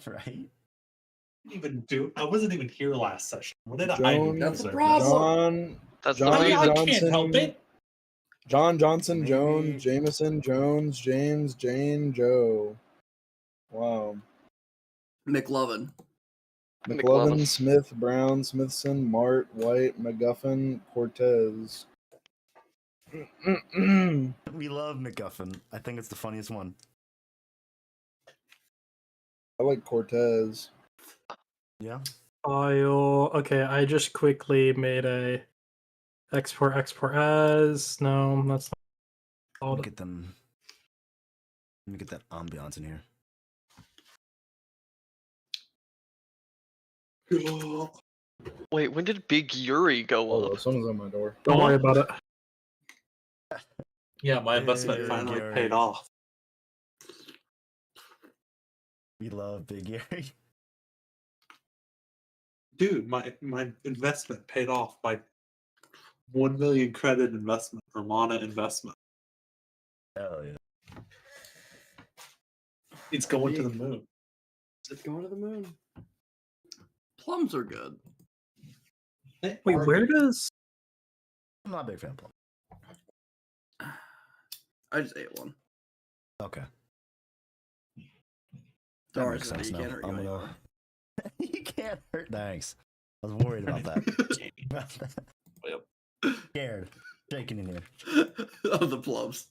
Right? I wasn't even here last session. What did I do? That's to a deserve problem. That's John the I reason. can't help it. John Johnson, Maybe- Jones, Jameson, Jones, James, Jane, Joe. Wow. McLovin. McLovin, Smith, Brown, Smithson, Mart, White, McGuffin, Cortez. We love McGuffin. I think it's the funniest one. I like Cortez. Yeah. Okay, I just quickly made a export as. No, that's not. Let me get them. Let me get that ambiance in here. Wait, when did Big Yuri go Oh, up? someone's on my door. Don't worry about it. Yeah, my investment Hey, finally Gary. paid off. We love Big Gary. Dude, my investment paid off by 1 million credit investment for Mana investment. Hell yeah. It's going to the moon. It's going to the moon. Plums are good. They Wait, are where good. does? I'm not a big fan of plum. I just ate one. Okay. Don't That worry, makes Sonny, sense you now. can't hurt you I'm anymore. gonna... You can't hurt. Thanks. I was worried about that. Scared. Shaking in here. Of the plums.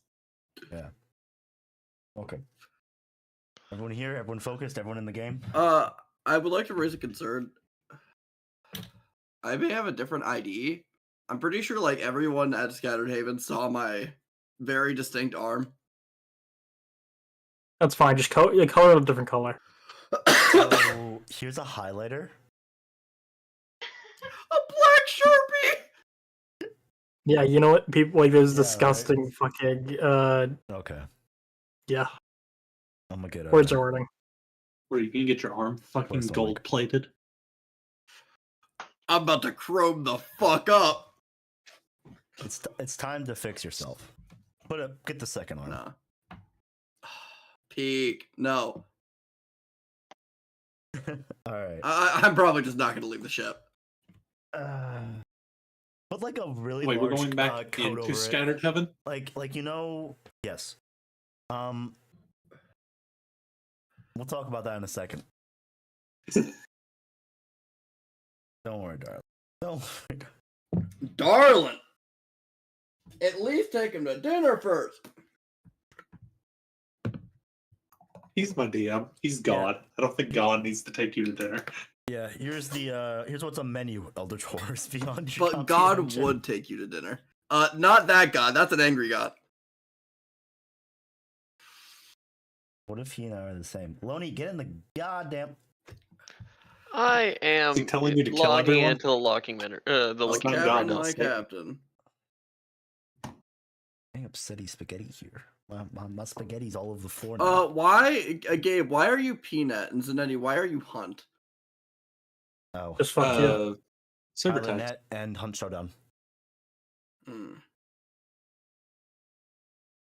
Yeah. Okay. Everyone here? Everyone focused? Everyone in the game? I would like to raise a concern. I may have a different ID. I'm pretty sure like everyone at Scattered Haven saw my very distinct arm. That's fine. Just color it a different color. So here's a highlighter. A black Sharpie! Yeah, you know what? People like there's Yeah, disgusting fucking Okay. yeah. I'm gonna get Words are wording. Where you can get your arm fucking Post a link. gold plated. I'm about to chrome the fuck up. It's time to fix yourself. Get the second arm. Nah. Peak. No. All right. I'm probably just not gonna leave the ship. Put like a really Wait, large we're going back coat over into it. Scattered Heaven? Like yes. We'll talk about that in a second. Don't worry, darling. Don't worry. Darling! At least take him to dinner first. He's my DM. He's God. I don't think God needs to take you to dinner. Yeah, here's what's on menu, Eldritch Horrors beyond your But God comprehension. would take you to dinner. Not that God. That's an angry God. What if he and I are the same? Loney, get in the goddamn. I am Is he telling you to kill logging everyone? into the locking minute. The That's locking not minute God, right now. My that's Satan. captain. Dang upsetty spaghetti here. My spaghetti's all over the floor now. Why, Gabe? Why are you Peanut and Zanetti? Why are you Hunt? Oh, Just fuck you. Cyber Tyler text. Net and Hunt Showdown. Hmm.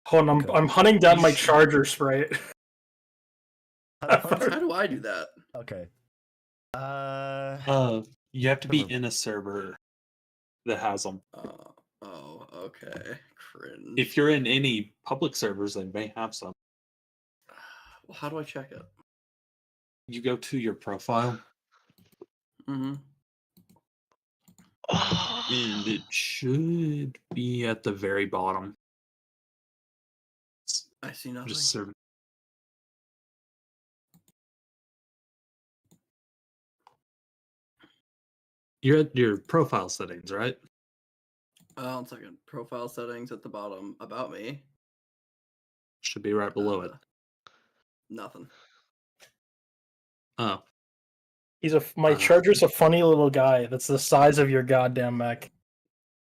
Hold on, Okay. I'm hunting down my You should- charger sprite. How do I do that? Okay. You have to be Never- in a server that has them. Oh, okay. Cringe. If you're in any public servers, they may have some. Well, how do I check it? You go to your profile, Mm-hmm. and it should be at the very bottom. I see nothing. Just server. You're at your profile settings, right? 1 second. Profile settings at the bottom. About me. Should be right below it. Nothing. Oh, My charger's a funny little guy that's the size of your goddamn mech.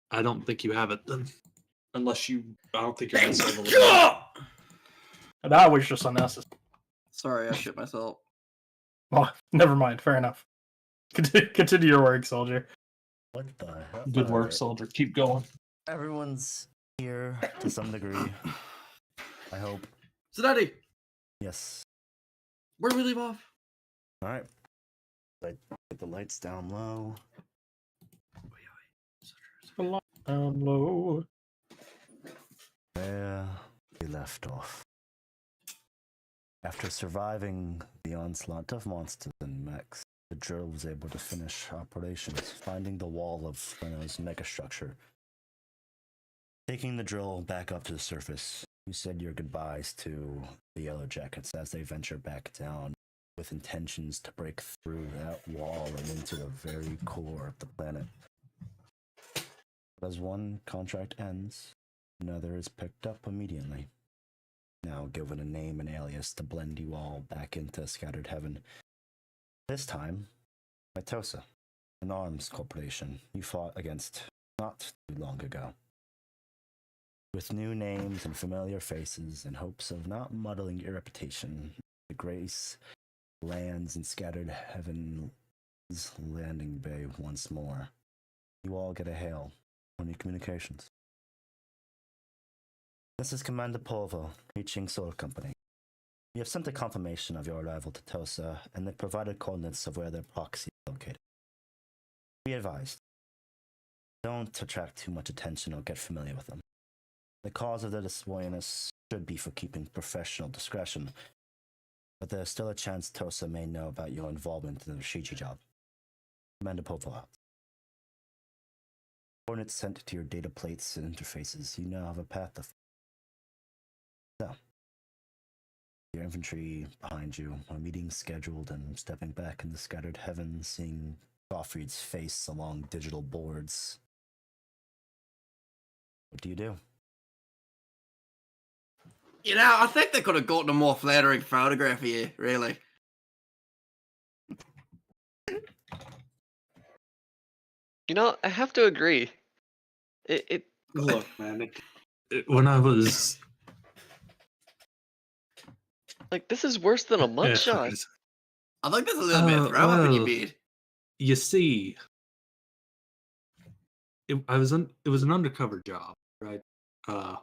I don't think you have it then. Unless you, I don't think you're in a server with Gah! That was just unnecessary. Sorry, I shit myself. Well, never mind. Fair enough. Continue your work, soldier. What the hell? Good work, Alright. soldier. Keep going. Everyone's here to some degree. I hope. Zanetti, Yes. where do we leave off? All right. Get the lights down low. Low. Where we left off. After surviving the onslaught of monsters and mechs, the drill was able to finish operations, finding the wall of Renault's megastructure. Taking the drill back up to the surface, you said your goodbyes to the Yellow Jackets as they venture back down with intentions to break through that wall and into the very core of the planet. But as one contract ends, another is picked up immediately. Now given a name and alias to blend you all back into Scattered Heaven. This time, Mitosa, an arms corporation you fought against not too long ago. With new names and familiar faces in hopes of not muddling your reputation, the Grace lands in Scattered Heaven's landing bay once more. You all get a hail on your communications. This is Commander Polvo, reaching Solar Company. We have sent a confirmation of your arrival to Tosa, and they provided coordinates of where their proxy is located. Be advised, don't attract too much attention or get familiar with them. The cause of their disloyalness should be for keeping professional discretion, but there's still a chance Tosa may know about your involvement in the Shiji job. Commander Polvo out. Coordinates sent to your data plates and interfaces, you now have a path to follow. So, your infantry behind you, a meeting scheduled, and stepping back into Scattered Heaven, seeing Gottfried's face along digital boards. What do you do? You know, I think they could have gotten a more flattering photograph here, really. You know, I have to agree. Look, man, when I was Like, this is worse than a mugshot. I think there's a little bit of throw up in your well, beard. you see, it was an undercover job, right? I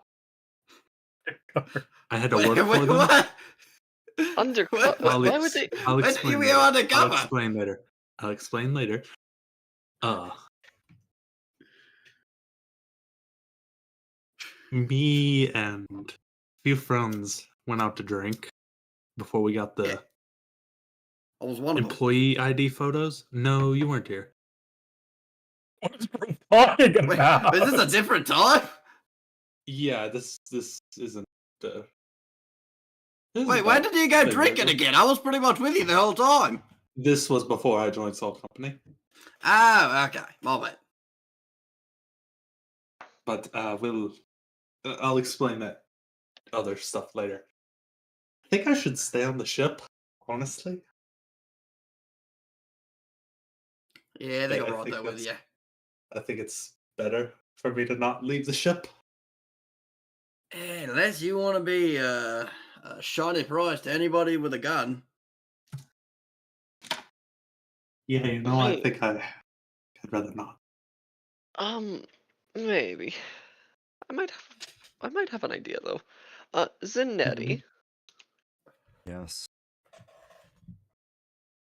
had to work for them. What? Undercover? Why would they? I'll When explain you were later. undercover? I'll explain later. Me and a few friends went out to drink before we got the I was one of them. employee ID photos. No, you weren't here. What is he talking Wait, about? is this a different time? Yeah, this isn't. This Wait, when did you go drinking again? I was pretty much with you the whole time. This was before I joined Salt Company. Oh, okay. My bad. But I'll explain that other stuff later. I think I should stay on the ship, honestly. Yeah, they Yeah, got I right think there with that's- you. I think it's better for me to not leave the ship. Unless you want to be a shiny prize to anybody with a gun. Yeah, you know, Wait. I think I'd rather not. Maybe. I might have an idea though. Zanetti. Yes.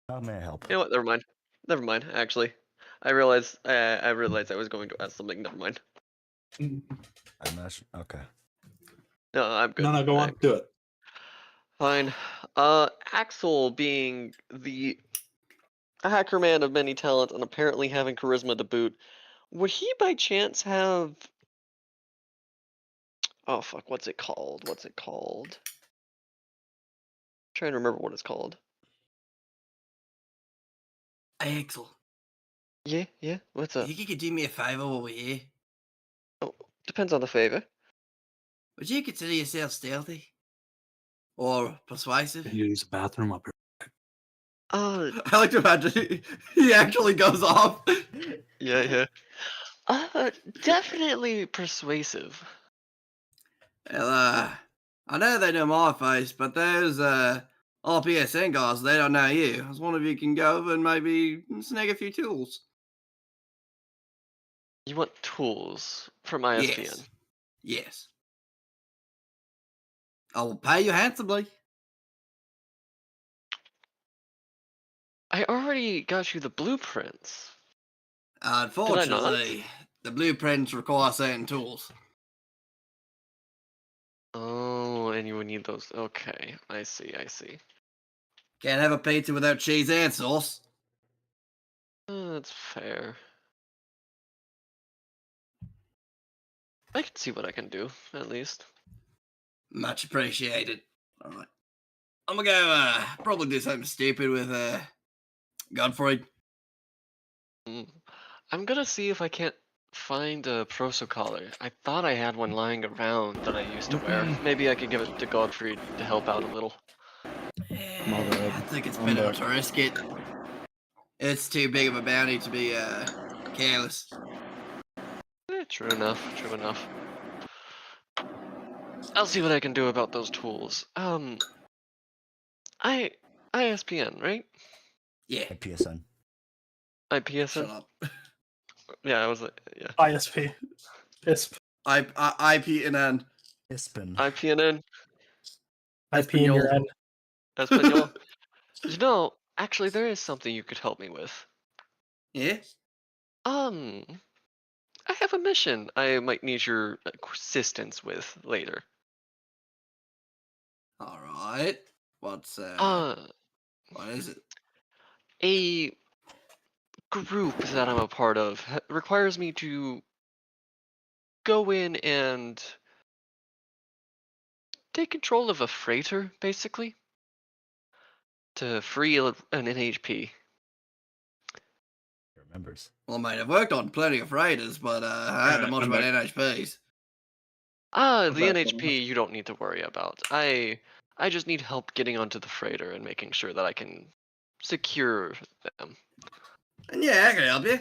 How may I help? You know what? Never mind. Never mind. Actually, I realized I was going to ask something. Never mind. I imagine. Okay. No, I'm good. No, go on, do it. Fine. Axel being the hacker man of many talents and apparently having charisma to boot, would he by chance have? Oh fuck! What's it called? Trying to remember what it's called. Hey, Axel, Yeah. What's up? you could do me a favor while we're here. Depends on the favor. Would you consider yourself stealthy? Or persuasive? You use the bathroom up here. Uh, I like to imagine he actually goes off. yeah. Definitely persuasive. Well, I know they know my face, but those RPSN guys, they don't know you. I was wondering if you can go over and maybe snag a few tools. You want tools from ISPN? Yes. Yes. I will pay you handsomely. I already got you the blueprints. Unfortunately, the blueprints require certain tools. Oh, and you would need those. Okay, I see. Can't have a pizza without cheese and sauce. That's fair. I can see what I can do, at least. Much appreciated. All right. I'm gonna go probably do something stupid with Godfrey. I'm gonna see if I can't find a Proso collar. I thought I had one lying around that I used to wear. Maybe I could give it to Godfrey to help out a little. My bad. I think it's I'm better back. to risk it. It's too big of a bounty to be careless. True enough. I'll see what I can do about those tools. ISPN, right? Yeah. At PSN. IPSN? Shut up. Yeah, I was like, yeah. ISP. ISP. IPNN. Ispin. IPNN, IP in your end. Espanol. You know, actually, there is something you could help me with. Yeah. I have a mission I might need your assistance with later. All right. What is it? A group that I'm a part of requires me to go in and take control of a freighter, basically, to free an NHP. Remembers. Well, mate, I've worked on plenty of freighters, but I don't know much I'm about back. NHPs. The back. NHP you don't need to worry about. I just need help getting onto the freighter and making sure that I can secure them. And yeah, I can help you.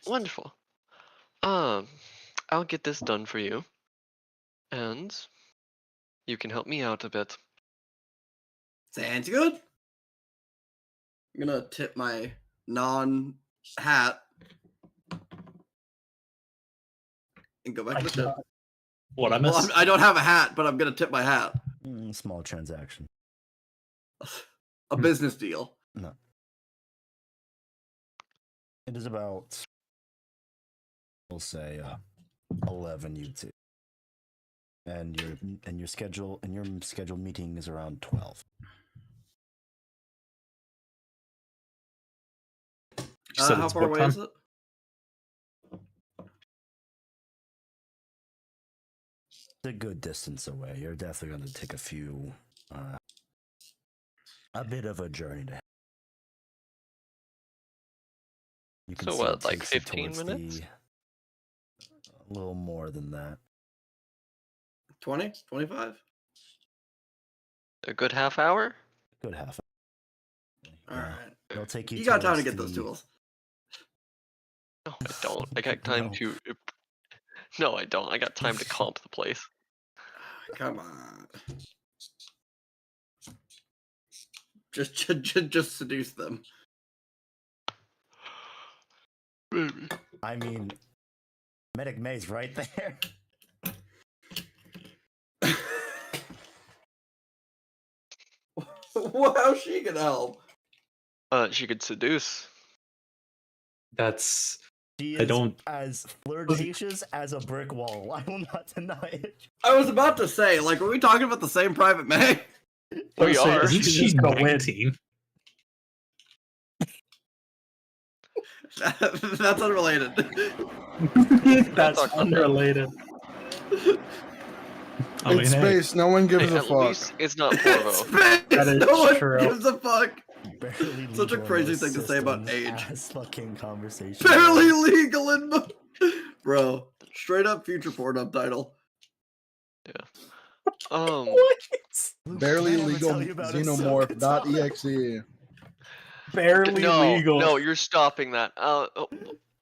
Wonderful. I'll get this done for you, and you can help me out a bit. Sounds good. I'm gonna tip my non-hat and go back I to the ship. cannot- What I Well, missed? I don't have a hat, but I'm gonna tip my hat. Small transaction. A business deal. No. It is about, we'll say, 11 UT. And your scheduled meeting is around 12. You said How it's far what away time? is it? It's a good distance away. You're definitely going to take a bit of a journey to. You can So see it what, like takes you 15 towards minutes? A little more than that. 20? 25? A good half hour? Good half. All right. It'll take you. You got time to towards get those the- tools. No, I don't. I got time No. to. No, I don't. I got time to comp the place. Come on. Just seduce them. Baby. I mean, Medic May's right there. Well, how's she gonna help? She could seduce. That's She I is don't- as flirtatious as a brick wall. I will not deny it. I was about to say, like, were we talking about the same Private May? We So are. isn't she's she just gonna win. 19? That's unrelated. That's talk about that. unrelated. I mean, It's hey, space. No one gives Hey, a at fuck. least it's not Porvo. Space, That is no one true. gives a fuck. Barely Such a legal in crazy most thing to say about systems age. as fucking conversation. Barely legal in bro. Straight up future Pornhub title. Barely Can't ever legal tell you about it, so xenomorph.exe. Barely no, legal. no, you're stopping that.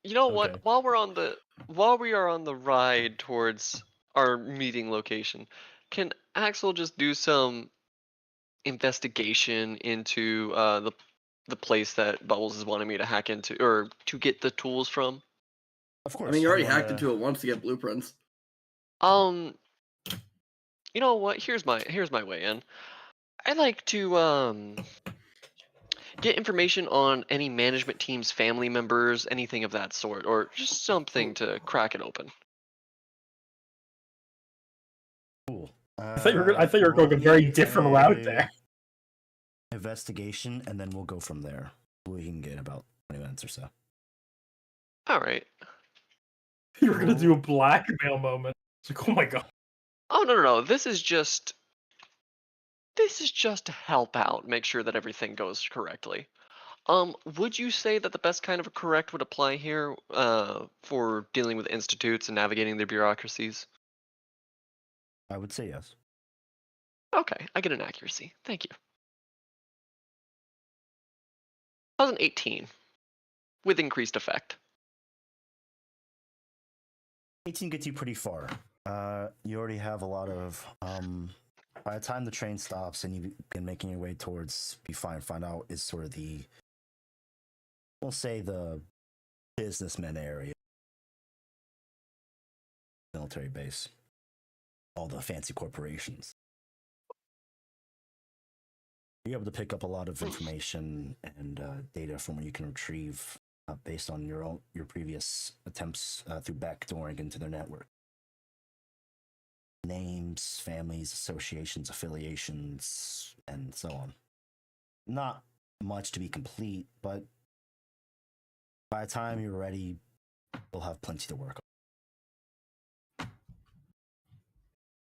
You know what? Okay. While we are on the ride towards our meeting location, can Axel just do some investigation into the place that Bubbles is wanting me to hack into or to get the tools from? Of course. I mean, you already hacked wanna- into it once to get blueprints. You know what? Here's my way in. I like to get information on any management team's family members, anything of that sort, or just something to crack it open. Cool. I thought you were going a very different route there. Investigation, and then we'll go from there. We can get about 20 minutes or so. All right. You were gonna do a blackmail moment. It's like, oh my god. Oh no. This is just to help out, make sure that everything goes correctly. Would you say that the best kind of a correct would apply here for dealing with institutes and navigating their bureaucracies? I would say yes. Okay, I get an accuracy. Thank you. That was an 18 with increased effect. 18 gets you pretty far. You already have a lot of by the time the train stops and you begin making your way towards find out is sort of the, we'll say, the businessman area, military base, all the fancy corporations. You're able to pick up a lot of information and data from what you can retrieve based on your previous attempts through backdooring into their network. Names, families, associations, affiliations, and so on. Not much to be complete, but by the time you're ready, you'll have plenty to work on.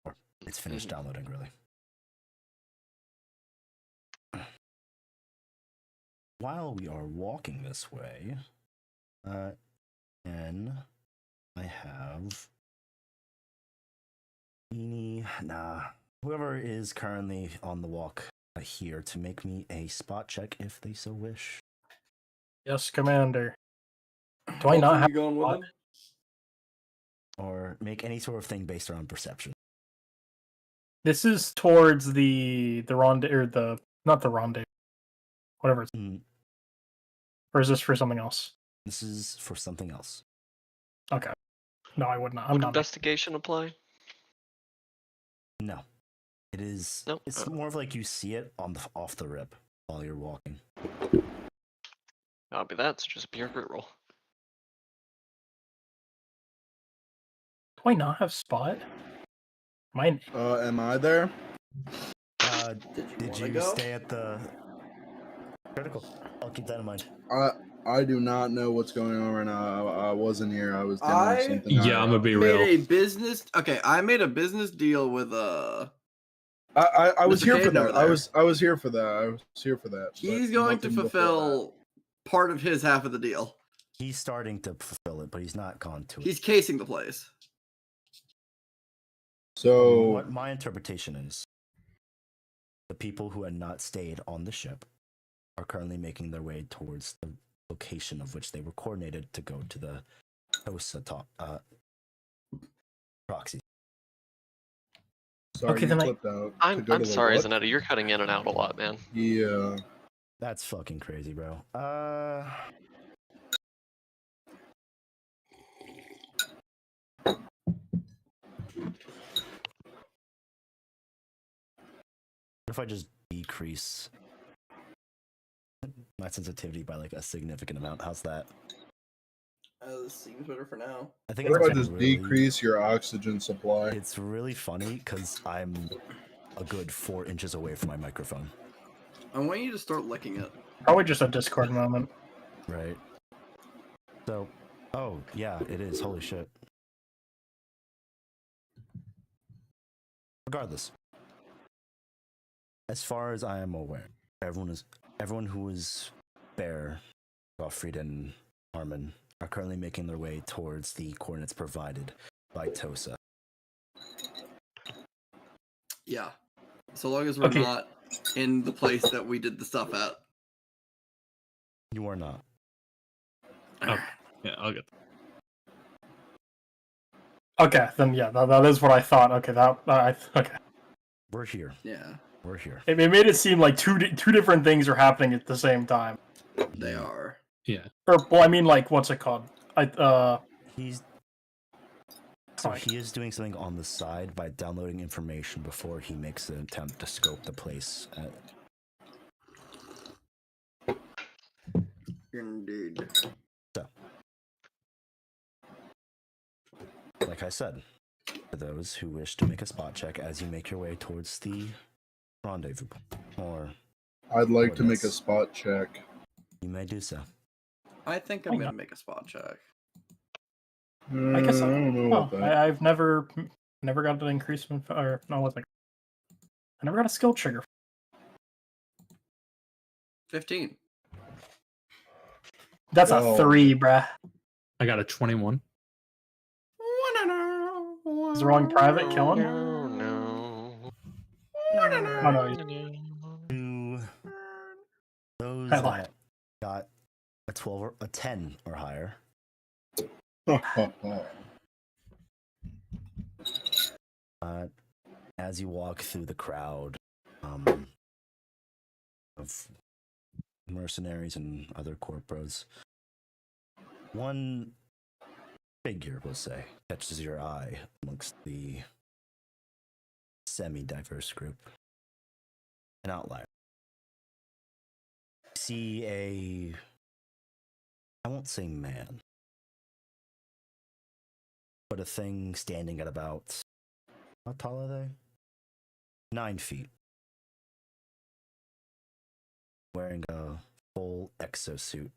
Or it's finished downloading, really. While we are walking this way, and I have whoever is currently on the walk here to make me a spot check if they so wish. Yes, Commander. Do I not have you going with him? Or make any sort of thing based around perception. This is towards the rendezvous, or the not the rendezvous, whatever. Or is this for something else? This is for something else. Okay. No, I would not. I'm Would not. investigation apply? No. It is. Nope. It's more of like you see it on the off the rip while you're walking. Copy that. So just a pure grit roll. Do I not have spot? Mine. Am I there? Did wanna you go? stay at the critical? I'll keep that in mind. I do not know what's going on right now. I wasn't here. I was doing I- something. Yeah, I'm gonna be Made a real. business. Okay, I made a business deal with I was Mr. here for Cade that. over I there. was here for that. I was here for that. He's but going to nothing before fulfill part of his half of the deal. He's starting to fulfill it, but he's not gone to it. He's casing the place. that. So What my interpretation is, the people who had not stayed on the ship are currently making their way towards the location of which they were coordinated to go to the TOSA proxy. sorry, Okay, you then flipped out. To I'm go to the sorry, what? Zanetta. You're cutting in and out a lot, man. Yeah. That's fucking crazy, bro. What if I just decrease my sensitivity by like a significant amount? How's that? This seems better for now. I think What if I it's just really, decrease your oxygen supply? It's really funny because I'm a good 4 inches away from my microphone. I want you to start licking it. Probably just a Discord moment. Right. So, oh yeah, it is. Holy shit. Regardless, as far as I am aware, everyone who is Bear, Gottfried, and Armin are currently making their way towards the coordinates provided by TOSA. Yeah. So long as we're Okay. not in the place that we did the stuff at. You are not. Yeah, I'll get. Okay, then yeah, that is what I thought. Okay, okay. We're here. Yeah, We're here. It made it seem like two different things are happening at the same time. they are. Yeah. Or well, I mean, like, what's it called? He's so Fine. he is doing something on the side by downloading information before he makes an attempt to scope the place. Indeed. So, like I said, for those who wish to make a spot check as you make your way towards the rendezvous, or I'd like to make a coordinates, spot check. you may do so. I think I'm gonna make a spot check. I guess I don't know Oh, about that. I've never got an increasement, or no, what's it? I never got a skill trigger. 15. That's Whoa. a 3, bruh. I got a 21. Is the wrong private killing? No, no. Oh no, he's- To those I lied. that got a 12 or a 10 or higher, as you walk through the crowd of mercenaries and other corporos, one figure, we'll say, catches your eye amongst the semi-diverse group. An outlier. See I won't say man, but a thing standing at about, how tall are they? 9 feet. Wearing a full exosuit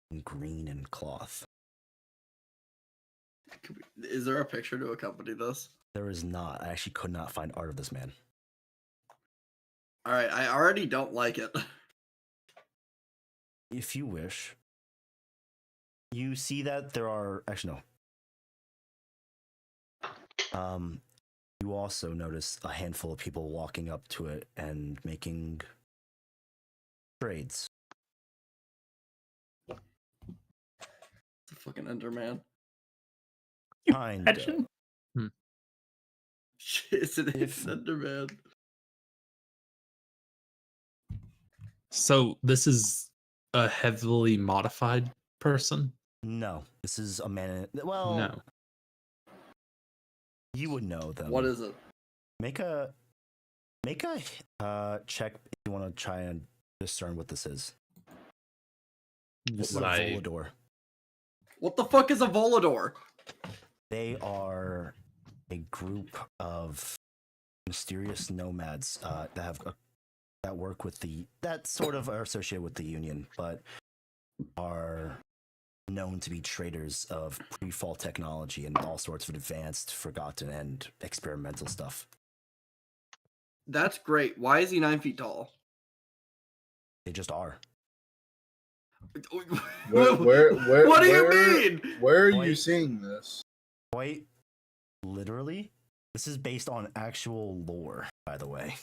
in green and cloth. Is there a picture to accompany this? There is not. I actually could not find art of this man. All right, I already don't like it. If you wish, you see that there are actually no. You also notice a handful of people walking up to it and making trades. It's a fucking Enderman. Kind Imagine. It's an If- Enderman. So this is a heavily modified person? No, this is a man. Well, No. you would know them. What is it? Make a check if you want to try and discern what this is. This is a Would I- Volador. What the fuck is a Volador? They are a group of mysterious nomads that work with that sort of are associated with the Union, but are known to be traders of pre-fall technology and all sorts of advanced, forgotten, and experimental stuff. That's great. Why is he 9 feet tall? They just are. Where, what do you where- mean? Where are you Wait. seeing this? Quite literally, this is based on actual lore, by the way.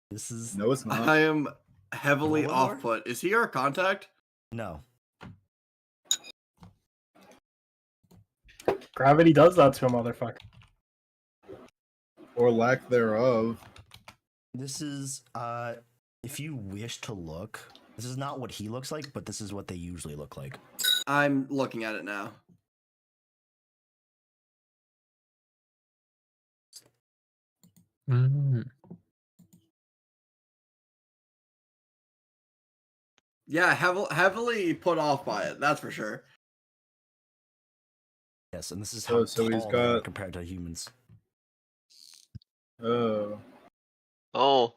This is No, it's not. I am heavily Volador? off put. Is he our contact? no. Gravity does that to a motherfucker. Or lack thereof. This is if you wish to look, this is not what he looks like, but this is what they usually look like. I'm looking at it now. Mm. Yeah, heavily put off by it. That's for sure. Yes, and this is So- how so he's tall they are got- compared to humans. Oh. Oh,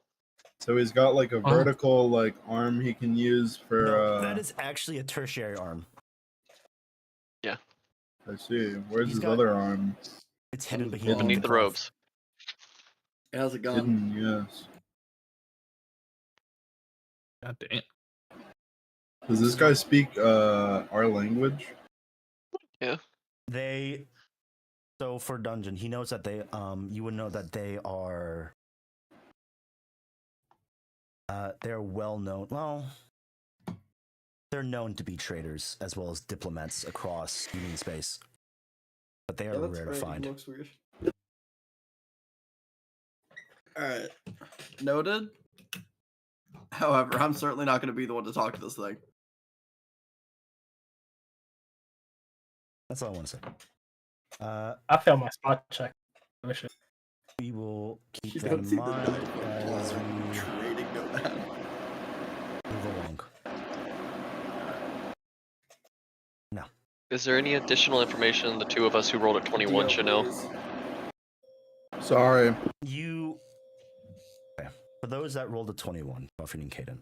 So he's got like a Oh. vertical like arm he can use for No, that is actually a tertiary arm. I see. Where's He's his got- other arm? It's hidden Underneath beneath, beneath the cloth. robes. It has a gun. Hidden, yes. God damn. Does this guy speak our language? They so for dungeon, he knows that they you would know that they are they're well known. Well, they're known to be traders as well as diplomats across Union space, but they are rare to find. Looks weird. All right, noted. However, I'm certainly not going to be the one to talk to this thing. That's all I want to say. I failed my spot check. I wish it. We will keep You that don't in see the mind knife as we trading nomad. move along. Is there any additional information the two of us who rolled at 21 should know? Sorry. You. Okay. For those that rolled a 21, Buffy and Caden,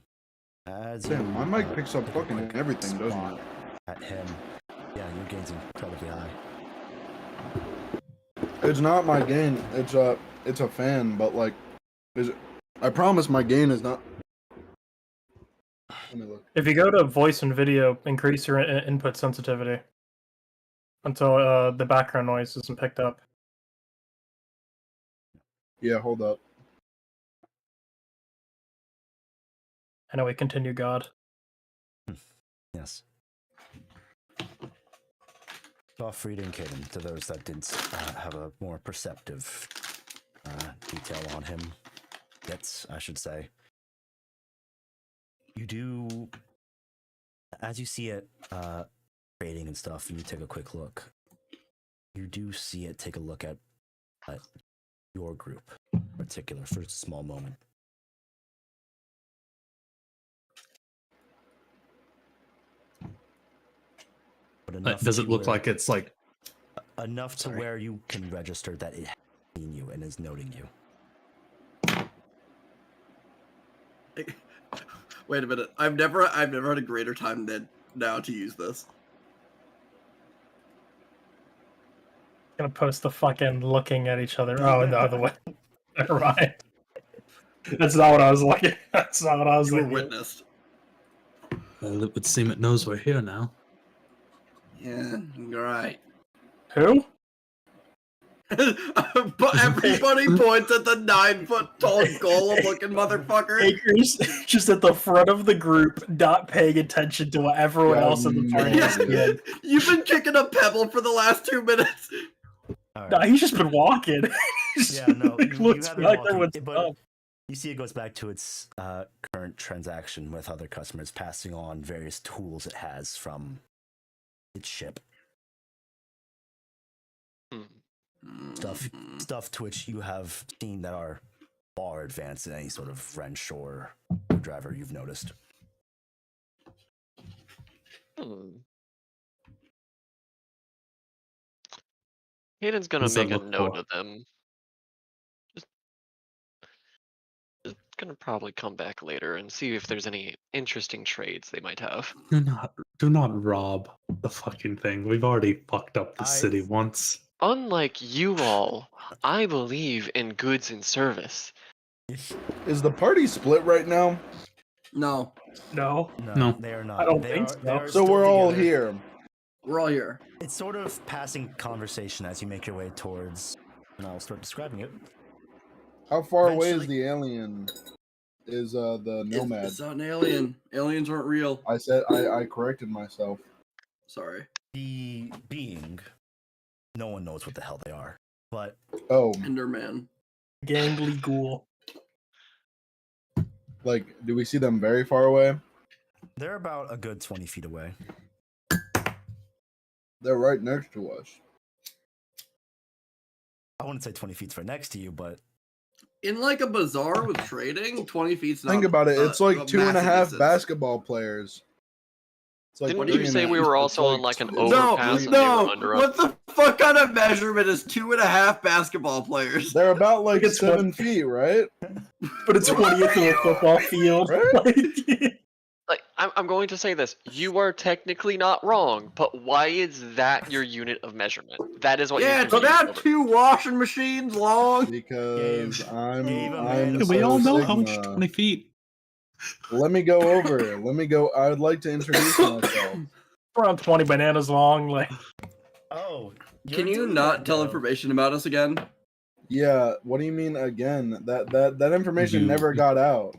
as Damn, my mic picks up take a fucking quick everything, doesn't spot it? at him, yeah, your gain's incredibly high. It's not my gain. It's a fan, but like, I promise my gain is not. Let me look. If you go to voice and video, increase your input sensitivity until the background noise isn't picked up. Yeah, hold up. I know we continue, God. Yes. Joffrey and Caden, to those that did have a more perceptive detail on him, yet I should say. You do, as you see it trading and stuff, and you take a quick look, you do see it take a look at your group in particular for a small moment. But enough Does it to look where- like it's like enough to Sorry. where you can register that it has seen you and is noting you? Wait a minute. I've never had a greater time than now to use this. Gonna post the fucking looking at each other. Oh, the other way. Never mind. That's not what I was looking. That's not what I was You were looking. witnessed. well, it would seem it knows we're here now. Yeah, you're right. Who? But everybody points at the 9-foot-tall golem-looking motherfucker. Akers just at the front of the group, not paying attention to what everyone Yeah, else in the party yeah. is doing. You've been kicking a pebble for the last 2 minutes. All No, right. he's just been walking. Yeah, no, Like, you looks have been back walking, there with but stuff. you see it goes back to its current transaction with other customers, passing on various tools it has from its ship. Stuff to which you have seen that are far advanced in any sort of wrench or driver you've noticed. Hayden's gonna Does that make a look note for? of them. Just gonna probably come back later and see if there's any interesting trades they might have. Do not rob the fucking thing. We've already fucked up the I- city once. Unlike you all, I believe in goods and service. Is the party split right now? No, No. No. They are not. I don't They think are- so. they are So still we're all together. here. we're all here. It's sort of passing conversation as you make your way towards, and I'll start describing it. How far away is Eventually- the alien? Is the nomad? It's not an alien. Aliens weren't real. I said I corrected myself. Sorry. The being, no one knows what the hell they are, but Oh, Enderman. Gangly ghoul. like, do we see them very far away? they're about a good 20 feet away. They're right next to us. I wouldn't say 20 feet's right next to you, but In like a bazaar with trading, 20 feet's not. Think about it. It's like a 2.5 massive distance. basketball players. It's like Didn't do you you 3.5 say we it's were also on like like an two- No, overpass and they were no. under What the fuck kind of measurement is 2.5 basketball players? They're about like It's 7 feet, right? But it's 20th of a football field. Right? Like, I'm going to say this. You are technically not wrong, but why is that your unit of measurement? That is what Yeah, you're it's confused about over. 2 washing machines long. Because Gabe, I'm Gabe, I'm man. We all so know how much Sigma. 20 feet. Let me go over. Let me go. I would like to introduce myself. Around 20 bananas long. Like, oh, Can you're you doing not that tell now. information about us again? Yeah, what do you mean again? That information You- never got out.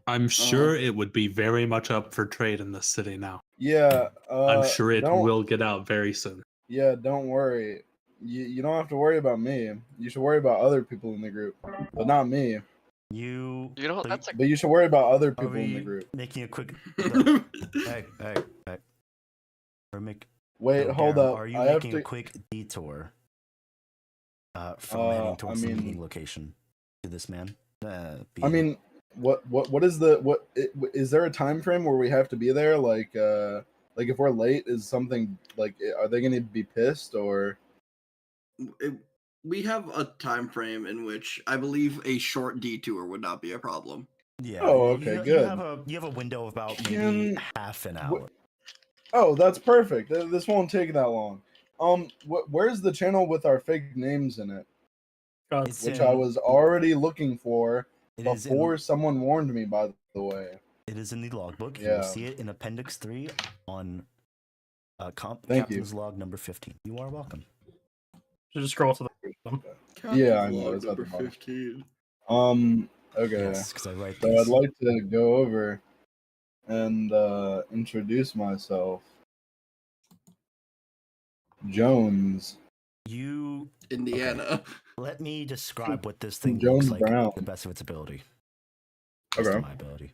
I'm sure it would be very much up for trade in this city now. Yeah, I'm sure it don't- will get out very soon. Yeah, don't worry. You don't have to worry about me. You should worry about other people in the group, but not me. You You know, so that's a But you should worry about other are people in the we group. making a quick hey. Or make Wait, so, hold Garen, up. Are you I have making to. a quick detour from heading I towards the mean- meeting location to this man? I being- mean, what is the what? Is there a time frame where we have to be there? Like, Like if we're late, is something like are they gonna be pissed or? We have a time frame in which I believe a short detour would not be a problem. Yeah. Oh, okay, You good. have a window of about maybe Can- half an wh- hour. Oh, that's perfect. This won't take that long. Where's the channel with our fake names in it, It's which in, I was already looking for it is before in, someone warned me? By the way, it is in the logbook. You Yeah. will see it in Appendix 3 on Thank you. Captain's log number 15. You are welcome. So just scroll to the bottom. Yeah, I know, Log it's at the number bottom. 15. Okay. Yes, because I write So these. I'd like to go over and introduce myself. Jones. You Indiana. let me describe what this thing Jones looks like Brown. to the best of its ability. Best Okay. of my ability.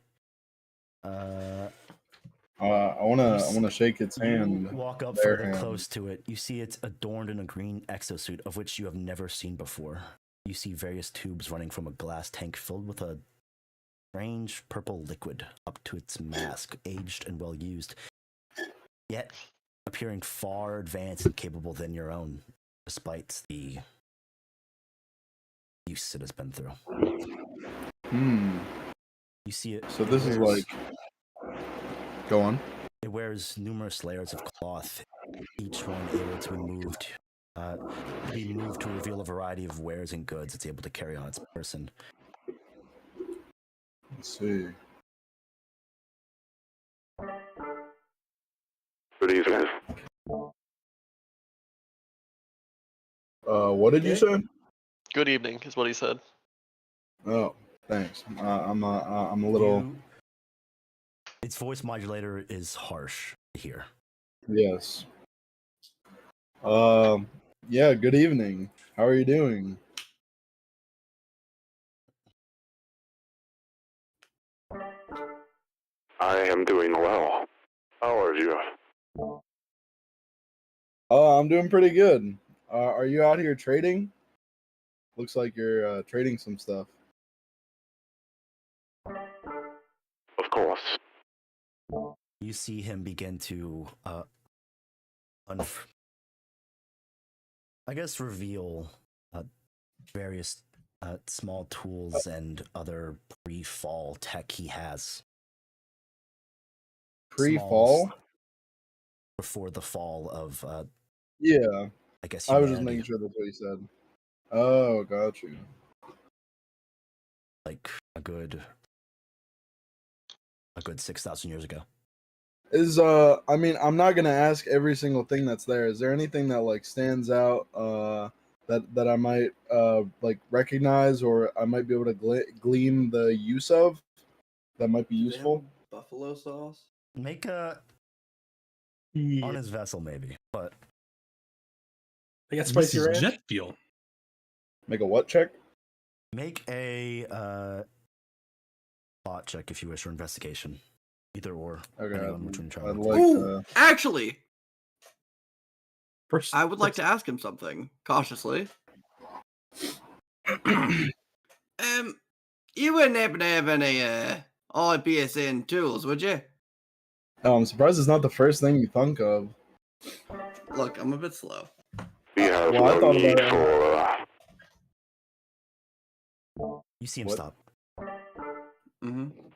I wanna shake its You hand. walk up their further hand. close to it. You see it's adorned in a green exosuit of which you have never seen before. You see various tubes running from a glass tank filled with a strange purple liquid up to its mask, aged and well used, yet appearing far advanced and capable than your own, despite the use it has been through. You see it. So it this is wears- like. Go on. It wears numerous layers of cloth, each one able to be moved to reveal a variety of wares and goods it's able to carry on its person. Let's see. Good evening. What did you say? Good evening, is what he said. Oh, thanks. I'm a little. Its voice modulator is harsh to hear. Yes. Yeah. Good evening. How are you doing? I am doing well. How are you? I'm doing pretty good. Are you out here trading? Looks like you're trading some stuff. Of course. You see him begin to, reveal various small tools and other pre-fall tech he has. Pre-fall? Small before the fall of, Yeah. I guess I was humanity, just making sure that's what you said. Oh, got you. like a good 6,000 years ago. Is I mean, I'm not gonna ask every single thing that's there. Is there anything that like stands out that I might like recognize or I might be able to glean the use of that might be useful? Buffalo sauce. Make a Yeah. on his vessel maybe, but I got This spicy is ranch. jet fuel. Make a what check? make a plot check if you wish, or investigation, either or. Okay, depending on which one you're trying I'd to like Ooh, actually, First, I would like to ask him something cautiously. You wouldn't happen to have any IPSN tools, would you? Oh, I'm surprised it's not the first thing you think of. Look, I'm a bit slow. We have well, I no thought need about it. for. You see him What? stop.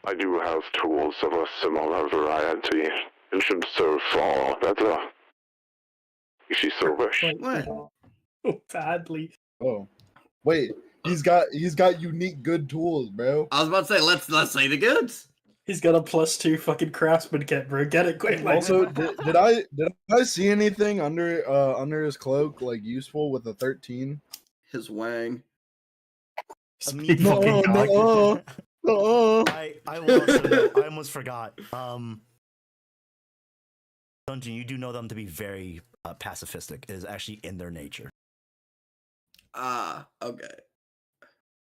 I do have tools of a similar variety and should serve all. That's if you so wish. like, What? oh, badly. Oh, wait, he's got unique good tools, bro. I was about to say, let's say the goods. He's got a +2 fucking craftsman kit, bro. Get it quick. Like, Also, did I see anything under his cloak like useful with a 13? His wang. speed No, fucking no. dog. I will also know, I almost forgot. Dungeon, you do know them to be very pacifistic. It is actually in their nature. Ah, okay.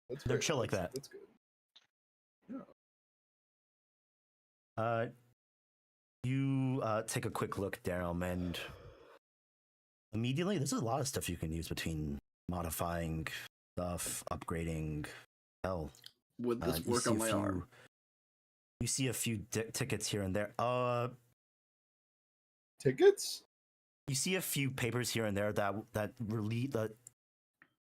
That's They're good. chill like that. That's good. You take a quick look, Daryl, and immediately there's a lot of stuff you can use between modifying stuff, upgrading. Hell, Would this you work see on a my few- arm? You see a few tickets here and there. tickets? You see a few papers here and there that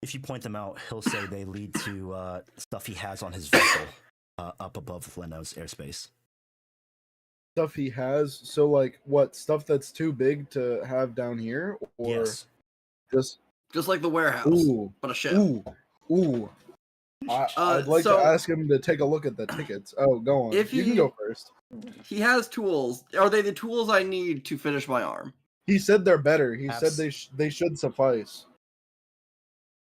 if you point them out, he'll say they lead to stuff he has on his vessel up above Leno's airspace. Stuff he has. So like what stuff that's too big to have down here, or Yes. Just like the warehouse, ooh, but a ship. ooh. I'd like so- to ask him to take a look at the tickets. Oh, go on. If You can he- go first. He has tools. Are they the tools I need to finish my arm? He said they're better. He Abs- said they should suffice.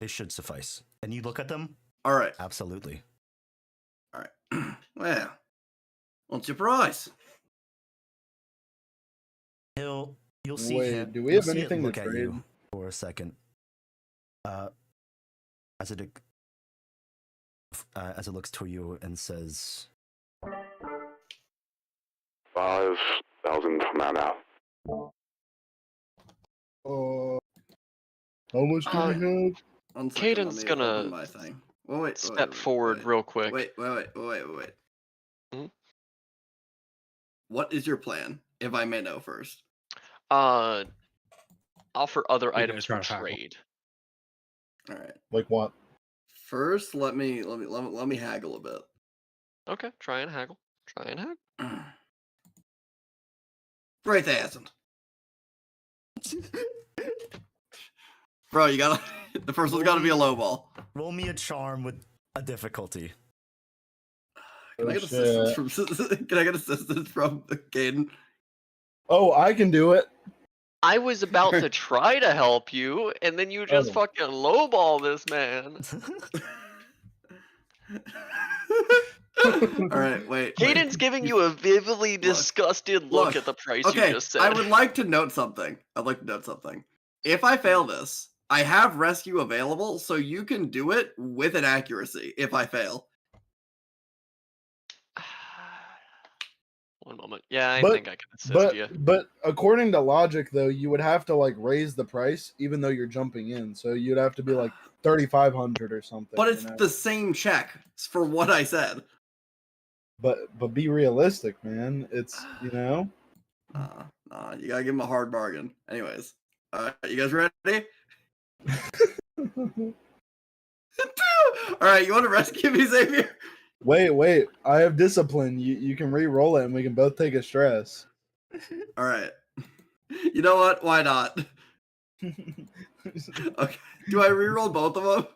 They should suffice. And you look at them? All right. Absolutely. All right. Well, what's your price? You'll see Wait, him. do we you'll have see it anything to look at trade? you for a second. As it looks to you and says, 5,000 mana. How much do we have? 1 second, Caden's let me gonna open my thing. Wait, Step forward real quick. Wait. Mhm. What is your plan, if I may know first? Offer other gonna items try for to haggle. trade. All right. Like what? First, let me haggle a bit. Okay, try and haggle. Try and haggle. 3,000. Bro, you gotta. The first one's gotta be a low ball. roll me a charm with a difficulty. Can I get assistance from? Can I get assistance from Caden? Oh, I can do it. I was about to try to help you, and then you just Oh. fucking lowball this man. All right, wait. Caden's giving you a vividly disgusted look at the price Okay, you just said. I would like to note something. If I fail this, I have rescue available, so you can do it with an accuracy if I fail. One moment. Yeah, I But- think I can assist you. But according to logic, though, you would have to like raise the price, even though you're jumping in. So you'd have to be like 3,500 or something. But you it's know? the same check for what I said. But be realistic, man. It's you You gotta give him a hard bargain. Anyways, you guys ready? All right, you want to rescue me, Xavier? Wait. I have discipline. You can re-roll it, and we can both take a stress. All right. You know what? Why not? Okay. Do I re-roll both of them?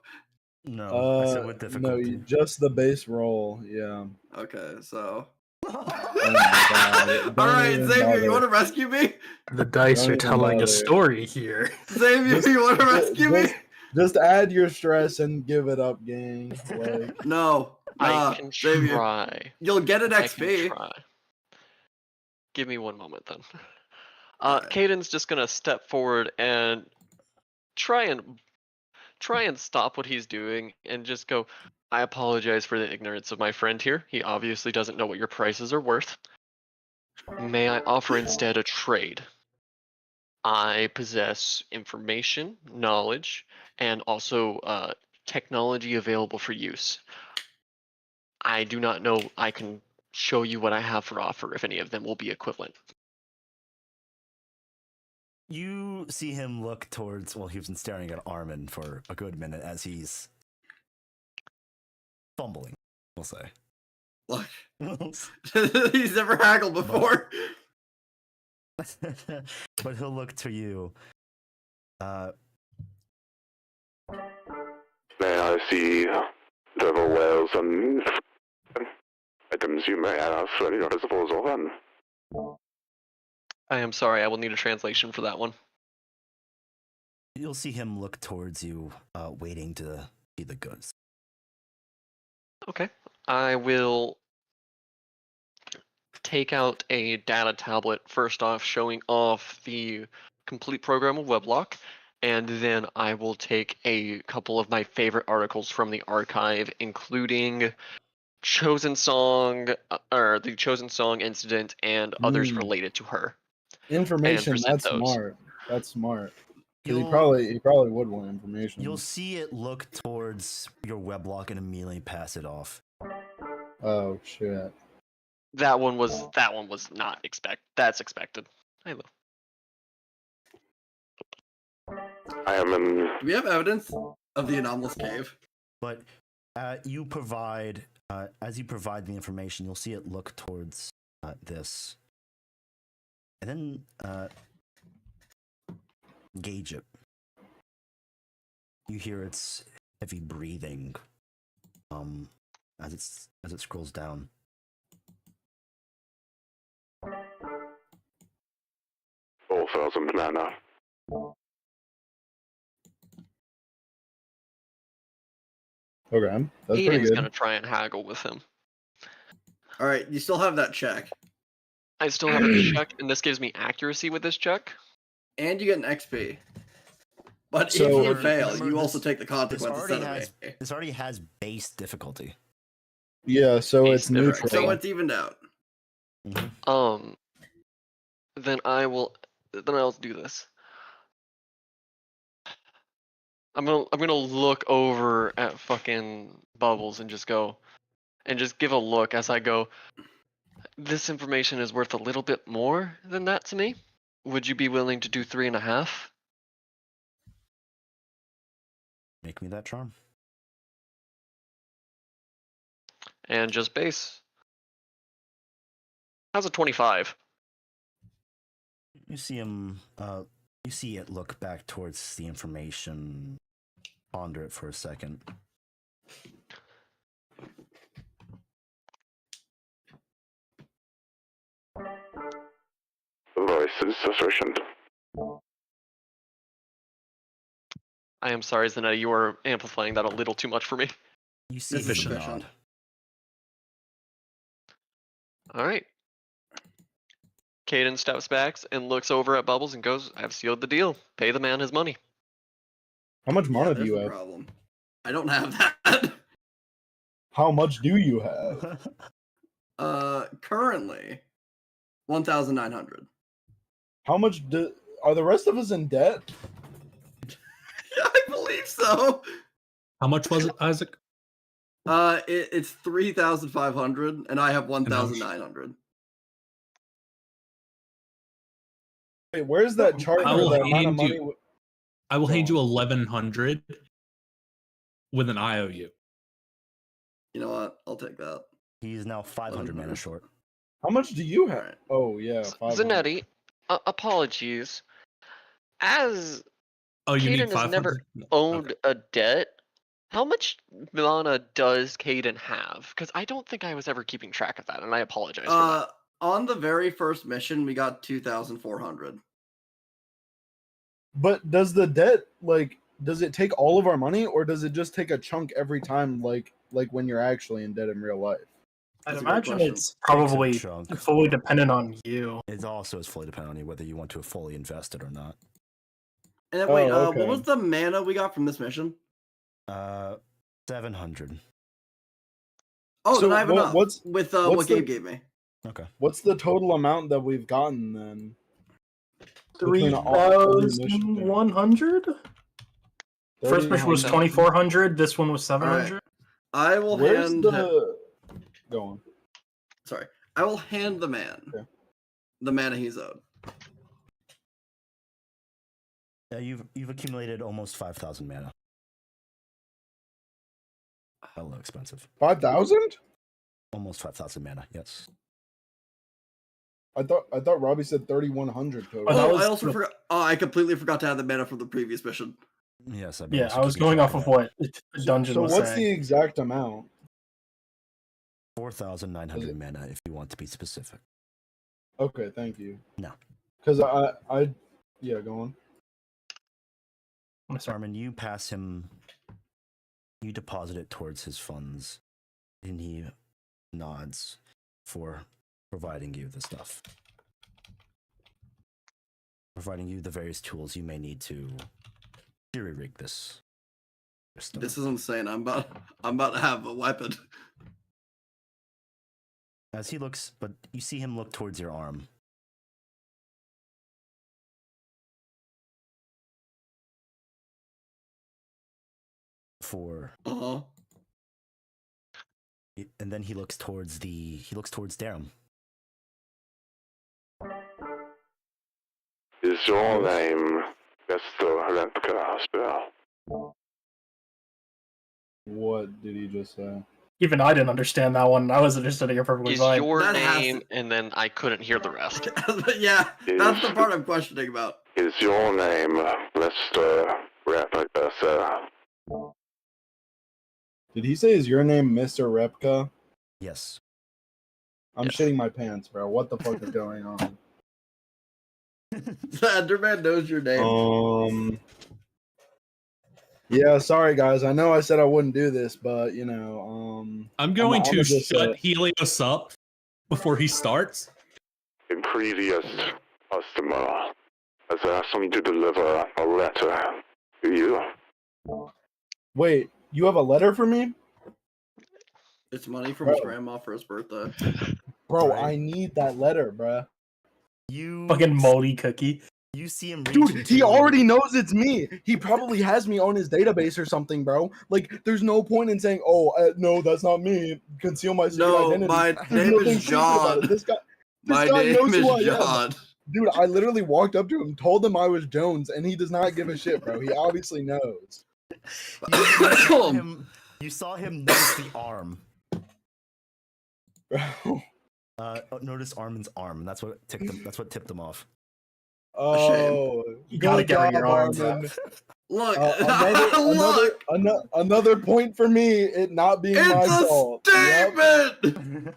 No, I said with no, difficulty. just the base roll. Yeah. Okay, so. Oh my God. All Don't right, even Xavier, bother. you want to rescue me? The dice Don't are even telling bother. a story here. Xavier, Just- you want to rescue me? Just add your stress and give it up, gang. Like, No. I Nah, can Xavier, try. you'll get an I can XP. try. Give me one moment then. Alright. Caden's just gonna step forward and try and stop what he's doing and just go, I apologize for the ignorance of my friend here. He obviously doesn't know what your prices are worth. May I offer instead a trade? I possess information, knowledge, and also technology available for use. I do not know. I can show you what I have for offer if any of them will be equivalent. You see him look towards. Well, he's been staring at Armin for a good minute as he's fumbling. We'll say. Look, he's never haggled before. But he'll look to you. May I see whatever wares and items you may have at your disposal then? I am sorry. I will need a translation for that one. You'll see him look towards you, waiting to see the goods. Okay. I will take out a data tablet, first off, showing off the complete program of Weblock, and then I will take a couple of my favorite articles from the archive, including Chosen Song, or the Chosen Song incident, and others related to her. information. present That's those. smart. That's smart. 'Cause he You'll- probably would want information. You'll see it look towards your Weblock and immediately pass it off. Oh shit. That one was not expected. That's expected. I will. I am in. Do we have evidence of the anomalous cave? But you provide, as you provide the information, you'll see it look towards this, and then gauge it. You hear its heavy breathing, as it scrolls down. 4,000 mana. Okay, that's pretty Aiden's good. gonna try and haggle with him. All right, you still have that check, I still have a check, and this gives me accuracy with this check. and you get an XP. But So- if you Remember, fail, you also this- take the consequences already instead has of me. this already has base difficulty. Yeah, so Base it's difference. neutral. So it's evened out. Then I'll do this. I'm gonna look over at fucking Bubbles and just give a look as I go. This information is worth a little bit more than that to me. Would you be willing to do 3.5? Make me that charm. And just base. How's a 25? You see him. You see it look back towards the information. Ponder it for a second. Voice is sufficient. I am sorry, Zanetta, you are amplifying that a little too much for me. You see This is him sufficient. nod. Alright. Caden steps back and looks over at Bubbles and goes, I've sealed the deal. Pay the man his money. How much mana do There's you the have? problem. I don't have that. How much do you have? Currently, 1,900. How much are the rest of us in debt? Yeah, I believe so. How much was it, Isaac? It's 3,500, and I have 1,900. Wait, where's that chart I for will the amount of hand money? you- I will hand you 1,100 with an IOU. You know what? I'll take that. He is now 500 mana short. How much do you have? Alright. Oh yeah, 500. Zanetti, apologies. As Oh, you need Caden has 500? never No, owned okay. a debt, how much mana does Caden have? Because I don't think I was ever keeping track of that, and I apologize for that. On the very first mission, we got 2,400. But does the debt does it take all of our money, or does it just take a chunk every time, like when you're actually in debt in real life? I'd That's a good imagine question. it's probably chunk. fully dependent on you. It also is fully dependent on you whether you want to fully invest it or not. And then, wait, Oh, okay. what was the mana we got from this mission? 700. Oh, So then I have what- enough. what's- with what's what the- Gabe gave me. Okay. What's the total amount that we've gotten then? Between all the missions. 3,100? First mission was 3,100. 2,400. This one was 700. I will Where's hand. the? Go on. Sorry, I will hand the man Okay. the mana he's owed. You've accumulated almost 5,000 mana. Hella expensive. 5,000? Almost 5,000 mana. Yes. I thought Robbie said 3,100 total. Oh, that Oh, was I also the- forgot. Oh, I completely forgot to add the mana from the previous mission. Yes. I've Yeah, also I was keeping going track off of that. what Dungeon So was what's the saying. exact amount? 4,900 mana if you want to be specific. Okay, thank you. No. Because yeah, go on. I'm sorry. Armin, you pass him. You deposit it towards his funds, and he nods for providing you the stuff. Providing you the various tools you may need to jury rig this. Stuff. This is insane. I'm about to have a weapon. As he looks, but you see him look towards your arm. For Uh-huh. and then he looks towards Darum. Is your name Mr. Lepka spell. What did he just say? Even I didn't understand that one. I was understanding it perfectly Is fine. your That has name, and then I couldn't hear the rest. Yeah, that's the part I'm questioning about. Is your name Mr. Replica, sir? Did he say is your name Mr. Repka? Yes. I'm Yes. shitting my pants, bro. What the fuck is going on? The Enderman knows your name. Yeah, sorry guys. I know I said I wouldn't do this, but you know, I'm going I'ma to just, shut Helios up before he starts. A previous customer has asked me to deliver a letter to you. wait, you have a letter for me? It's money from his grandma for his birthday. Bro, Right. I need that letter, bruh. You Fucking moldy cookie. You see him reach Dude, he into- already knows it's me. He probably has me on his database or something, bro. Like, there's no point in saying, "Oh, no, that's not me. Conceal my secret No, identity." my There's name nothing is secret about John. it. This guy My knows name who I is am. John. Dude, I literally walked up to him, told him I was Jones, and he does not give a shit, bro. He obviously knows. You saw him notice the arm. Bro. Notice Armin's arm. That's what tipped him. That's what tipped him off. Oh, You gotta good get rid of job, your arms. Armin. Look, Another look, point for me. It not being my it's a fault. Yep. statement.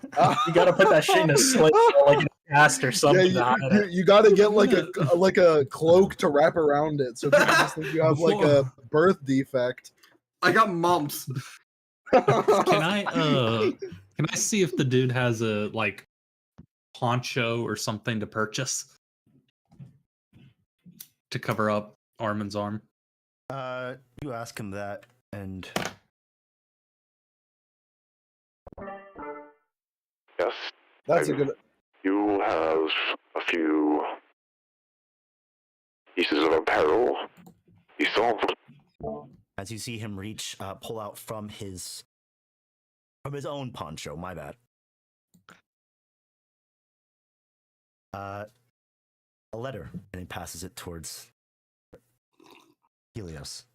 You gotta put that shit in a slit, or like in a cast or something. Yeah, to hide it. you got to get like a cloak to wrap around it, so people just think you have like a birth defect. I got mumps. Can I see if the dude has a like poncho or something to purchase to cover up Armin's arm? You ask him that, and Yes, That's a good. you have a few pieces of apparel. You saw as you see him reach, pull out from his own poncho. My bad. A letter, and he passes it towards Helios.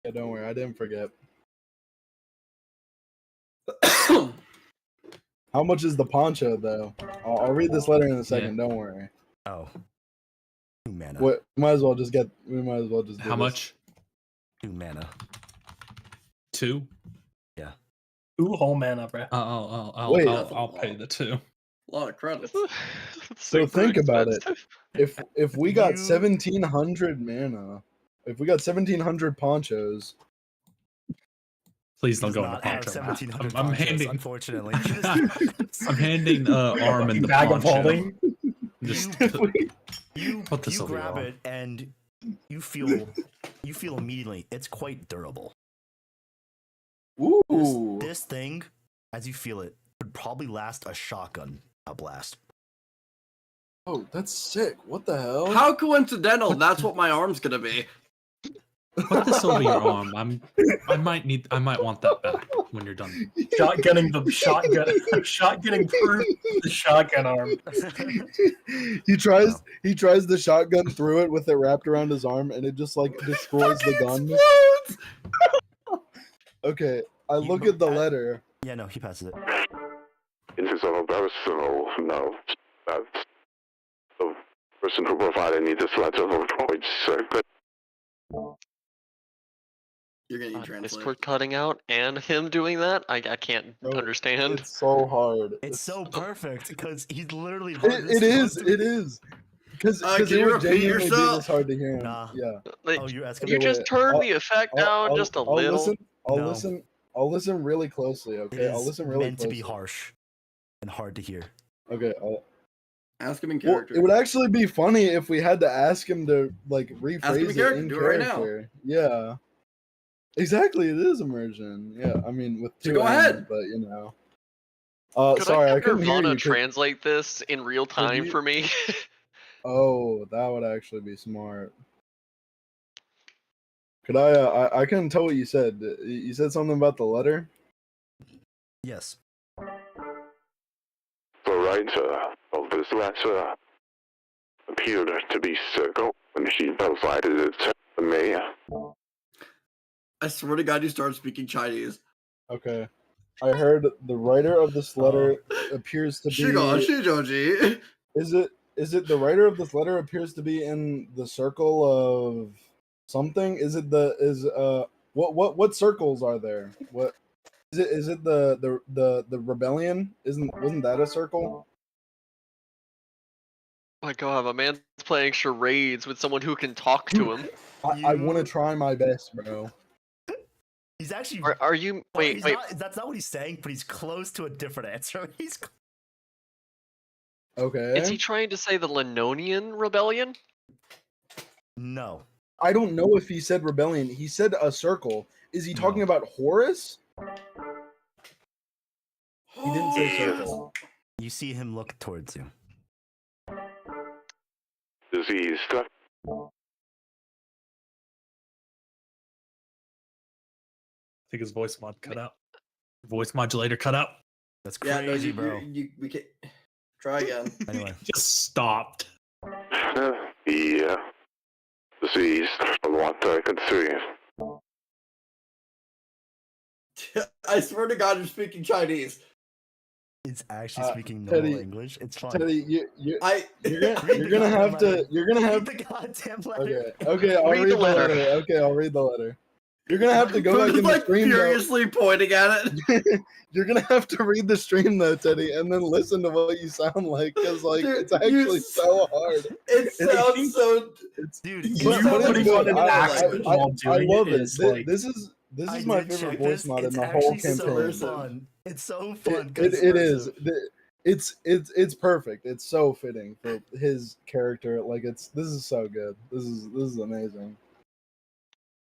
Yeah, don't worry, I didn't forget. How much is the poncho though? I'll read this letter in a second. Don't worry. Oh, 2 mana. What? We might as well just do How this. much? 2 mana. 2? Ooh, whole mana, bro. Wait. I'll pay the 2. A lot of credits. So think about it. If we got You- 1,700 mana, if we got 1,700 ponchos, Please He don't does go into not have poncho. 1,700 I'm ponchos, handing. unfortunately. I'm handing Armin the Bag of poncho. holding. Just You Put this you over your grab arm. it and you feel immediately it's quite durable. ooh, This thing, as you feel it, would probably last a shotgun blast. oh, that's sick. What the hell? How coincidental? That's what my arm's gonna be. put this over your arm. I might want that back when you're done. Shotgunning through the shotgun arm. He tries the shotgun through it with it wrapped around his arm, and it just like destroys the gun. Okay, I look at the letter. Yeah, no, he passes it. it is of a personal note that the person who provided me this letter will avoid circuit. You're gonna need translate. Discord cutting out and him doing that. I can't Bro, understand. It's so hard. It's so perfect because he's literally. It is. Because Can it you would repeat genuinely be yourself? this hard to hear him. Nah. Yeah. Like, Oh, you're asking you me. just wait, turned I'll- the effect down just a little. Listen. I'll listen really closely. It Okay, I'll is listen really meant closely. to be harsh and hard to hear. Okay. Ask him in Well, character. it would actually be funny if we had to ask him to like rephrase Ask him in it character, in do it right now. character. Yeah. Exactly, it is immersion. Yeah, I mean with So two go M's, ahead. but you know. Could Sorry, I I have couldn't hear Nirvana you. translate this in real time you- for me? Oh, that would actually be smart. Could I couldn't tell what you said. You said something about the letter? Yes. The writer of this letter appeared to be circle when she provided it to me. I swear to God, you started speaking Chinese. Okay. I heard the writer of this letter appears to be. 是九级. Is it the writer of this letter appears to be in the circle of something? Is it what circles are there? What is it the rebellion? Wasn't that a circle? My God, my man's playing charades with someone who can talk to him. I want to try my best, bro. He's actually. Are you? Wait, wait. That's not what he's saying, but he's close to a different answer. He's. Okay. Is he trying to say the Lenonian rebellion? No. I don't know if he said rebellion. He said a circle. Is he talking about Horus? He didn't say circle. You see him look towards you. Diseased. I think his voice mod cut out. Voice modulator cut out. That's Yeah, crazy, no, bro. we can try again. Anyway, Just stopped. Yeah. Diseased from what I could see. I swear to God, you're speaking Chinese. it's actually speaking normal Teddy- English. It's fine. Teddy, you're Read gonna the have to. letter. You're gonna have. Read the goddamn letter. Okay. I'll Read read the the letter. letter. Okay, I'll read the letter. You're gonna have to go back in the like stream though. furiously pointing at it. You're gonna have to read the stream though, Teddy, and then listen to what you sound like, because like Dude, it's actually so hard. It sounds so. It's Dude, You but sound it's like good. an accent while I doing love it it. is, Thi- like- This is I my did favorite check voice this. mod in It's the whole actually so campaign. fun. It's so fun. It is. It's perfect. It's so fitting for his character. Like this is so good. This is amazing.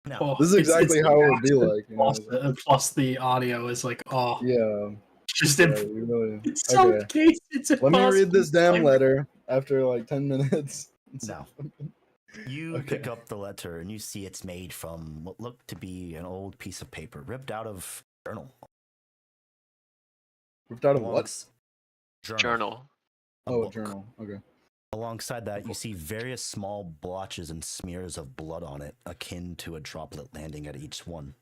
No. Oh, This is it's exactly the how it would be accent like. You know? plus the audio is like, oh, Yeah. just Yeah, in you really. some Okay. case it's Let me read this damn impossible. letter after like 10 minutes. No. You Okay. pick up the letter and you see it's made from what looked to be an old piece of paper ripped out of a journal. Ripped out of what? Alongs- Journal. A Oh, a book. journal. Okay. Alongside that, you see various small blotches and smears of blood on it, akin to a droplet landing at each one.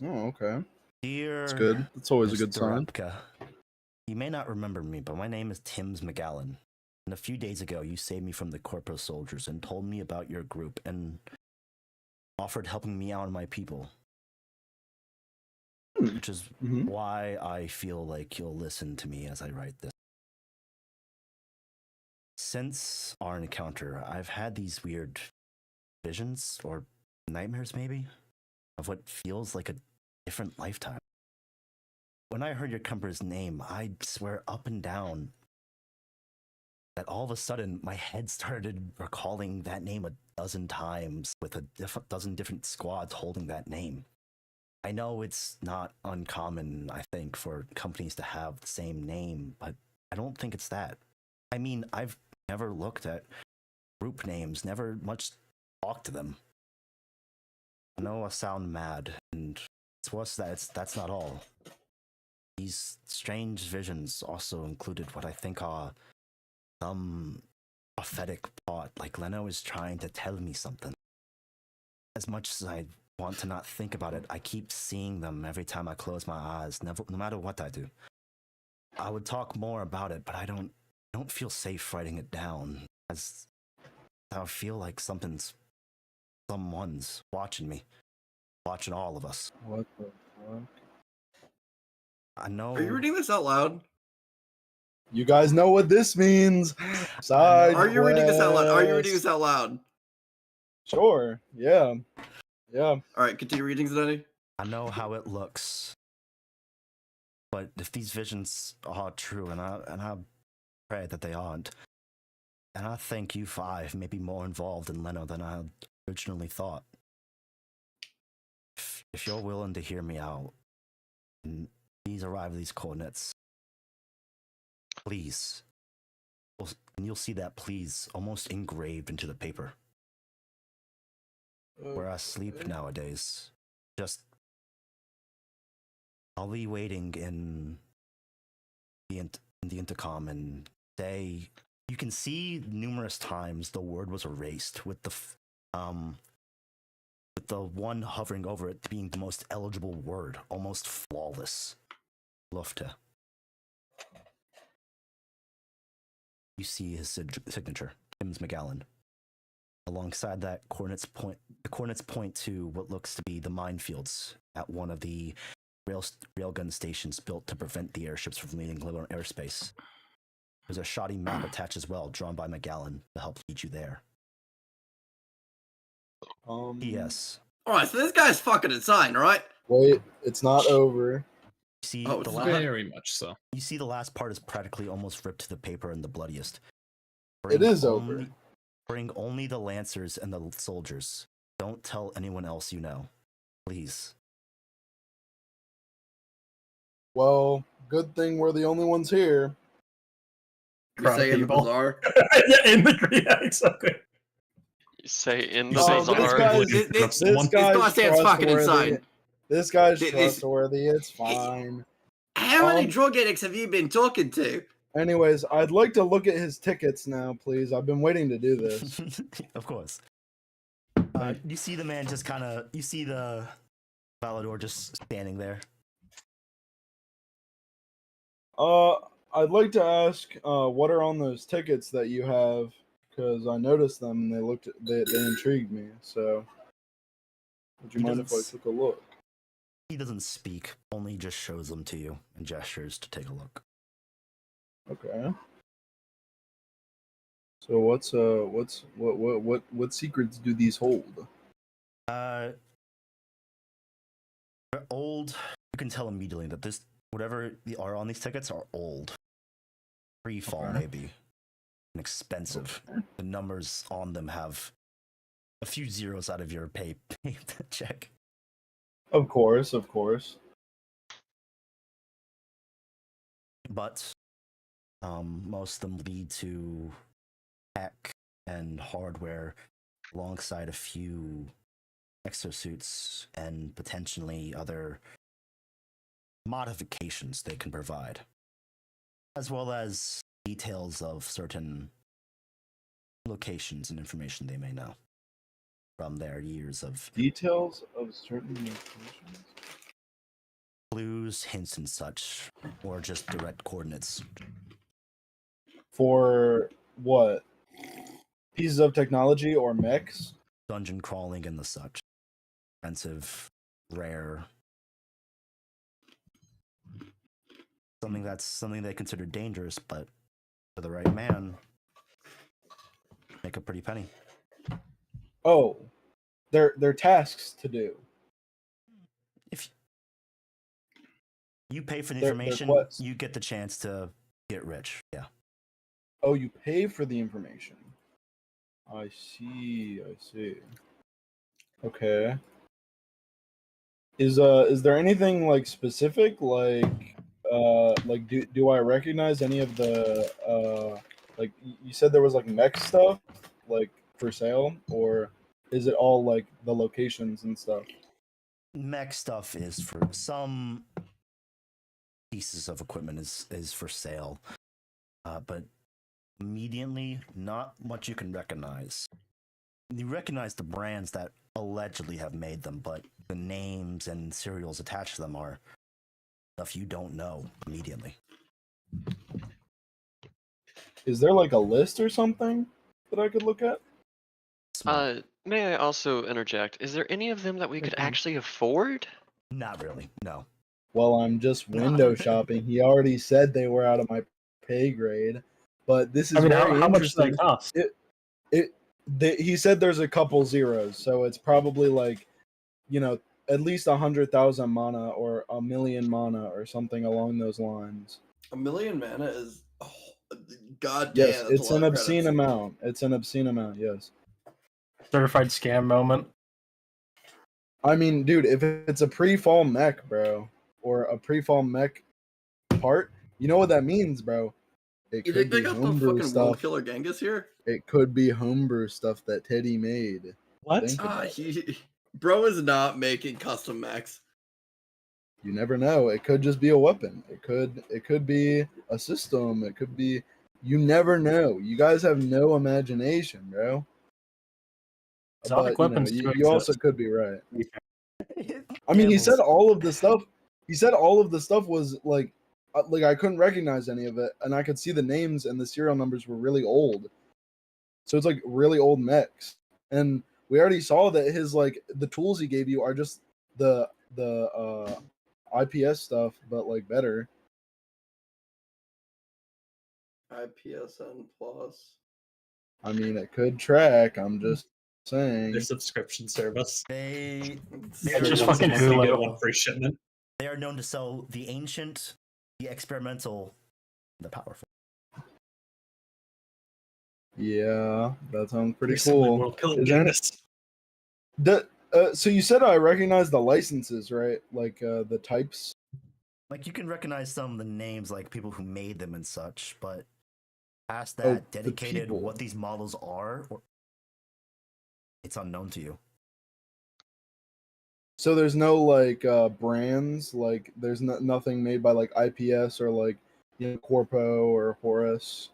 Oh, okay. Dear That's good. That's always a good Mr. sign. Repka, you may not remember me, but my name is Timms McGallen. And a few days ago, you saved me from the Corpo soldiers and told me about your group and offered helping me out and my people. Which is Mhm. why I feel like you'll listen to me as I write this. Since our encounter, I've had these weird visions, or nightmares maybe, of what feels like a different lifetime. When I heard your company's name, I swear up and down that all of a sudden my head started recalling that name a dozen times with a dozen different squads holding that name. I know it's not uncommon, I think, for companies to have the same name, but I don't think it's that. I mean, I've never looked at group names, never much talked to them. I know I sound mad, and it's worse that that's not all. These strange visions also included what I think are some prophetic plot, like Leno is trying to tell me something. As much as I want to not think about it, I keep seeing them every time I close my eyes, no matter what I do. I would talk more about it, but I don't feel safe writing it down, as I feel like someone's watching me, watching all of us. What the fuck? I know. Are you reading this out loud? You guys know what this means. Side Are you reading this out loud? Are you reading quest. this out loud? Sure. Yeah. Yeah. All right, continue reading, Zenani. I know how it looks, but if these visions are true, and I pray that they aren't, and I think you five may be more involved in Leno than I originally thought. If you're willing to hear me out, and please arrive at these coordinates. Please. And you'll see that please almost engraved into the paper. Where I sleep nowadays. Just, I'll be waiting in the intercom and say You can see numerous times the word was erased with the one hovering over it being the most eligible word, almost flawless. Lufte. You see his signature, Tim's McGallen. Alongside that, the coordinates point to what looks to be the minefields at one of the railgun stations built to prevent the airships from leaving Glimmer airspace. There's a shoddy map attached as well, drawn by McGallen to help lead you there. Yes. Alright, so this guy's fucking insane, right? Wait, it's not over. See, Oh, the it's last, Very much so. you see the last part is practically almost ripped to the paper and the bloodiest. It is over. Bring only the lancers and the soldiers. Don't tell anyone else you know. Please. Well, good thing we're the only ones here. You say in the people. bazaar. Yeah, in the yeah, exactly. You say in You the say this bazaar. guy's- This- This This guy guy's sounds fucking trustworthy. insane. This guy's This- trustworthy. It's fine. How many Um, drug addicts have you been talking to? Anyways, I'd like to look at his tickets now, please. I've been waiting to do this. Of course. You see the man just kind of. You see the Valador just standing there. I'd like to ask, what are on those tickets that you have? Because I noticed them and they intrigued me. So, would you He mind if I doesn't took a look? He doesn't speak, only just shows them to you and gestures to take a look. Okay. So what secrets do these hold? They're old. You can tell immediately that whatever are on these tickets are old. Pre-fall, Okay. maybe. And expensive. The numbers on them have a few zeros out of your pay check. Of course. But most of them lead to tech and hardware alongside a few exosuits and potentially other modifications they can provide, as well as details of certain locations and information they may know from their years of Details of certain locations. clues, hints, and such, or just direct coordinates. For what? Pieces of technology or mechs? Dungeon crawling and the such. Expensive, rare. Something they consider dangerous, but for the right man, make a pretty penny. Oh, they're tasks to do. If you pay for the They're information, quests. you get the chance to get rich. Yeah. Oh, you pay for the information. I see. Okay. Is there anything like specific like do I recognize any of the like you said there was like mech stuff like for sale, or is it all like the locations and stuff? Mech stuff is for some pieces of equipment is for sale, but immediately not much you can recognize. You recognize the brands that allegedly have made them, but the names and serials attached to them are stuff you don't know immediately. Is there like a list or something that I could look at? May I also interject? Is there any of them that we could Mhm. actually afford? Not really, no. Well, I'm just window shopping. He already said they were out of my pay grade, but this is I mean, very how much do they interesting. cost? He said there's a couple zeros, so it's probably like, at least 100,000 mana or 1,000,000 mana or something along those lines. 1,000,000 mana is god Yes, damn. it's an obscene amount. It's an obscene amount. Yes. Certified scam moment. I mean, dude, if it's a pre-fall mech, bro, or a pre-fall mech part, you know what that means, bro. It You could think they be got the homebrew fucking World stuff. Killer Genghis here? It could be homebrew stuff that Teddy made. What? Think about it. Bro is not making custom mechs. You never know. It could just be a weapon. It could be a system. It could be, You never know. You guys have no imagination, bro. Exotic weapons do you also exist. could be right. I mean, he said all of the stuff. He said all of the stuff was like I couldn't recognize any of it, and I could see the names and the serial numbers were really old. So it's like really old mechs, and we already saw that his like the tools he gave you are just the IPS stuff, but like better. IPSN Plus. I mean, it could track. I'm just saying. Their subscription service. They Yeah, are just known fucking to You Hulu. get sell- one free shipment. They are known to sell the ancient, the experimental, the powerful. Yeah, that sounds pretty Recently, cool. World Killing Is there any- Games. So you said I recognize the licenses, right? Like the types. Like you can recognize some of the names, like people who made them and such, but past Oh, that, the dedicated people. what these models are, it's unknown to you. So there's no like brands, like there's nothing made by like IPS or like Corpo or Horus.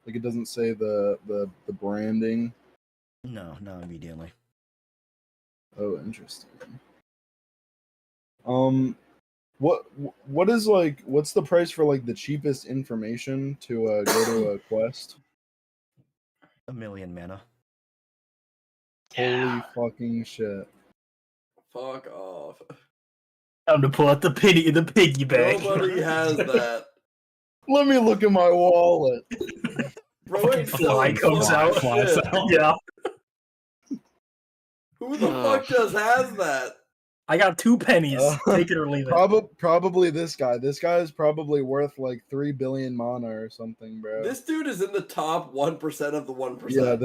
Like it doesn't say the branding. No, not immediately. Oh, interesting. What is like what's the price for like the cheapest information to go to a quest? 1 million mana. Holy fucking shit. Fuck off. Time to pull out the piggy bank. Nobody has that. Let me look at my wallet. Bro ain't Fly selling comes fucking out. Flies shit. out. Yeah, Who the Oh. fuck just has that? I got 2 pennies. Uh, Take it or leave it. Probably this guy. This guy is probably worth like 3 billion mana or something, bro. This dude is in the top 1% of the 1%. Yeah,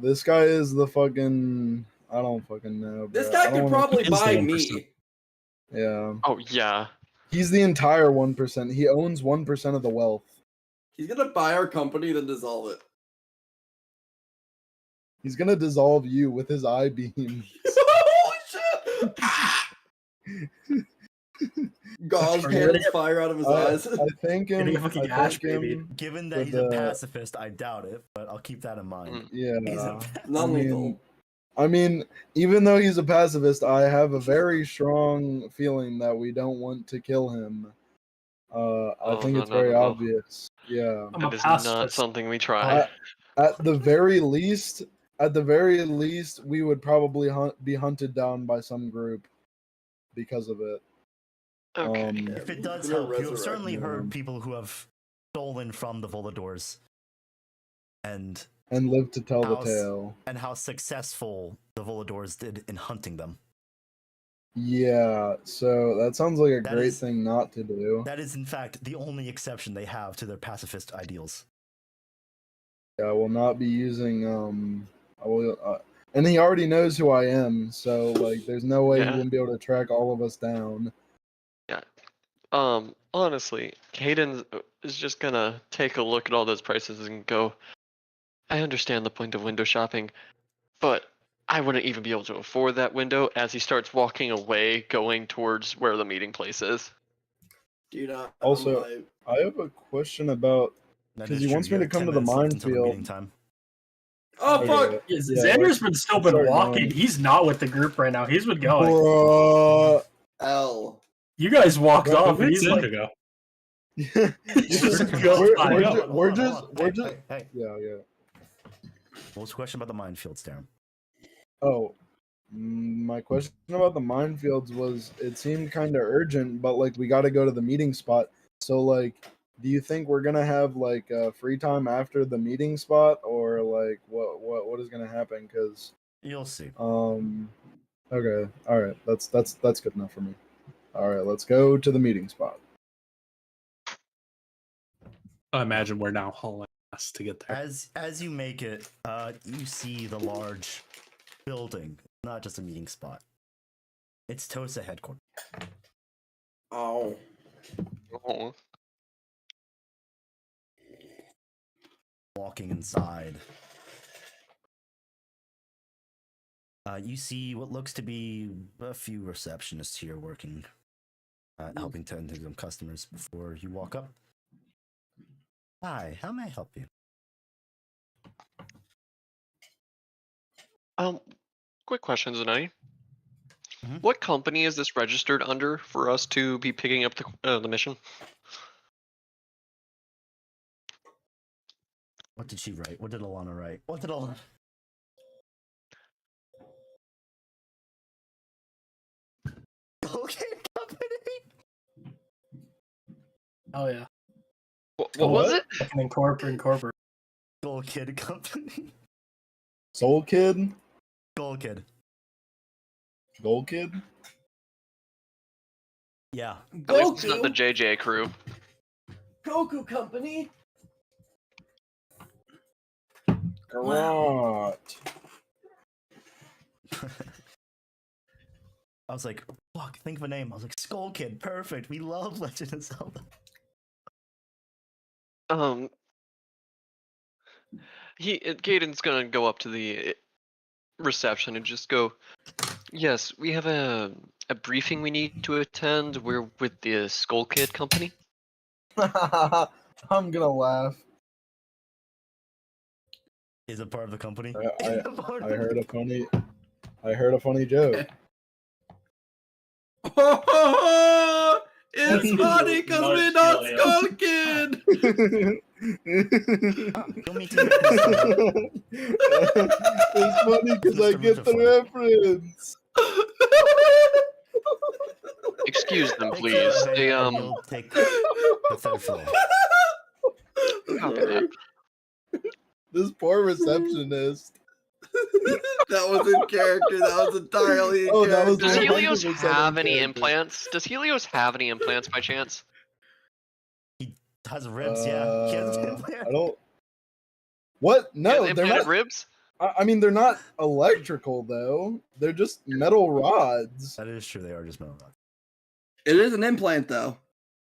this guy is the fucking. I don't fucking know. Bro. This guy I don't could wanna- probably He's the buy 1%. me. Yeah, Oh yeah. he's the entire 1%. He owns 1% of the wealth. He's gonna buy our company, then dissolve it. He's gonna dissolve you with his eye beam. Holy shit! Gauze Are you cannons ready? fire out of his I, eyes. I think him. Getting a fucking I ash, think baby. him. Given that For he's a the- pacifist, I doubt it, but I'll keep that in mind. Mm. Yeah. He's a Non-lethal. I mean, even though he's a pacifist, I have a very strong feeling that we don't want to kill him. I Oh, think no, it's no, very no, no. obvious. Yeah. I'm a That is not pacifist. something we try. At the very least, we would probably be hunted down by some group because of it. Okay. If it He's does gonna help, you have resurrect certainly him. heard people who have stolen from the Voladors and live to tell the How's- tale. how successful the Voladors did in hunting them. Yeah, so that sounds like a That great is- thing not to do. That is, in fact, the only exception they have to their pacifist ideals. I will not be using I will and he already knows who I am, so like there's no way Yeah. he wouldn't be able to track all of us down. Honestly, Caden is just gonna take a look at all those prices and go, I understand the point of window shopping, but I wouldn't even be able to afford that window as he starts walking away, going towards where the meeting place is. Do you not? Also- my- I have a question about That 'Cause is he true. wants You me to have come 10 to the minutes left until minefield. meeting time. Oh fuck! Yeah, Yeah, Xander's let's- been still let's been start walking. going. He's not with the group right now. He's been going. Bruh. L. You guys walked Bro, off, and Where'd he's like, Cinder go? He's just We're- go we're- fine. we're Hold ju- on, we're hold on, just- hold on. we're Hey, just- hey, hey. Yeah. What was the question about the minefields, Darren? Oh, my question about the minefields was it seemed kind of urgent, but like we got to go to the meeting spot. So like, do you think we're gonna have like free time after the meeting spot, or like what is gonna happen? Because You'll see. okay, all right, that's good enough for me. All right, let's go to the meeting spot. I imagine we're now hauling ass to get there. As you make it, you see the large building, not just a meeting spot. It's Tosa headquarters. Oh. Oh. Walking inside, you see what looks to be a few receptionists here working, helping tend to some customers before you walk up. Hi, how may I help you? Quick question, Zanai. Mhm. What company is this registered under for us to be picking up the mission? What did she write? What did Alana write? What did Alana? Okay, company. Oh yeah. What was it? Like an incorporate. Skull Kid Company. Soul Kid, Skull Kid. Gold Kid. Yeah. At least it's not the JJ crew. Goku Company. Garot. I was like, fuck, think of a name. I was like, Skull Kid, perfect. We love Legend of Zelda. Gaden's gonna go up to the reception and just go, yes, we have a briefing we need to attend. We're with the Skull Kid Company. I'm gonna laugh. Is it part of the company? I heard a funny joke. It's funny because we're not Skull Kid. You'll meet him at this, It's funny because I Mr. get the Rutherford. reference. Excuse them, Take the please. elevator They and you'll take the third floor. copy that. This poor receptionist. That was in character. That was entirely in Oh, that was Does character. Helios 100% have any character. implants? Does Helios have any implants by chance? He has ribs, yeah. He has an implant. I don't. What? He has No, they're implanted not. ribs? I mean, they're not electrical though. They're just metal rods. That is true. They are just metal rods. It is an implant, though.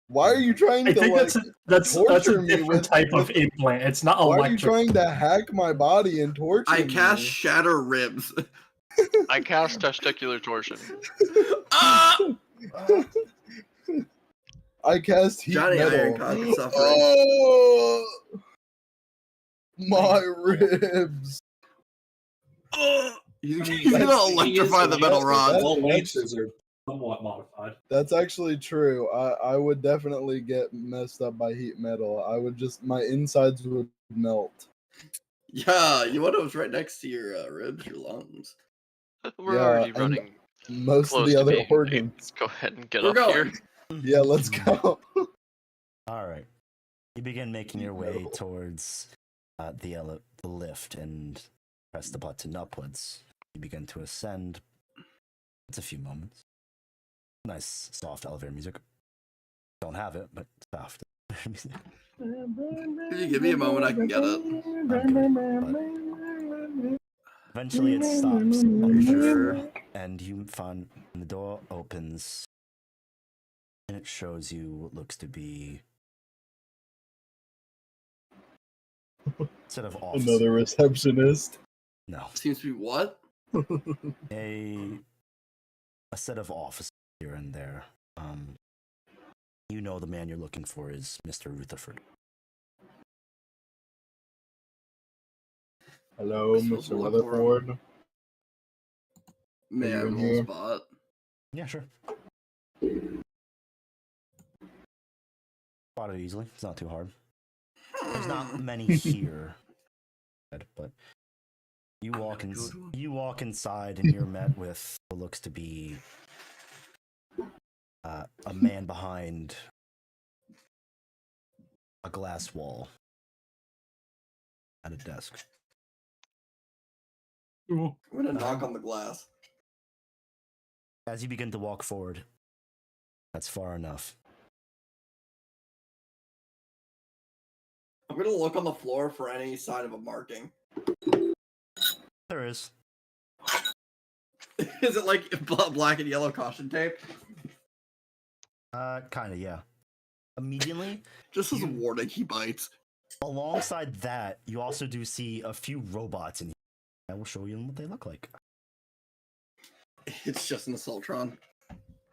Why are you trying I to think like? that's a torture me different with- type of with- implant. It's not Why are you electric. trying to hack my body and torture I cast me? Shatter Ribs. I cast testicular torsion. Ah! I cast heat Johnny metal. Ironclad is suffering. Oh, my ribs. You That's- gonna electrify the metal that's- rods. that's- lancers are somewhat modified. That's actually true. I would definitely get messed up by heat metal. I would just my insides would melt. Yeah, you want what's right next to your ribs, your lungs. We're Yeah, already and running Most close of the to other being late. organs. Let's go ahead and get We're up going. here. Yeah, let's go. All right. You begin making your way towards the lift and press the button upwards. You begin to ascend. It's a few moments. Nice soft elevator music. Don't have it, but soft music. If you give me a moment, I can get it. Eventually it stops under, and you find the door opens, and it shows you what looks to be instead of office. Another receptionist. No, Seems to be what? a set of offices here and there. You know the man you're looking for is Mr. Rutherford. Hello, We're supposed to Mr. look for him. Rutherford. May I you in roll here? spot? Yeah, sure. Spot it easily. It's not too hard. There's not many here, but you walk in. You walk inside, and you're met with what looks to be a man behind a glass wall at a desk. I'm gonna knock on the glass. As you begin to walk forward, that's far enough. I'm gonna look on the floor for any sign of a marking. There is. Is it like black and yellow caution tape? Kind of, yeah. Immediately, Just as a warning, he bites. alongside that, you also do see a few robots in here. I will show you what they look like. It's just an Assaultron.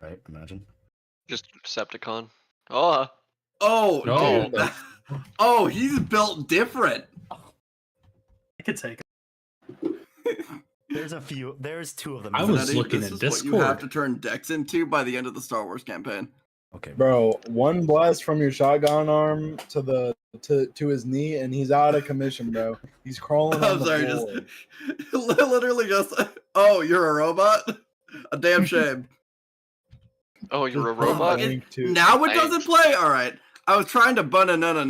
Right? Imagine. Just Decepticon. Oh, Oh, No. dude. Oh, he's built different. I could take it. There's two of them. I isn't was there? Eddie, looking this in is what you have Discord. to turn Dex into by the end of the Star Wars campaign. Okay, Bro, one blast from your shotgun arm to his knee, and he's out of commission, bro. He's crawling on I'm the sorry, floor. just literally just. Oh, you're a robot? A damn shame. Oh, you're a Just put robot? a link to- Now it I- doesn't play. All right. I was trying to bun a no, but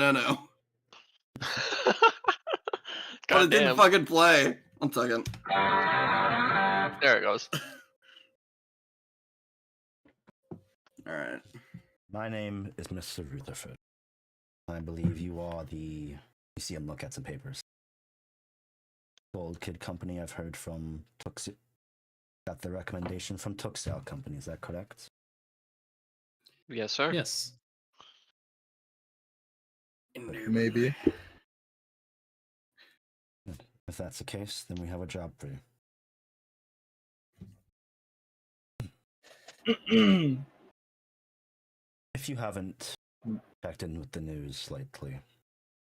God it didn't damn. fucking play. 1 second. There it goes. All right. My name is Mr. Rutherford. I believe you are the. You see him look at some papers. Gold Kid Company. I've heard from Tuxi. Got the recommendation from Tuxal Company. Is that correct? Yes, sir. Yes. Maybe. If that's the case, then we have a job for you. If you haven't checked in with the news lately,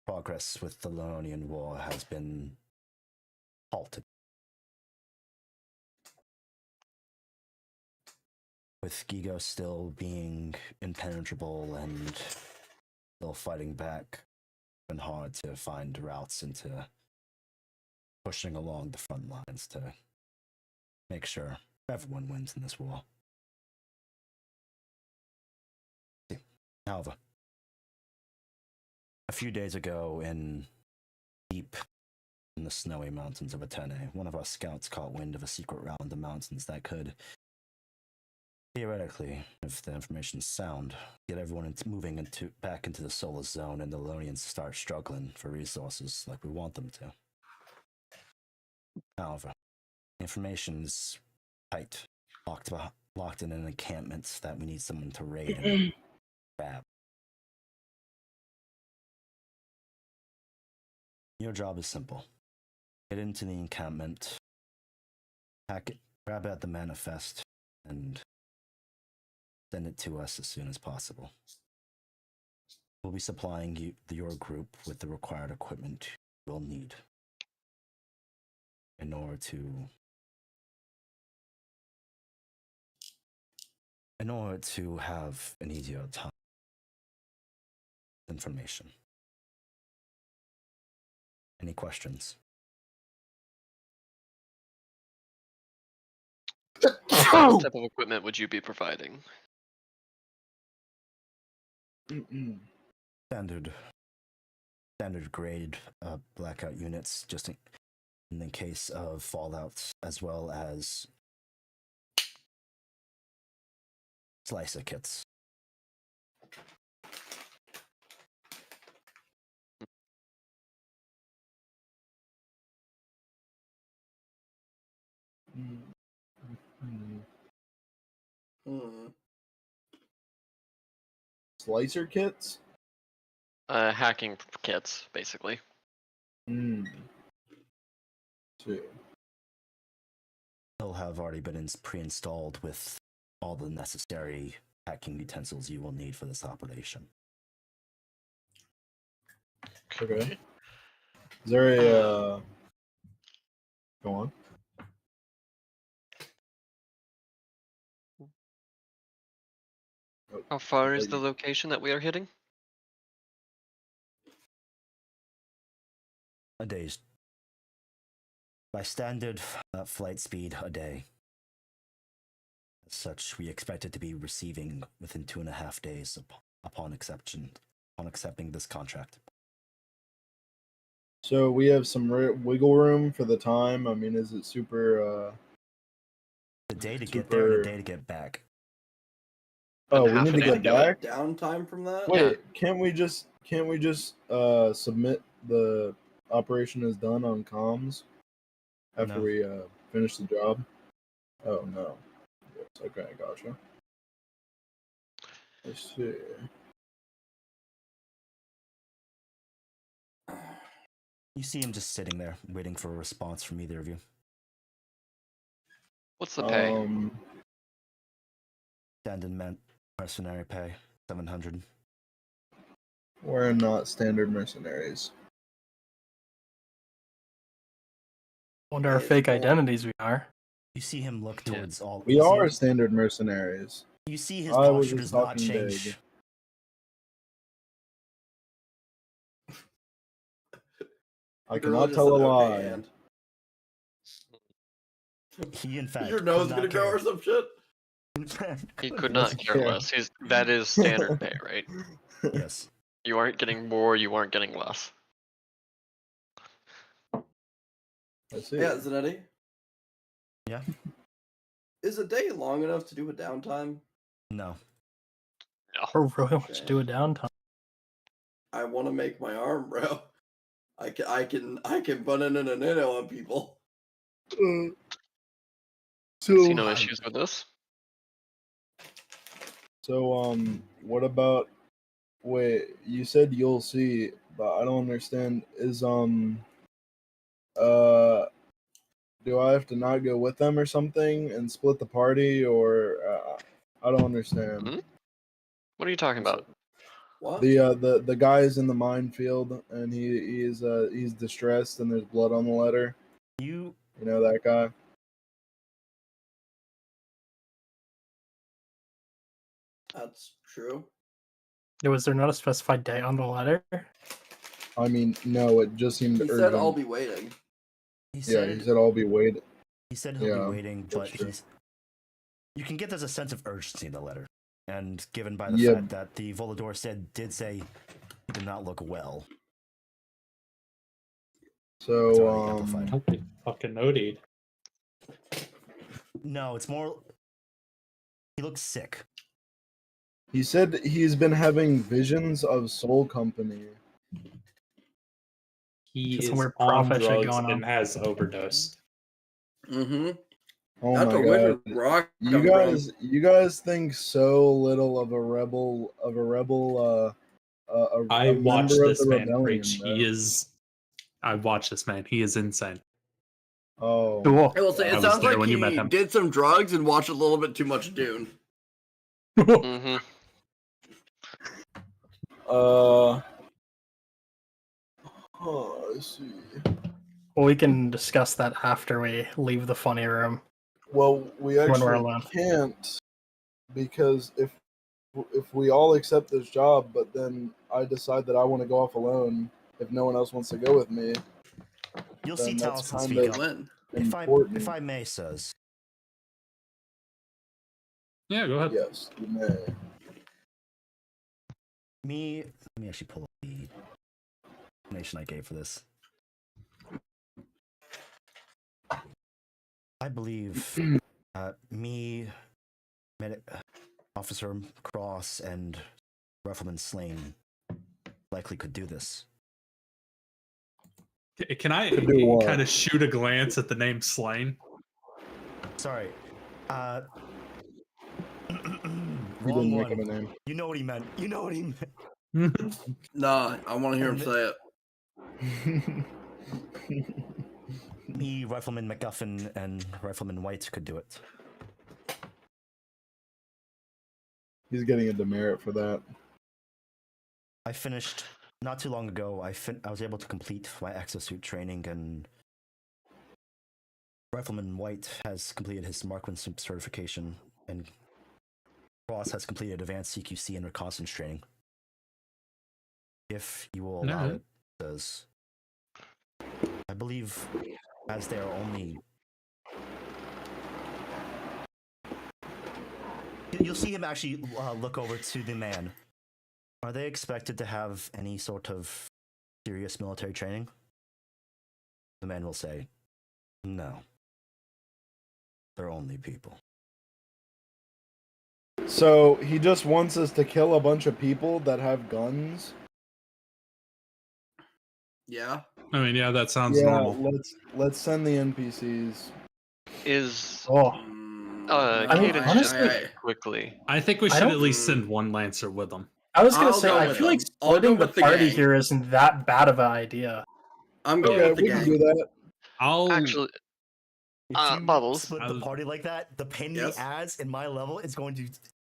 progress with the Loronian War has been halted. With Gigo still being impenetrable and still fighting back, it's been hard to find routes into pushing along the front lines to make sure everyone wins in this war. However, a few days ago deep in the snowy mountains of Atene, one of our scouts caught wind of a secret route in the mountains that could, theoretically, if the information's sound, get everyone back into the Solar Zone and the Lonians start struggling for resources like we want them to. However, the information is tight, locked in an encampment that we need someone to raid and grab. Your job is simple. Get into the encampment, hack it, grab at the manifest, and send it to us as soon as possible. We'll be supplying your group with the required equipment you'll need in order to have an easier time with information. Any questions? What type of equipment would you be providing? Standard grade blackout units, just in the case of fallouts, as well as slicer kits. Slicer kits? Hacking kits, basically. Two. They'll have already been pre-installed with all the necessary hacking utensils you will need for this operation. Okay. Is there a go on? How far is the location that we are hitting? A day's. By standard flight speed, a day. As such, we expect it to be receiving within 2.5 days upon accepting this contract. So we have some wiggle room for the time. I mean, is it super? The day to get there, and the day to get back. Oh, And we half need a to day get to do it. back. Downtime from that? Wait, can't we just submit the operation is done on comms after No. we finish the job? Oh no. Yes, okay, gotcha. Let's see. You see him just sitting there, waiting for a response from either of you. What's the pay? Standard mercenary pay, 700. We're not standard mercenaries. Under our It's fake boring. identities, we are. You see him look Yeah. towards all. We you see are him- standard mercenaries. You see his I was posture just does not talking change. big. I Girl cannot just tell a said, lie. "Okay, and He in fact. your could nose not gonna grow care. or some shit." He could not care Yeah. less. That is standard pay, right? Yes. You aren't getting more, you aren't getting less. I see. Yeah, Zanetti. Yeah. Is a day long enough to do a downtime? No. Or really wants to do a downtime. I want to make my arm, bro. I can bun in a nano on people. See no issues with this. So, what about? Wait, you said you'll see, but I don't understand. Do I have to not go with them or something and split the party, or I don't understand. Mhm. What are you talking about? What? The guy is in the minefield and he's distressed and there's blood on the letter. You You know that guy? That's true. Was there not a specified date on the letter? I mean, no, it just seemed He urgent. said, "I'll be waiting." he Yeah, said he said I'll be waiting. he said he'll Yeah, be waiting, that's but true. he's. You can get there's a sense of urgency in the letter, and given by the Yeah. fact that the Volador did say he did not look well. It's So already amplified. Okay, fucking noted. No, it's more. He looks sick. he said he's been having visions of Soul Company. He Just is some weird on prophet shit drugs going on. and has overdosed. Mm-hmm. Oh That's my a wizard god. rock. You guys think so little of a I watched member of this the man rebellion, preach. bro. I watched this man. He is insane. Oh. Cool. I will say I it was sounds there like when you he met him. did some drugs and watched a little bit too much Dune. Mm-hmm. I see. Well, we can discuss that after we leave the funny room. Well, we When we're actually alone. can't, because if we all accept this job, but then I decide that I want to go off alone, if no one else wants to go with me, You'll then see that's Taliesin kind speak of up. When? important. If I may, says. Yeah, go ahead. Yes, you may. Let me actually pull up the explanation I gave for this. I believe me, Officer Cross, and Rifleman Slane likely could do this. Can I Could do what? kind of shoot a glance at the name Slain? Sorry. He Wrong didn't make one. up a name. You know what he meant. You know what he meant. Nah, I want to hear him say it. Me, Rifleman MacGuffin, and Rifleman White could do it. He's getting a demerit for that. I finished not too long ago. I was able to complete my exosuit training, and Rifleman White has completed his marksmanship certification, and Cross has completed advanced CQC and reconnaissance training. If you will allow Alright. it, does I believe as they are only. You'll see him actually look over to the man. Are they expected to have any sort of serious military training? The man will say, no. They're only people. So he just wants us to kill a bunch of people that have guns. Yeah. I mean, yeah, that sounds Yeah, normal. let's send the NPCs. Is Oh, I mean, Cadence honestly- just quickly. I think we I should don't- at least send one Lancer with them. I was gonna I'll say, go I with feel like them. I'll go splitting the with the party gang. here isn't that bad of an idea. I'm going Okay, with the we can gang. do that. I'll Actually, If you Bubbles. split I the was- party like that, the pain Yes? he adds in my level is going to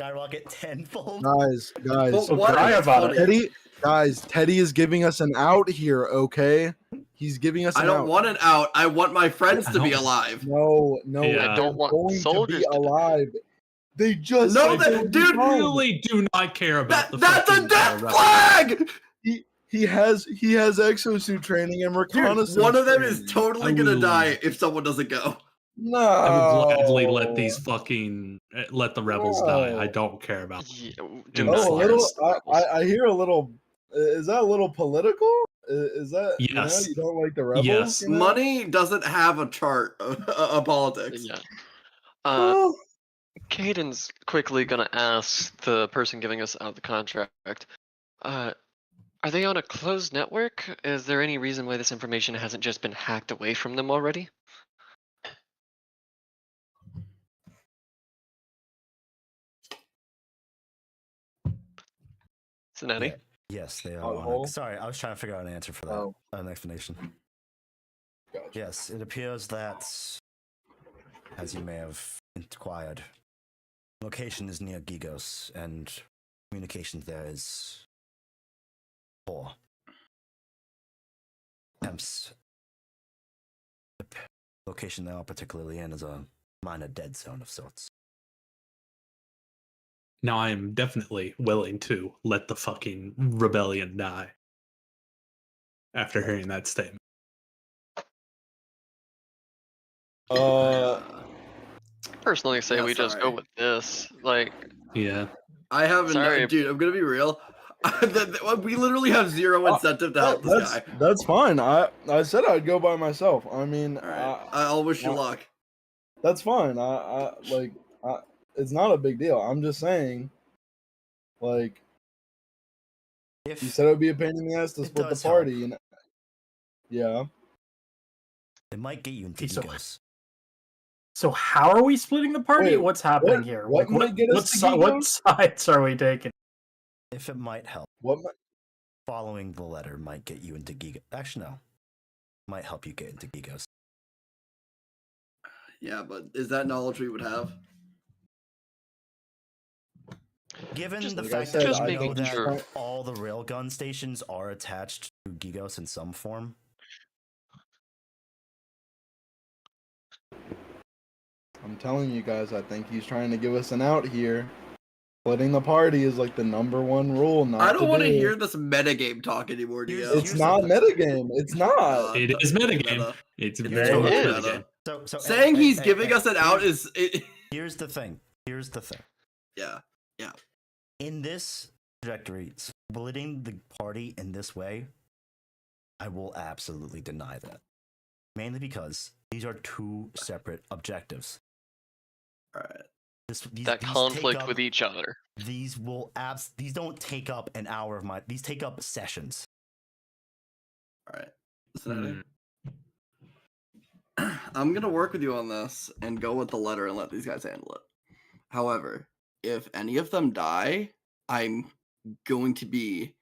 Skyrocket tenfold. Guys, But So what cry is about funny- it. Teddy is giving us an out here, okay? He's giving us I an don't out. want an out. I want my friends I to be don't- alive. No, Yeah. I they're don't want going to soldiers be to die. alive. They just No, said they would be dude, fine. Really do not care about the That's a fucking, death rebels. flag! He has exosuit training and Dude, reconnaissance. one of them is training. totally I gonna will- die if someone doesn't go. No. I would gladly let these fucking let the rebels die. I No. don't care about. Yeah, Do do not Oh, a not little. harass the rebels. I hear a little. Is that a little political? Is that Yes. you don't like the rebels? Yes. you know? Money doesn't have a chart of politics. Yeah. Well, Caden's quickly gonna ask the person giving us out the contract, are they on a closed network? Is there any reason why this information hasn't just been hacked away from them already? Cincinnati? Yeah. Yes, they are. Pothole? Sorry, I was trying to figure out an answer for that. Oh. An explanation. gotcha. Yes, it appears that, as you may have inquired, location is near Gigos, and communications there is poor. Hence, the location they are particularly in is a minor dead zone of sorts. Now I am definitely willing to let the fucking rebellion die. After hearing that statement. Personally, say Yeah, we just go sorry. with this. Like, Yeah. I haven't, Sorry. dude. I'm gonna be real. We literally have zero incentive to help this guy. That's fine. I said I'd go by myself. I mean, All right. I'll wish you I- luck. that's fine. It's not a big deal. I'm just saying, like, If you said it would be a pain in the ass to It split the does help. party, and yeah. it might get you into Okay, so- Gigos. So how are we splitting the party? Wait, What's happening what- here? what Like, might get us to what Gigos? sides are we taking? If it might help, What? following the letter might get you into Gigos. Actually, no. Might help you get into Gigos. Yeah, but is that knowledge we would have? Given Just the like I fact said, that just I making know that sure. all the railgun stations are attached to Gigos in some form, I'm telling you guys, I think he's trying to give us an out here. Splitting the party is like the number one rule. Not I don't want to hear this metagame talk anymore, Here's- Dio. It's here's not the thing. metagame. It's not. It is metagame. meta. It's It's very totally much is. meta. metagame. So Saying he's hey, giving hey, us an out here's- is Here's the thing. Here's the thing. yeah. In this trajectory, splitting the party in this way, I will absolutely deny that. Mainly because these are two separate objectives. All right. These That take conflict up- with each other. These will these don't take up an hour of my. These take up sessions. All right. Cincinnati. Hmm. I'm gonna work with you on this and go with the letter and let these guys handle it. However, if any of them die, I'm going to be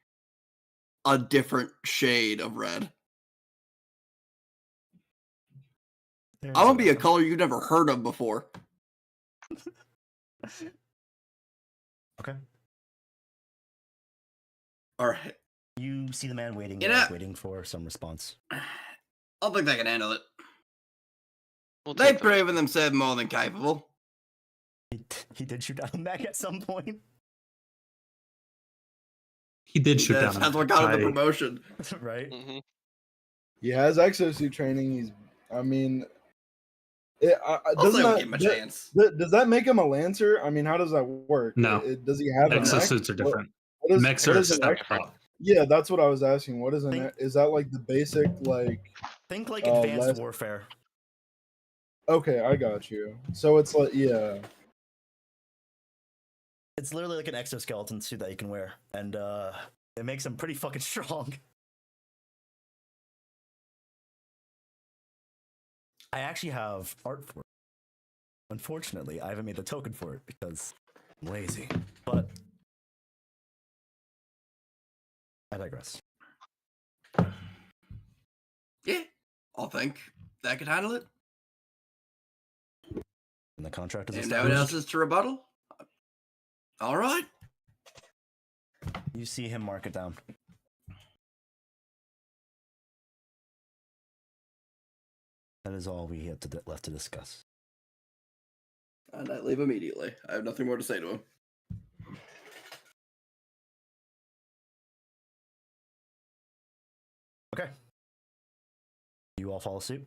a different shade of red. I'm gonna be a color you've never heard of before. Okay. All right. You see the man waiting, You know- waiting for some response. I think they can handle it. We'll They've take them. proven themselves more than capable. He did shoot down a mech at some point, He did shoot That's, down. that's what got him the I- promotion. right? Mhm. He has exosuit training. He's. I mean, I'll doesn't say we'll that, give him a that- chance. does that make him a lancer? I mean, how does that work? No. Does he have a mech? Exosuits are different. What is, Mechs what are a is an step ex- up. Yeah, that's what I was asking. What is an? Think- Is that like the basic like? Think like Oh, advanced less- warfare. Okay, I got you. So it's like yeah. It's literally like an exoskeleton suit that you can wear, and it makes him pretty fucking strong. I actually have art for it. Unfortunately, I haven't made the token for it because I'm lazy. But I digress. Yeah, I think that could handle it. And the contract is And no one else established. is to rebuttal. All right. You see him mark it down. That is all we have left to discuss. And I leave immediately. I have nothing more to say to him. Okay. You all follow suit?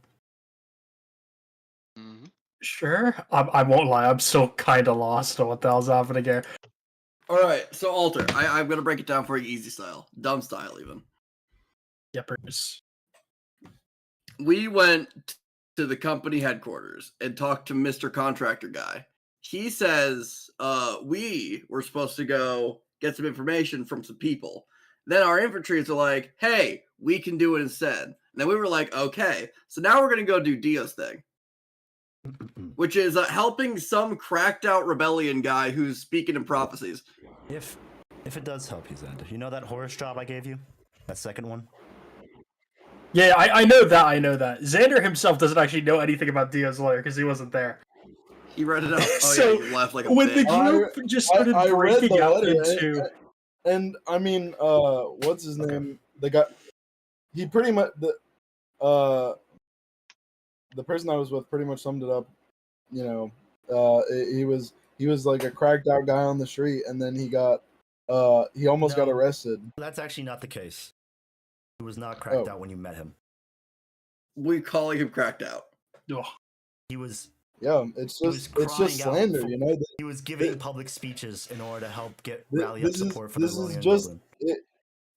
Mm-hmm. Sure. I won't lie. I'm still kind of lost on what the hell's happening here. All right. So Alter, I'm gonna break it down for you, easy style, dumb style, even. Yepers. We went to the company headquarters and talked to Mr. Contractor Guy. He says we were supposed to go get some information from some people. Then our infantries are like, hey, we can do it instead. And then we were like, okay. So now we're going to go do Dio's thing, which is helping some cracked out rebellion guy who's speaking in prophecies. If it does help you, Xander, you know that Horus job I gave you? That second one? Yeah, I know that. I know that. Xander himself doesn't actually know anything about Dio's lawyer because he wasn't there. He read it out. Oh, So, yeah, you laughed like a when bitch. the group just started I read breaking the out letter, into. and I mean, what's his Okay. name? The guy. He pretty much the person I was with pretty much summed it up. You know, he was like a cracked out guy on the street, and then he got he almost got No. arrested. That's actually not the case. He was not cracked Oh. out when you met him. We're calling him cracked out. Ugh. He was Yeah, it's He was just crying out slander, for- you know. he was giving Th- public speeches in order to help get Th- rally up this is- support for this the is Lillian just- Dublin.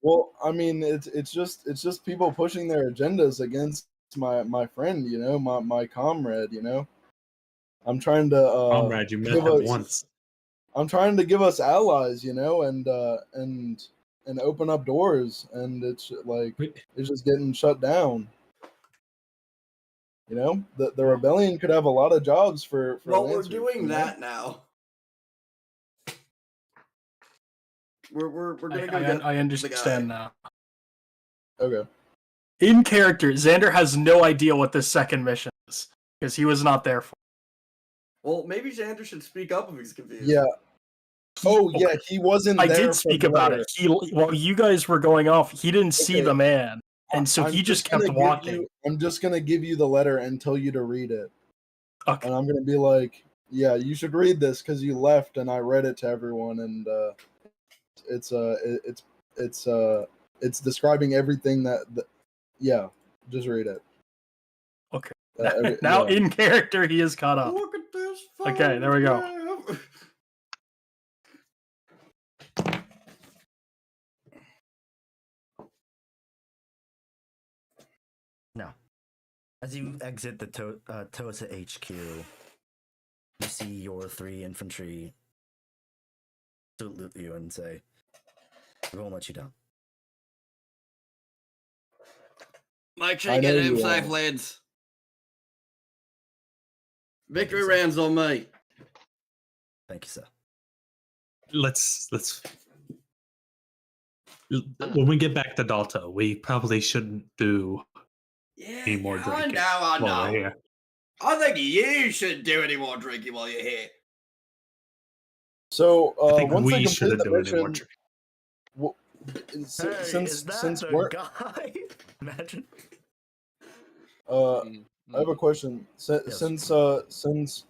Well, I mean, it's just people pushing their agendas against my friend, you know, my comrade, you know. I'm trying to Comrade, you met give him us- once. I'm trying to give us allies, you know, and open up doors, and it's like it's just getting shut down. You know, the rebellion could have a lot of jobs for Well, we're Lancers, doing you know? that now. We're gonna go I get the guy. understand now. Okay. In character, Xander has no idea what this second mission is because he was not there for. Well, maybe Xander should speak up if he's confused. Yeah. Oh yeah, Okay. he wasn't. I there did for speak the about letter. it. While you guys were going off, he didn't see Okay. the man, and so I'm he just gonna kept give walking. I'm just gonna give you the letter and tell you to read it, Okay. and I'm gonna be like, "Yeah, you should read this because you left, and I read it to everyone, and it's describing everything that yeah, just read it." Okay. Every- Now yeah. in character, he is caught up. Look at this. Okay, there we go. photograph. Now, as you exit the Tosa HQ, you see your 3 infantry salute you and say, "We won't let you down." Make sure I you get know him you safe, are. lads. Victory rounds on me. Thank you, sir. Let's when we get back to Dalto, we probably shouldn't do Yeah, any more I drinking know, I while know. we're here. I think you shouldn't do any more drinking while you're here. So I think once they we complete shouldn't the do any more mission, drinking. since the we're guy? Imagine. I have a question. Yes. Since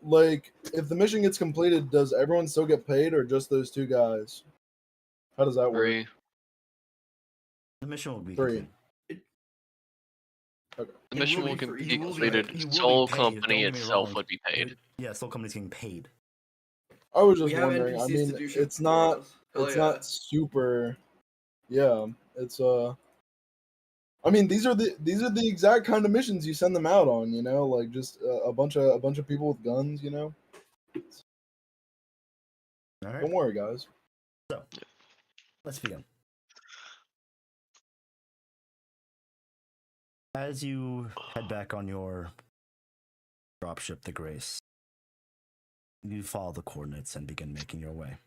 like if the mission gets completed, does everyone still get paid or just those 2 guys? How does that work? 3. The mission will be 3. complete. It The mission will will be free. be You will be- completed. you will be Soul paid, Company don't get me itself wrong. would be paid. Yeah, Soul Company's getting paid. I was We just have wondering. I NPCs mean, to do shit it's for not us. Hell it's yeah. not super. Yeah, it's I mean, these are the exact kind of missions you send them out on. You know, like just a bunch of people with guns. You know, All right. don't worry, guys. So, let's begin. As you head back on your dropship, the Grace, you follow the coordinates and begin making your way.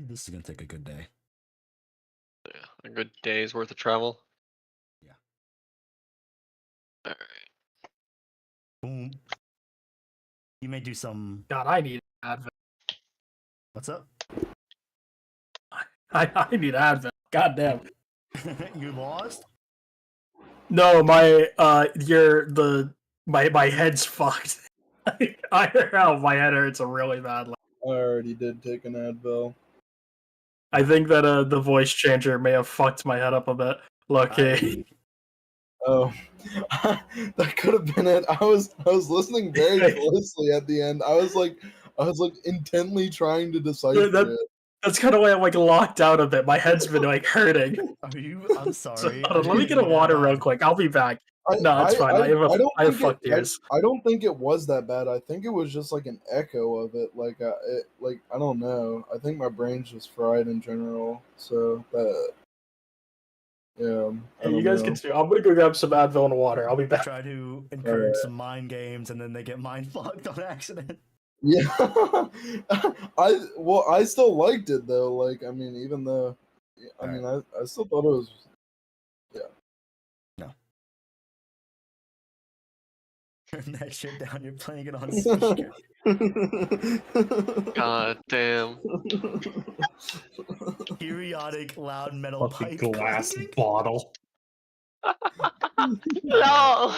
This is gonna take a good day. Yeah. A good day's worth of travel. Yeah. Alright. Boom. You may do some. God, I need Advent. What's up? I need Advent. God damn. You lost? No, my my head's fucked. I heard how my head hurts really badly. I already did take an Advil. I think that the voice changer may have fucked my head up a bit. Lucky. Oh, that could have been it. I was listening very closely at the end. I was like intently trying to decipher it. That's kind of why I'm like locked out a bit. My head's been like hurting. Are you? I'm So, sorry. hold on, let me get a water real quick. I'll be back. No, it's fine. I have fucked ears. I don't think it was that bad. I think it was just like an echo of it. Like I don't know. I think my brain's just fried in general. So that yeah. Hey, you guys can see. I'm gonna go grab some Advil and water. I'll be back. Try to encourage some mind games, and then they get mind fucked on accident. Yeah. I still liked it though. Like I mean, even though I mean I still thought it was. Turn that shit down. You're playing it on speaker. God damn. Periodic loud metal Fucking pipe. glass clanking? bottle. No!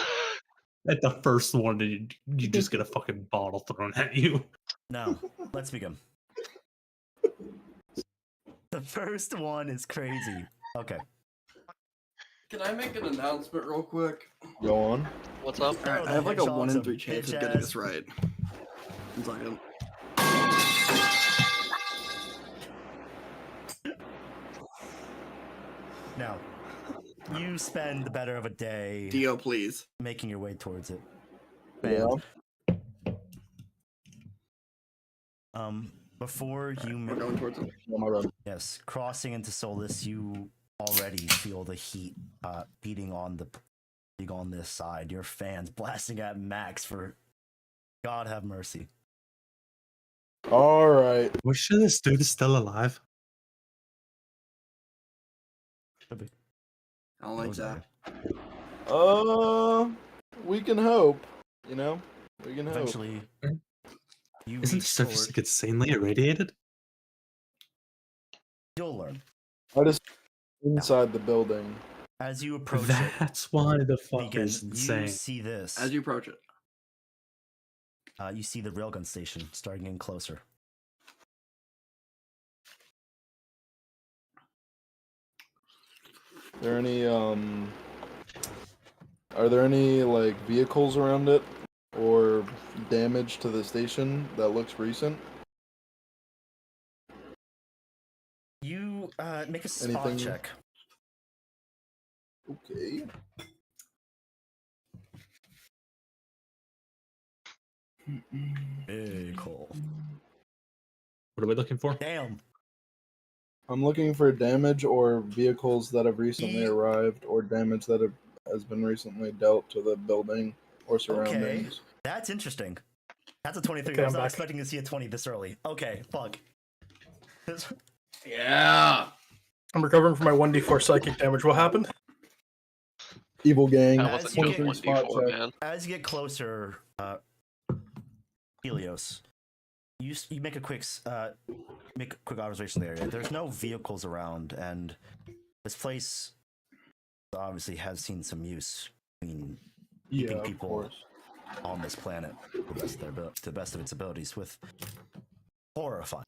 At the first one, you just get a fucking bottle thrown at you. No, let's begin. The first one is crazy. Okay. Can I make an announcement real quick? Go on. What's up? Oh, I have like a the 1 in hedgehog's 3 chance of bitch getting ass. this right. 1 second. Now, you spend the better of a day Dio, please. making your way towards it. Yeah. Before you We're going towards it. On my road. yes, crossing into Solus, you already feel the heat beating on this side. Your fans blasting at max for God have mercy. All right. We're sure this dude is still alive. Should be. I don't like Those that. are- We can hope. You know, we can hope. Eventually, you Isn't the reach surface toward- like insanely irradiated? You'll learn I just inside the building. as you approach it. That's why the fuck Begin, is you insane. see this. As you approach it. You see the railgun station starting in closer. Are there any like vehicles around it or damage to the station that looks recent? You make a spot Anything- check. Okay. Vehicle. What are we looking for? Damn. I'm looking for damage or vehicles that have recently arrived or damage that has been recently dealt to the building or surroundings. That's interesting. That's a 23. Okay, I I'm was not back. expecting to see a 20 this early. Okay, fuck. Yeah. I'm recovering from my 1d4 psychic damage. What happened? Evil gang. That As wasn't you just get- 23 1d4, check. man. As you get closer, Helios, you make a quick observation of the area. There's no vehicles around, and this place obviously has seen some use. I mean, Yeah, keeping of people course. on this planet to the best of its abilities with horrifying.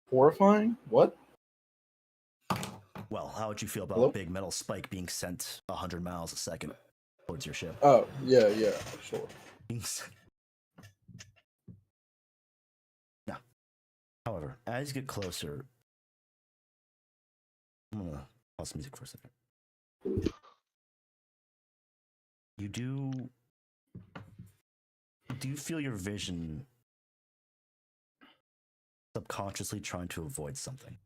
Horrifying? What? Well, how would you feel about Hello? a big metal spike being sent 100 miles a second towards your ship? Oh, yeah, sure. Now, however, as you get closer, I'm gonna pause the music for a second. Do you feel your vision subconsciously trying to avoid something?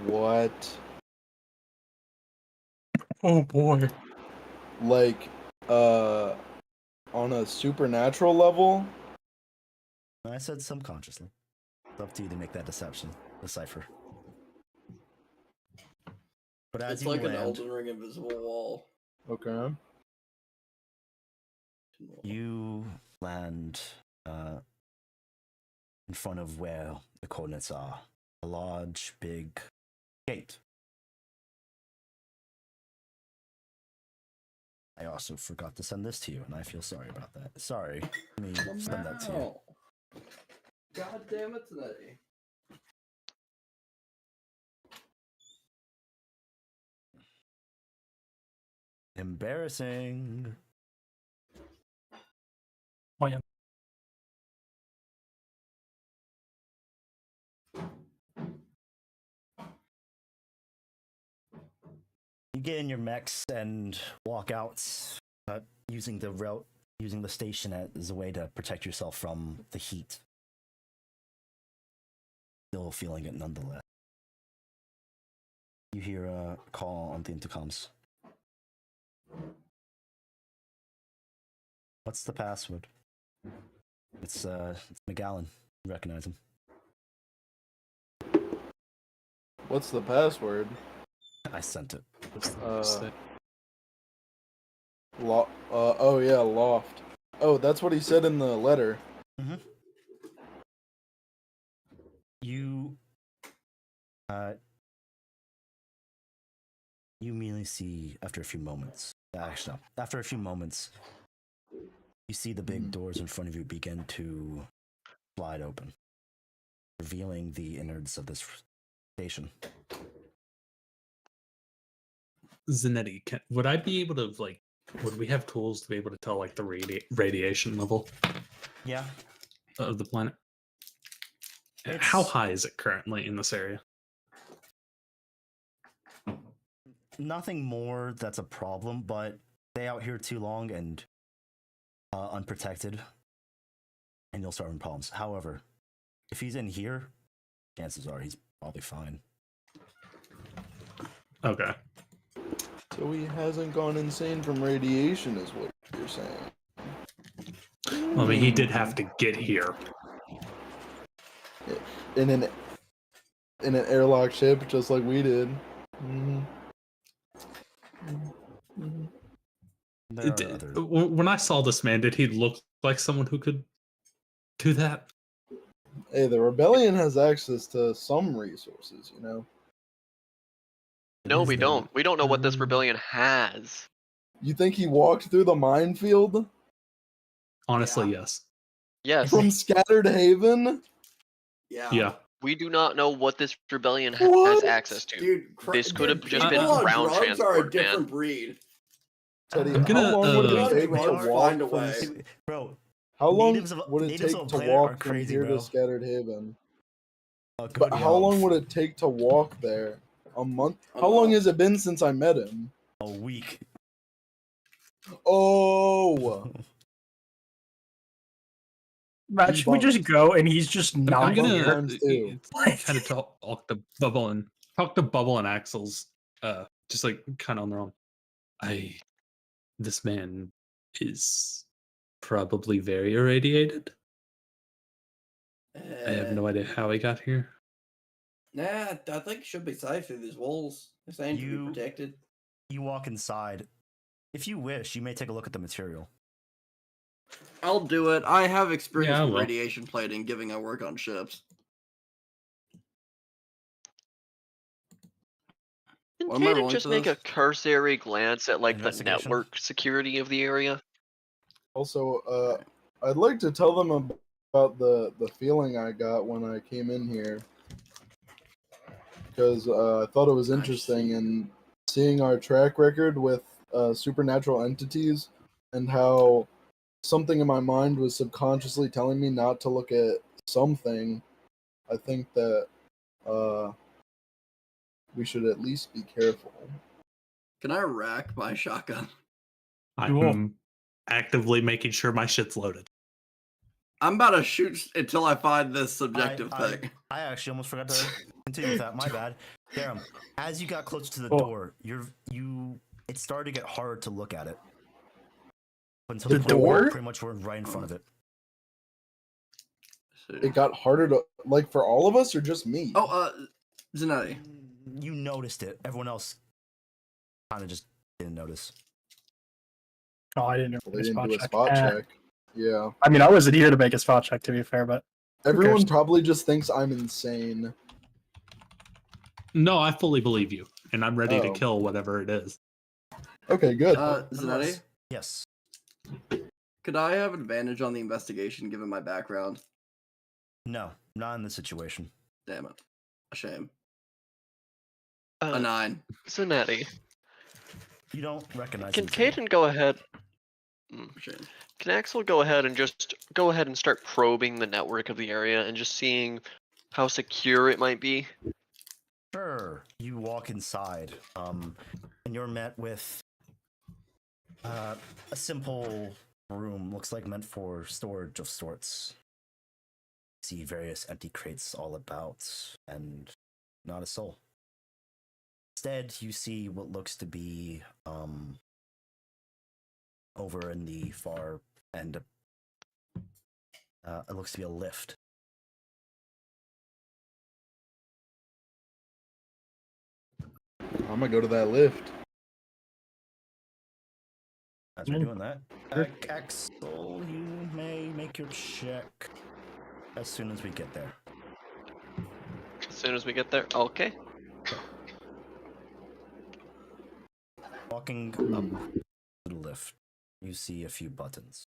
What? Oh boy. Like, on a supernatural level? I said subconsciously. It's up to you to make that decipher. But as It's you like an land, Elden Ring invisible wall. Okay. you land in front of where the coordinates are. A large, big gate. I also forgot to send this to you, and I feel sorry about that. Sorry. Let me send that to you. Wow. God damn it today. Embarrassing. Oh yeah. You get in your mechs and walk out, using the station as a way to protect yourself from the heat. Still feeling it nonetheless. You hear a call on the intercoms. What's the password? It's McGowan. You recognize him. What's the password? I sent it. Oh yeah, loft. Oh, that's what he said in the letter. Mm-hmm. You immediately see after a few moments. Actually, no. After a few moments, you see the big doors in front of you begin to slide open, revealing the innards of this station. Zanetti, would I be able to would we have tools to be able to tell the radiation level? Yeah. Of the planet? How high is it currently in this area? Nothing more that's a problem, but stay out here too long and unprotected, and you'll start having problems. However, if he's in here, chances are he's probably fine. Okay. So he hasn't gone insane from radiation, is what you're saying. Well, I mean, he did have to get here. In an airlock ship, just like we did. When I saw this man, did he look like someone who could do that? Hey, the rebellion has access to some resources, you know. No, we don't. We don't know what this rebellion has. You think he walked through the minefield Honestly, yes. Yes. from Scattered Haven? Yeah. We do not know what this rebellion What? has access to. Dude, This could have just people been on ground drugs are a transport, different man. breed. Teddy, I'm gonna, how long would uh, it take to drugs walk find a from? way. Bro, How long natives of- would it natives take of to planet are walk from crazy, here bro. to Scattered Haven? Good But how job. long would it take to walk there? A month? A How long month. has it been since I met him? A week. Oh, Should we just go and he's just not I'm gonna here? Sometimes too. What? kind of talk to Bubble and Axel's just kind of on their own. This man is probably very irradiated. I have no idea how he got here. Nah, I think it should be safe through these walls. They're saying to be protected. You walk inside. If you wish, you may take a look at the material. I'll do it. I have experience Yeah, I with will. radiation plating, given I work on ships. Can What am I Tatum rolling just for make a this? cursory glance at the Investigation? network security of the area? Also, I'd like to tell them about the feeling I got when I came in here, because I thought it was interesting and seeing our track record with supernatural entities and how something in my mind was subconsciously telling me not to look at something. I think that we should at least be careful. Can I rack my shotgun? I'm actively making sure my shit's loaded. I'm about to shoot until I find this subjective thing. I actually almost forgot to continue with that. My bad. Darum, as you got closer to the Oh. door, it started to get harder to look at it. Until The point where door? you pretty much were right in front of it. It got harder to, like, for all of us or just me? Oh, Zanetti. You noticed it. Everyone else kind of just didn't notice. Oh, I didn't Well, do they a didn't do a spot spot check. check. Yeah. I mean, I wasn't here to make a spot check, to be fair, but Everyone cares? probably just thinks I'm insane. No, I fully believe you, and I'm ready to Oh. kill whatever it is. Okay, good. Zanetti, Yes. could I have advantage on the investigation given my background? No, not in this situation. Damn it. A shame. A 9. Zanetti, You don't recognize can him. Zane. Caden go ahead? A shame. Can Axel go ahead and start probing the network of the area and just seeing how secure it might be? Sure. You walk inside, and you're met with a simple room. Looks like meant for storage of sorts. See various empty crates all about, and not a soul. Instead, you see what looks to be over in the far end. It looks to be a lift. I'm gonna go to that lift. As we're Mm. doing that, Sure. Axel, you may make your check as soon as we get there. As soon as we get there, okay. Walking up to the lift, you see a few buttons.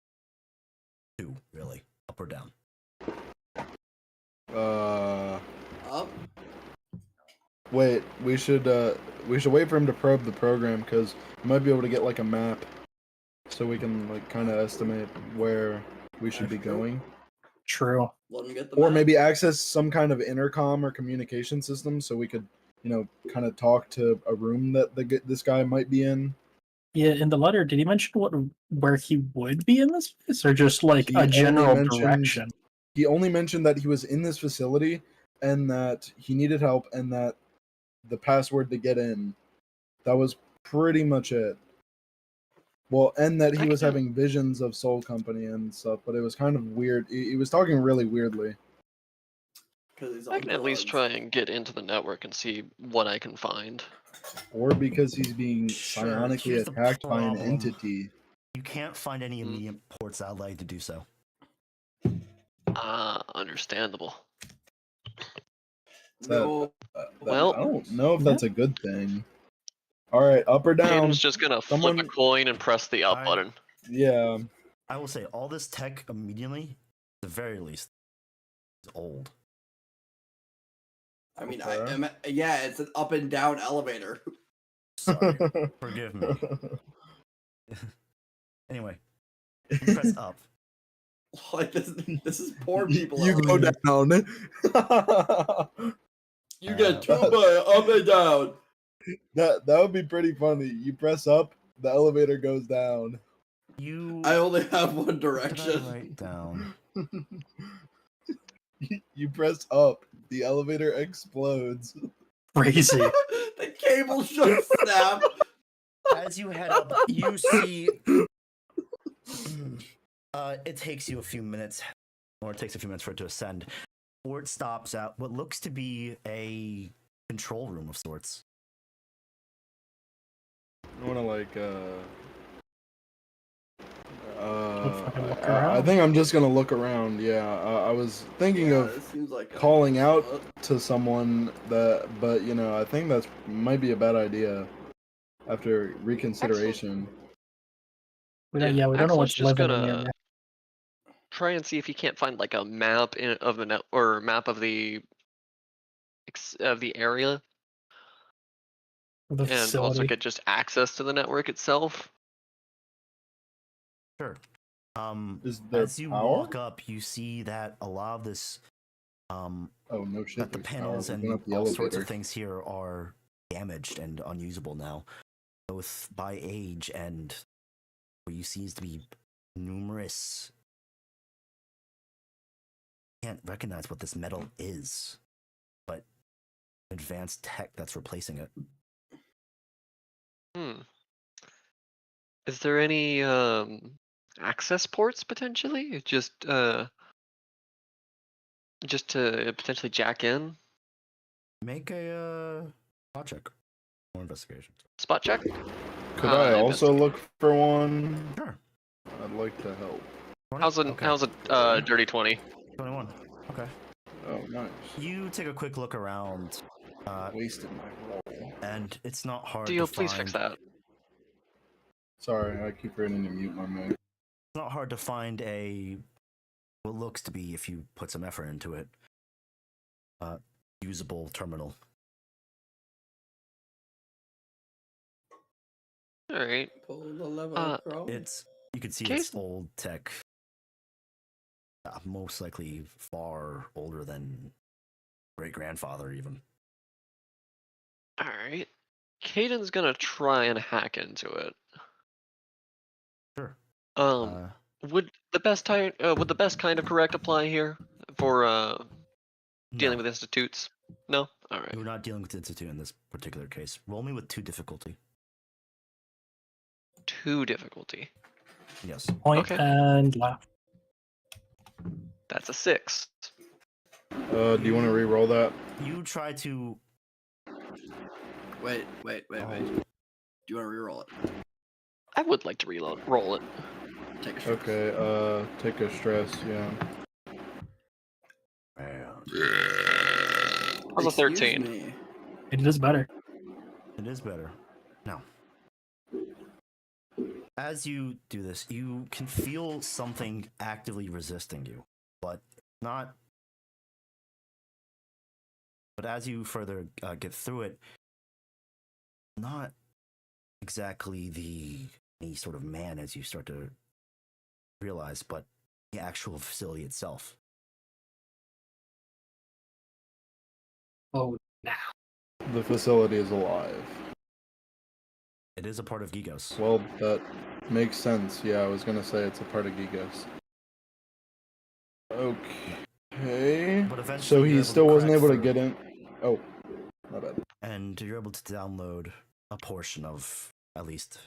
2, really, up or down. Up? Wait, we should wait for him to probe the program because we might be able to get like a map, so we can like kind of estimate where we should be going, True. Let him get the or map. maybe access some kind of intercom or communication system, so we could, kind of talk to a room that this guy might be in. Yeah, in the letter, did he mention where he would be in this place, or just like He a only general mentioned- direction? He only mentioned that he was in this facility and that he needed help and that the password to get in. That was pretty much it. Well, and that he was Okay. having visions of Soul Company and stuff, but it was kind of weird. He was talking really weirdly. 'Cause he's I on can at least drugs. try and get into the network and see what I can find. Or because he's being Sure, psionically here's the attacked by an problem. entity. You can't find any immediate ports outlined to do so. Understandable. No. Well- I don't know if that's a good thing. All right, up or down? Caden's just gonna flip someone- a coin and press the up I- button. Yeah. I will say, all this tech immediately, at the very least, is old. I mean, Okay. yeah, it's an up and down elevator. Sorry, forgive me. Anyway, you press up. Like this is poor people. You go elevator. down. You get 2 Uh, by up and down. That would be pretty funny. You press up, the elevator goes down. You I only have one what did I direction. write down? You press up, the elevator explodes. Crazy. The cable should snap. As you head up, you see. It takes you a few minutes, or it takes a few minutes for it to ascend, or it stops at what looks to be a control room of sorts. I want to like fucking look I around. think I'm just gonna look around. Yeah, I was thinking Yeah, of this seems like a- calling out to someone that, but I think that's might be a bad idea after reconsideration. We don't know Axel's what's just living in gonna here. try and see if he can't find like a map of the net or map of the area, The and also facility. get just access to the network itself. Sure. Is there As you power? walk up, you see that a lot of this, Oh no shit! that the there's power. panels We're and going up the all sorts elevator. of things here are damaged and unusable now, both by age and what you see is to be numerous. Can't recognize what this metal is, but advanced tech that's replacing it. Is there any access ports potentially? Just to potentially jack in? Make a spot check. More investigation. Spot check. Could I also investigate. look for one? Sure. I'd like to help. 20? How's a Okay. how's a dirty 20? 21. Okay. Oh, nice. You take a quick look around, Wasted my roll. and it's not hard Dio, to please find. fix that. Sorry, I keep forgetting to mute my mic. It's not hard to find a what looks to be, if you put some effort into it, usable terminal. All right. Pull the lever, bro. It's you can see Case- it's old tech. Most likely far older than great grandfather even. All right. Caden's gonna try and hack into it. Sure. Would the best kind of correct apply here for dealing No, with institutes? No. All right. you're not dealing with institute in this particular case. Roll me with 2 difficulty. 2 difficulty. Yes. Point Okay. and left. That's a 6. Do you want to re-roll that? You try to. Wait. Oh. Do you want to reroll it? I would like to roll it. Take a shot. Okay, take a stress, yeah. How's a Excuse 13? me. It is better. It is better. Now, as you do this, you can feel something actively resisting you, but not. But as you further get through it, not exactly any sort of man as you start to realize, but the actual facility itself. Oh, now. The facility is alive. It is a part of Gigos. Well, that makes sense. Yeah, I was gonna say it's a part of Gigos. Okay. But eventually, So you're he able still to wasn't crack able to through. get in. Oh, my bad. And you're able to download a portion of, at least,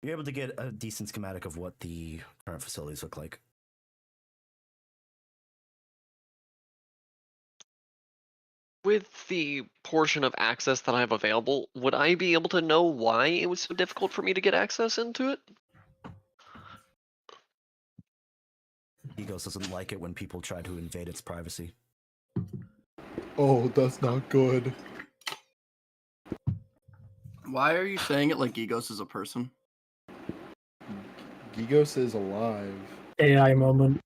you're able to get a decent schematic of what the current facilities look like. With the portion of access that I have available, would I be able to know why it was so difficult for me to get access into it? Egos doesn't like it when people try to invade its privacy. Oh, that's not good. Why are you saying it like Gigos is a person? Gigos is alive. AI moment.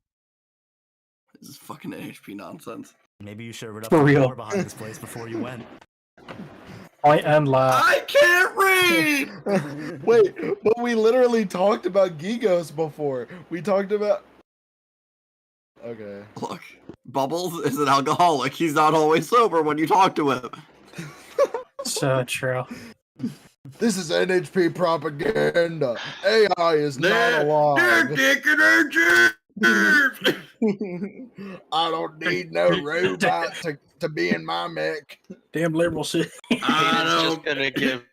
This is fucking NHP nonsense. Maybe you should have read up For the real. lore behind this place before you went. Point and left. I can't read! Wait, but we literally talked about Gigos before. We talked about. Okay. Look, Bubbles is an alcoholic. He's not always sober when you talk to him. So true. This is NHP propaganda. AI is not alive. I don't need no robot to be in my mech. Damn liberal shit. Caden's just gonna give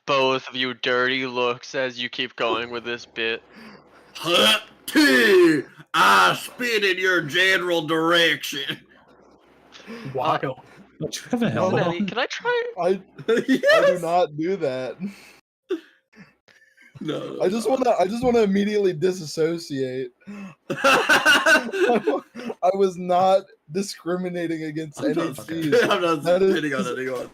both of you dirty looks as you keep going with this bit. I spit in your general direction. Wow. Don't you have a helmet Maddie, on? can I try? I do not do that. No. I just wanna immediately disassociate. I was not discriminating against I'm not NHPs. I'm not That is- spitting on anyone.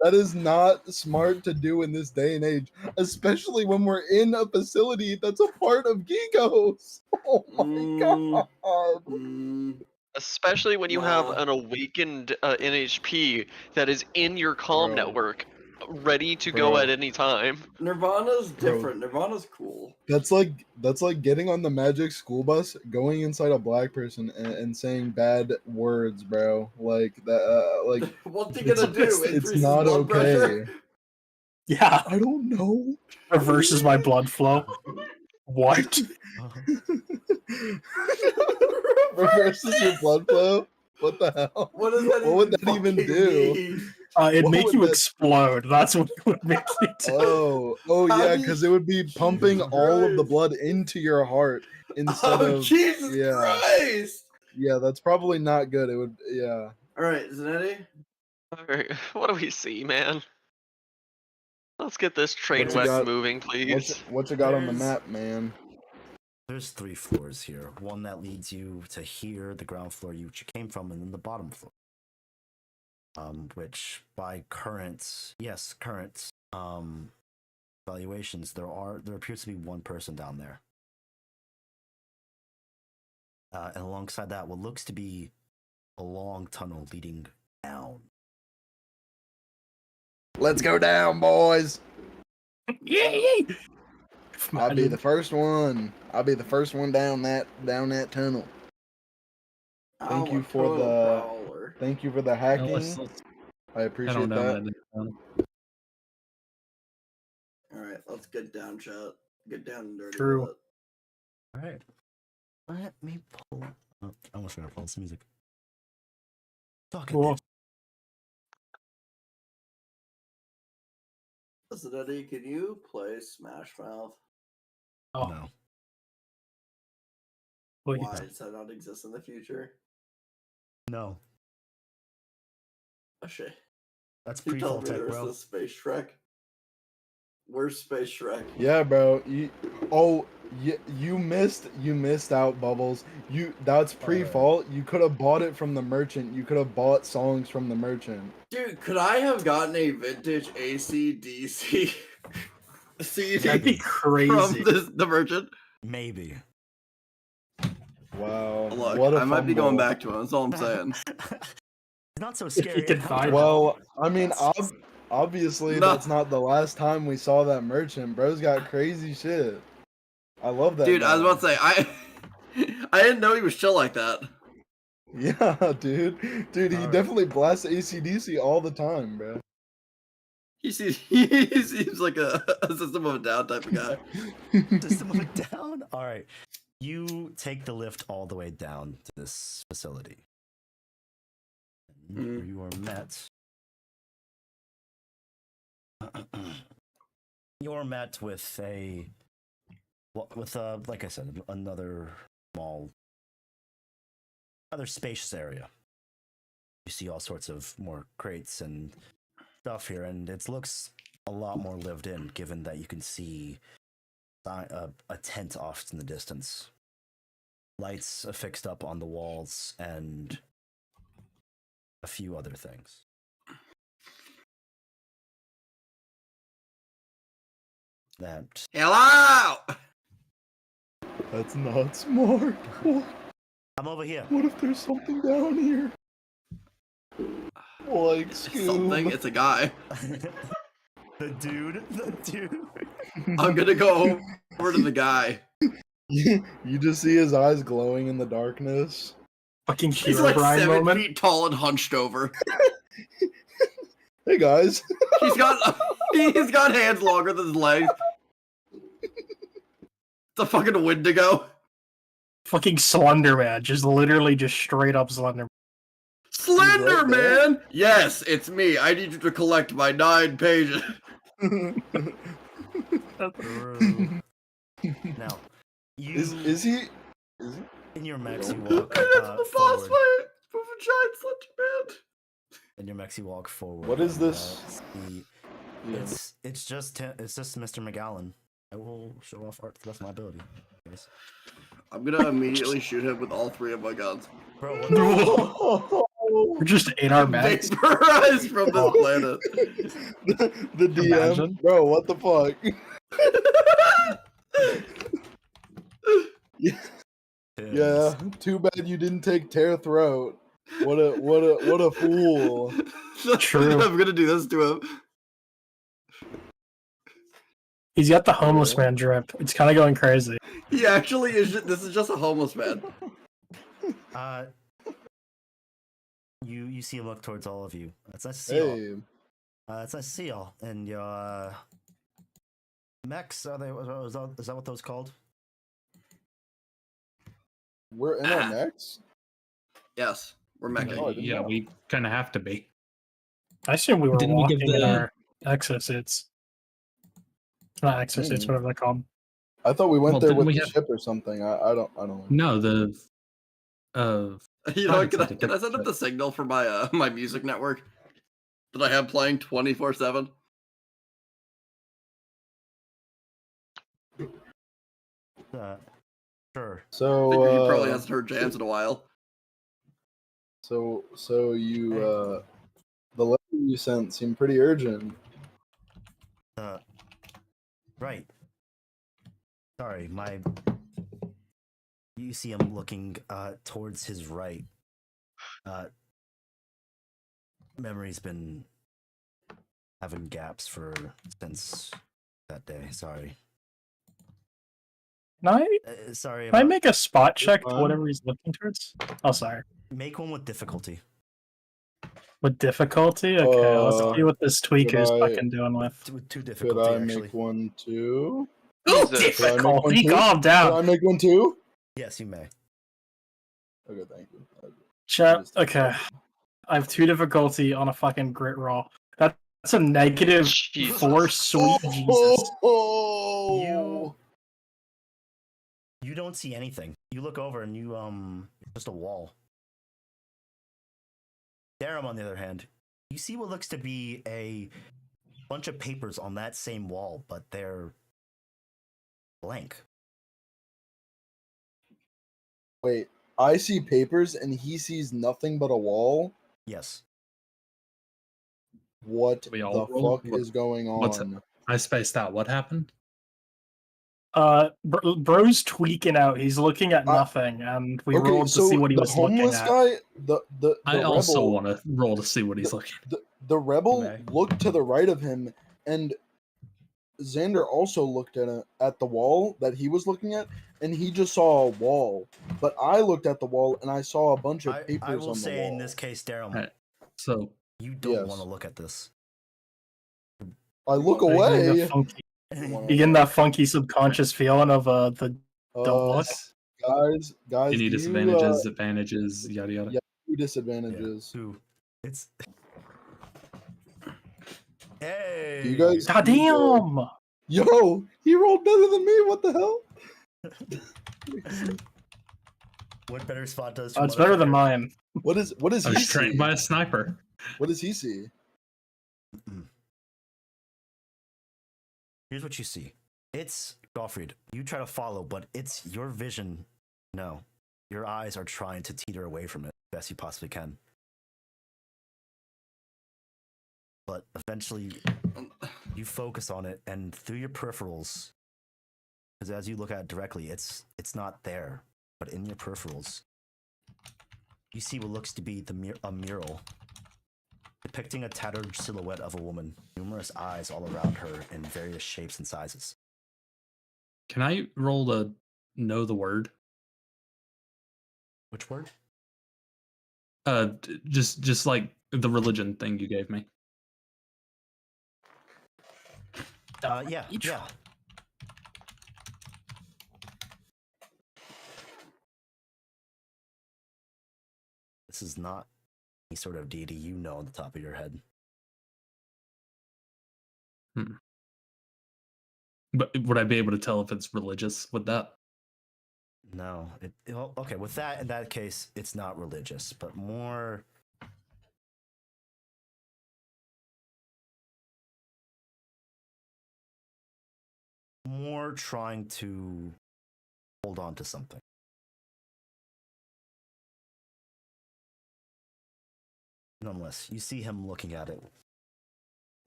That is not smart to do in this day and age, especially when we're in a facility that's a part of Gigos. Oh my Mm. god. Mm. Especially when you have Nah. an awakened NHP that is in your comm Bro. network, ready to go Bro. at any time. Nirvana's Bro. different. Nirvana's cool. That's like getting on the Magic School Bus, going inside a black person and saying bad words, bro. Like that. Like What's he it's, gonna do? it's Increase his not blood pressure? okay. Yeah. I don't know. Reverses my blood flow. What? Reverses your blood flow. What the hell? What does that What would that even even fucking do? mean? It'd What make would you that- explode. That's what it would make you do. Oh How yeah, do because you- it would be pumping Jesus all of the Christ. blood into your heart instead Oh, of Jesus yeah. Christ! Yeah, that's probably not good. It would yeah. All right, Zanetti. Alright, what do we see, man? Let's get this train What you wreck got? moving, please. What you got on the There's- map, man? There's 3 floors here. One that leads you to here, the ground floor you came from, and then the bottom floor. Which by current valuations, there appears to be one person down there. And alongside that, what looks to be a long tunnel leading down. Let's go down, boys. Yay! I'll be the first one. I'll be the first one down that tunnel. Thank Oh, you a for total the- prowler. Thank you for the No, hacking. let's I head appreciate on down that. that tunnel. All right, let's get down, chat. Get down and dirty. True. with it. All right. Let me pull up. I almost forgot to pull this music. Fuck it. Cool. Listen, Eddie, can you play Smash Mouth? Oh, No. please. Why does that not exist in the future? No. Oh shit. That's You pre-fall told me tech, there was bro. the Space Shrek. Where's Space Shrek? Yeah, bro. You missed out, Bubbles. That's pre-fault. You could have bought it from the merchant. You could have bought songs from the merchant. Dude, could I have gotten a vintage AC/DC CD That'd be from crazy. the merchant? Maybe. Wow. Look, what a I might be going fumble. back to him. That's all I'm saying. Not so you scary. can find Well, I mean, obviously No. that's not the last time we saw that merchant. Bro's got crazy shit. I love that. Dude, I was guy. about to say, I didn't know he was chill like that. Yeah, dude. Dude, he Alright. definitely blasts AC/DC all the time, bro. He seems like a System of a Down type of guy. System of a Down? Alright. You take the lift all the way down to this facility. And Mhm. you are met. You're met with like I said, another spacious area. You see all sorts of more crates and stuff here, and it looks a lot more lived in, given that you can see a tent off in the distance. Lights affixed up on the walls, and a few other things. That Hello! That's not smart. I'm over here. What if there's something down here? Like Scoob. Something, it's a guy. The dude. I'm gonna go over to the guy. You just see his eyes glowing in the darkness. Fucking He's Hero like Brian 7 moment. feet tall and hunched over. Hey guys. He's got hands longer than his legs. It's a fucking Wendigo. Fucking Slender Man. Just literally just straight up Slender. Slender right there. Man! Yes, it's me. I need you to collect my 9 pages. Now, you Is he? in your mechs you walk That's the boss forward. fight with a giant Slender Man. In your mechs you walk forward. What is and, this? It's just Mr. McGowan. I will show off art to the best of my ability. Guys. I'm gonna immediately shoot him with all 3 of my guns. Bro, what the We're just in our beds. Vaporized from this planet. the DM, Imagine. bro. What the fuck? Yeah. Too bad you didn't take tear throat. What a fool. True. I'm gonna do this to him. He's got the homeless man drip. It's kind of going crazy. He actually is. This is just a homeless man. You see him look towards all of you. That's nice to see y'all. Hey, It's nice to see y'all. And your mechs, is that what those called? we're in our mechs. Yes, we're meching. Oh, I didn't Yeah, know. we kind of have to be. I assume we were Didn't we walking give in the- our exosuits. Not exosuits, whatever they're called. I thought we went Well, there didn't with we the have- ship or something. I don't. No, the You know, what, Private can I sector send up shit. the signal for my my music network that I have playing 24/7? Sure. So Figure he probably hasn't heard jams in a while. So you the letter you sent seemed pretty urgent. Right. Sorry, you see him looking towards his right. Memory's been having gaps since that day. Sorry. Can I, Sorry can I about. make a spot check to fine. whatever he's looking towards? Oh, sorry. Make one with difficulty. With difficulty? Okay, let's see what this tweaker is I- fucking doing with. With two Could difficulty, I actually. make one too? Jesus. Could I make Difficulty? one too? Calm Could I down. make one too? Yes, you may. Okay, thank you. Chat. Okay. I have 2 difficulty on a fucking grit roll. That's a negative Jesus. 4. Sweet Jesus. Oh! You don't see anything. You look over and you just a wall. Darum, on the other hand, you see what looks to be a bunch of papers on that same wall, but they're blank. Wait, I see papers and he sees nothing but a wall. Yes. What We the all roll? fuck is going what's on? I spaced out. What happened? Bro's tweaking out. He's looking at Uh, nothing, and we Okay, rolled to so see what he the was looking homeless at. guy, the I also rebel, want to roll to see what he's looking at. the rebel Okay. looked to the right of him, and Xander also looked at the wall that he was looking at, and he just saw a wall. But I looked at the wall and I saw a bunch of papers I will on the say wall. in this case, Darum, Right. So you don't Yes. want to look at this. I look Are you getting away. that funky- You getting that funky subconscious feeling of the don't look? Guys, any do you, disadvantages, advantages, yada yada. yeah. 2 disadvantages. Who? It's. Hey. Do you guys? God damn! Yo, he rolled better than me. What the hell? What better spot does? Oh, it's better than mine. mine. What is I he was trained see? by a sniper. What does he see? Here's what you see. It's Gottfried. You try to follow, but it's your vision. No, your eyes are trying to teeter away from it best you possibly can. But eventually, you focus on it, and through your peripherals, because as you look at it directly, it's not there. But in your peripherals, you see what looks to be a mural depicting a tattered silhouette of a woman, numerous eyes all around her in various shapes and sizes. Can I roll to know the word? Which word? Just like the religion thing you gave me. Yeah. This is not any sort of deity you know on the top of your head. But would I be able to tell if it's religious with that? No. Well, okay, with that, in that case, it's not religious, but more... more trying to hold on to something. Nonetheless, you see him looking at it,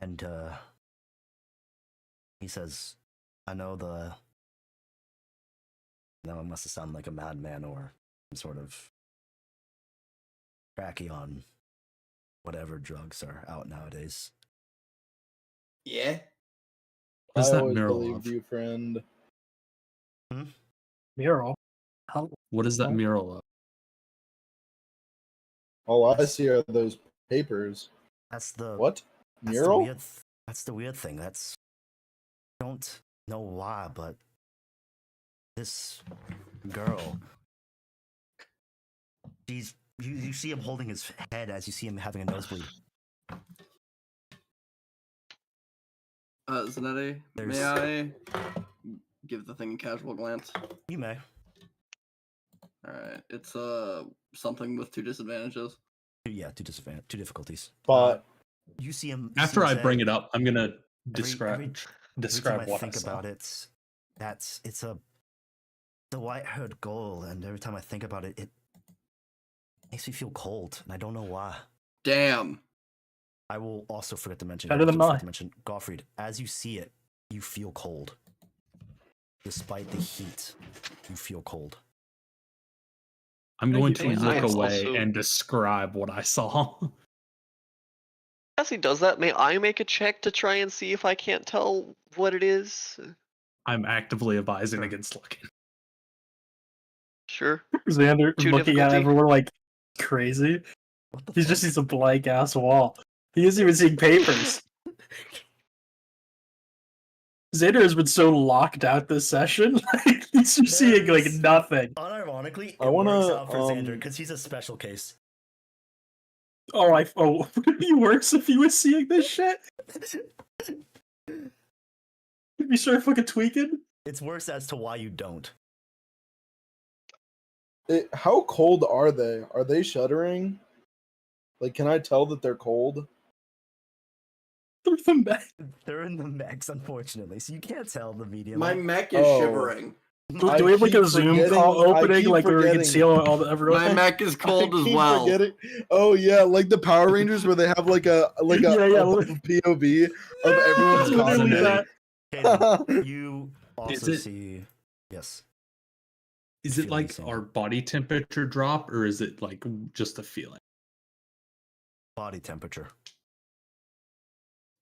and he says, I know now it must have sounded like a madman or some sort of cracky on whatever drugs are out nowadays. Yeah. What is I that always mural believed of? you, friend. Mural. How, What is that Oh. mural of? All I see are those papers. That's the What? That's Mural? The weird that's the weird thing. Don't know why, but this girl, you see him holding his head as you see him having a nosebleed. Zanetti, may There's- I give the thing a casual glance? You may. Alright. It's something with 2 disadvantages. Yeah, two difficulties. But You see him After I bring it up, I'm gonna every describe time describe I what think I saw. about it, it's a the white-haired girl, and every time I think about it, it makes me feel cold, and I don't know why. Damn. I will also forget to mention. Better than mine. Gottfried, as you see it, you feel cold. Despite the heat, you feel cold. I'm going to May I look away also- and describe what I saw. As he does that, may I make a check to try and see if I can't tell what it is? I'm actively advising Sure. against looking. Sure. Xander Two looking at difficulty. everyone like crazy. What the He fuck? just sees a blank ass wall. He isn't even seeing papers. Xander has been so locked out this session. Like, he's just seeing like There's- nothing. Unironically, I it wanna, works out for Xander um, because he's a special case. Would it be worse if he was seeing this shit? He'd be sort of fucking tweaking. It's worse as to why you don't. How cold are they? Are they shuddering? Like, can I tell that they're cold? Through the back. They're in the mechs, unfortunately, so you can't tell the medium. My mech is Oh. shivering. Do I we have like a keep Zoom forgetting- call I opening, keep like where we can forgetting. see all the everyone? My mech is cold I as keep well. forgetting- Oh yeah, like the Power Rangers where they have like a POV of everyone's Literally costume. that. Kaden, you Is also it- see. Yes. Is it Feeling like same. our body temperature drop, or is it like just a feeling? Body temperature.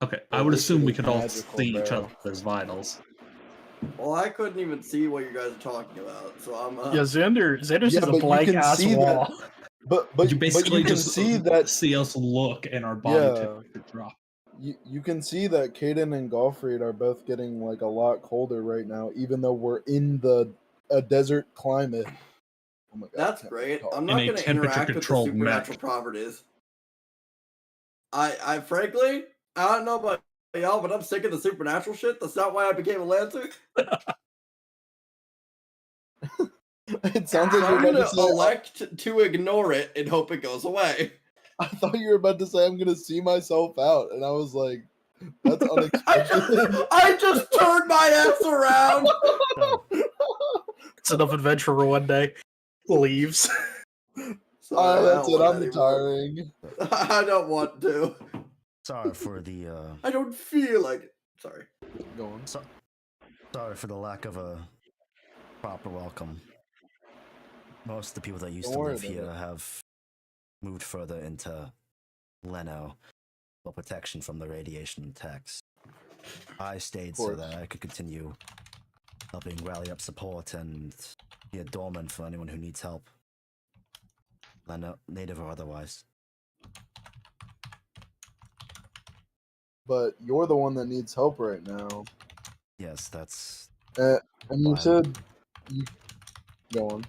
Okay, Oh, I would this assume shit we is could all magical, see each bro. other's vitals. Well, I couldn't even see what you guys are talking about, so I'm. Yeah, Xander Yeah, sees a but you blank can ass see that- wall. But You basically you can just see that see us look and our body Yeah. temperature drop. you can see that Caden and Gottfried are both getting like a lot colder right now, even though we're in a desert climate. Oh my god, I That's can't great. talk. I'm In not a going to interact with the temperature-controlled supernatural mech. properties. I frankly, I don't know about y'all, but I'm sick of the supernatural shit. That's not why I became a Lancer. It sounds So like you're I'm about going to to say. elect to ignore it and hope it goes away. I thought you were about to say I'm gonna see myself out, and I was like, that's unexpected. I just turned my ass around. So, It's enough adventure for one day. Leaves. Sorry, Oh, I that's don't it. want I'm anymore. retiring. I don't want to. sorry for the I don't feel like it. Sorry. Go on. sorry for the lack of a proper welcome. Most of the people that used Don't to worry live about here it. have moved further into Leno for protection from the radiation attacks. I stayed so course. that I could continue helping rally up support and be a doorman for anyone who needs help. Leno, native or otherwise. But you're the one that needs help right now. Yes, that's And you Fine. said, go on.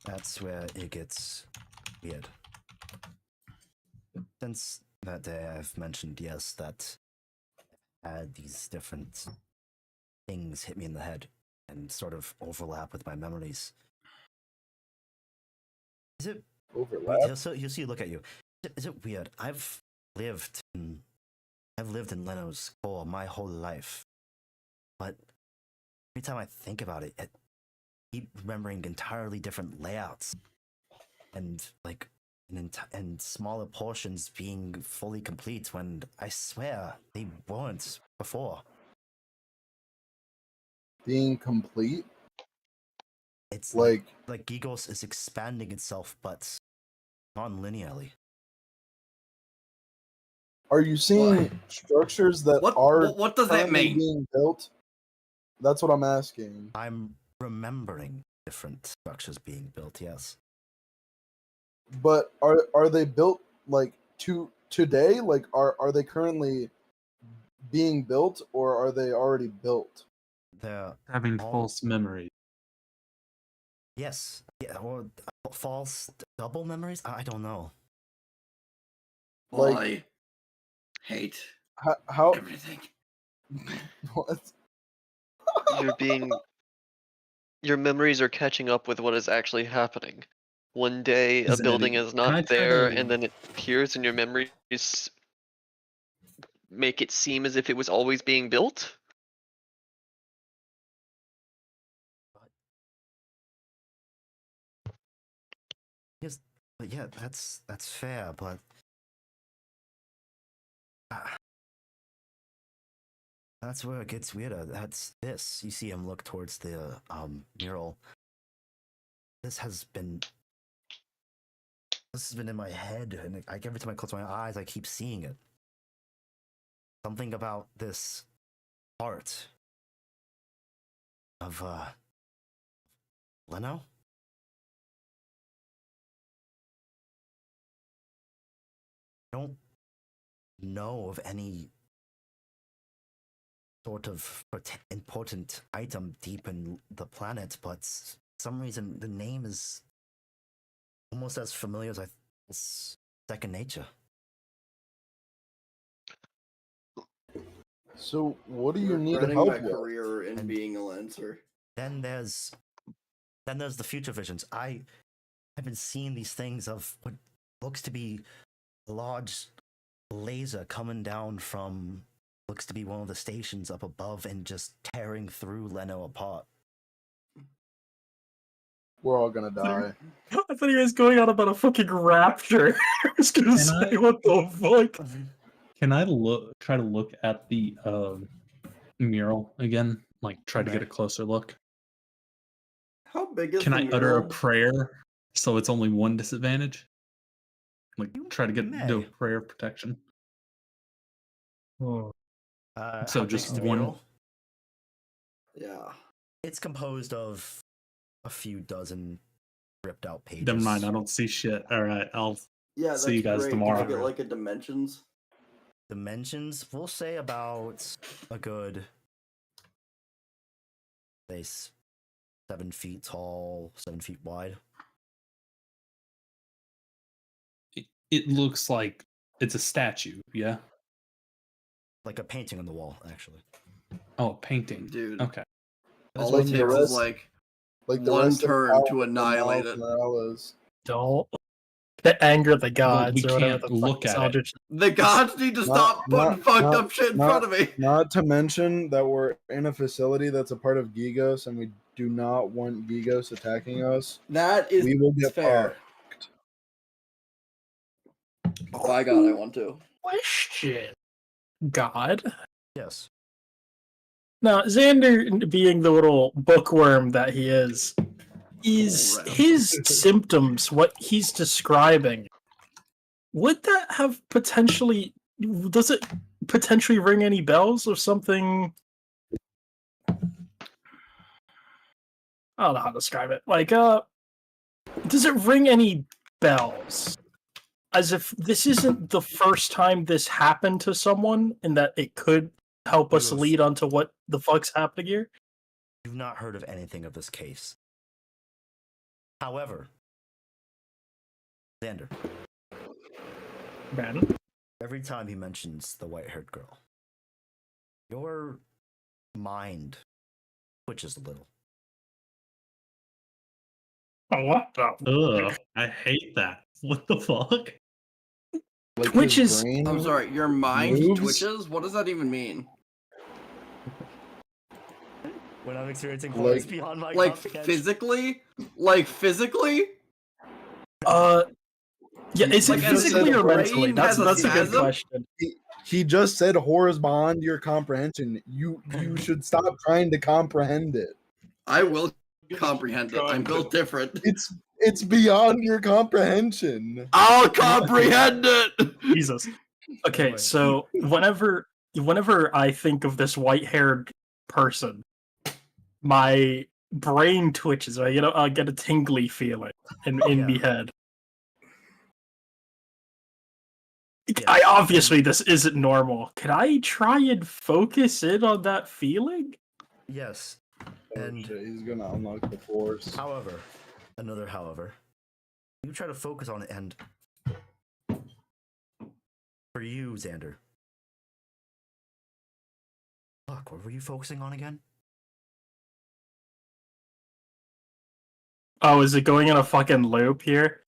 That's where it gets weird. Since that day, I've mentioned, yes, that I had these different things hit me in the head and sort of overlap with my memories. Is it weird? Overlap. He'll see, look at you. Is it weird? I've lived in Leno's core my whole life, but every time I think about it, I keep remembering entirely different layouts, and like and smaller portions being fully complete when I swear they weren't before. Being complete? It's Like, like Gigos is expanding itself, but non-linearly. are you seeing structures that are What does that currently mean? being built? That's what I'm asking. I'm remembering different structures being built. Yes. But are they built like today? Like are they currently being built, or are they already built? They're Having all- false memory. Yes. Yeah. Or false double memories. I don't know. Well, Like- I hate How everything. what? Your memories are catching up with what is actually happening. One day a Is that building it? is Can I not try there, to- and then it appears, and your memories make it seem as if it was always being built. Yes, but yeah, that's fair, but that's where it gets weirder. That's this. You see him look towards the mural. This has been in my head, and every time I close my eyes, I keep seeing it. Something about this art of Leno? I don't know of any sort of important item deep in the planet, but for some reason the name is almost as familiar as second nature. So, what do you You're need regretting help my with? career in And- being a lancer. Then there's the future visions. I've been seeing these things of what looks to be a large laser coming down from looks to be one of the stations up above and just tearing through Leno apart. We're all gonna die. I thought he was going on about a fucking rapture. I was gonna Can say, I- what the fuck? Can I try to look at the mural again? Like try to get Okay. a closer look. How big is Can the I utter a mural? prayer so it's only one disadvantage? Like You try to do a may. prayer of protection. Oh. So How just big's the one- mural? Yeah. It's composed of a few dozen ripped out pages. Never mind, I don't see shit. All right, I'll Yeah, that's See you guys great. tomorrow. Did you get like a dimensions? Dimensions, we'll say about a good, say, 7 feet tall, 7 feet wide. it looks like it's a statue, yeah? Like a painting on the wall, actually. Oh, a painting. Dude. Okay. All like it the takes is rest- like Like the one rest of turn Miles to annihilate it. Morales. Don't anger the gods we or whatever can't the fuck look this at it. Eldritch- The gods need to Not- stop putting not- fucked not- up shit in not- front of me. Not to mention that we're in a facility that's a part of Gigos, and we do not want Gigos attacking us. That is We will get fair. fucked. By God, I want to. Question. God. Yes. Now, Xander, being the little bookworm that he is Alright. his symptoms, what he's describing, would that have potentially, does it potentially ring any bells of something? I don't know how to describe it. Like, does it ring any bells? As if this isn't the first time this happened to someone, and that it could help us Yes. lead onto what the fuck's happening here? You've not heard of anything of this case. However, Xander, Man. every time he mentions the white-haired girl, your mind twitches a little. Oh, what the? Ugh, I hate that. What the fuck? Like Twitch his is- brain I'm sorry, your mind moves? twitches? What does that even mean? When I'm experiencing Like- horrors beyond my Like comprehension. physically? Like physically? Yeah, is Like, it as physically the or brain mentally? That's has a a good spasm? question. He just said horrors beyond your comprehension. You should stop trying to comprehend it. I will comprehend it. I'm built different. It's beyond your comprehension. I'll comprehend it. Jesus. Okay, Boy. so whenever I think of this white-haired person, my brain twitches. Right? I get a tingly feeling in Yeah. my head. Yeah. I obviously this isn't normal. Can I try and focus in on that feeling? Yes. Oh, And shit, he's gonna unlock the force. however, you try to focus on it, and for you, Xander. Fuck, what were you focusing on again? Oh, is it going in a fucking loop here?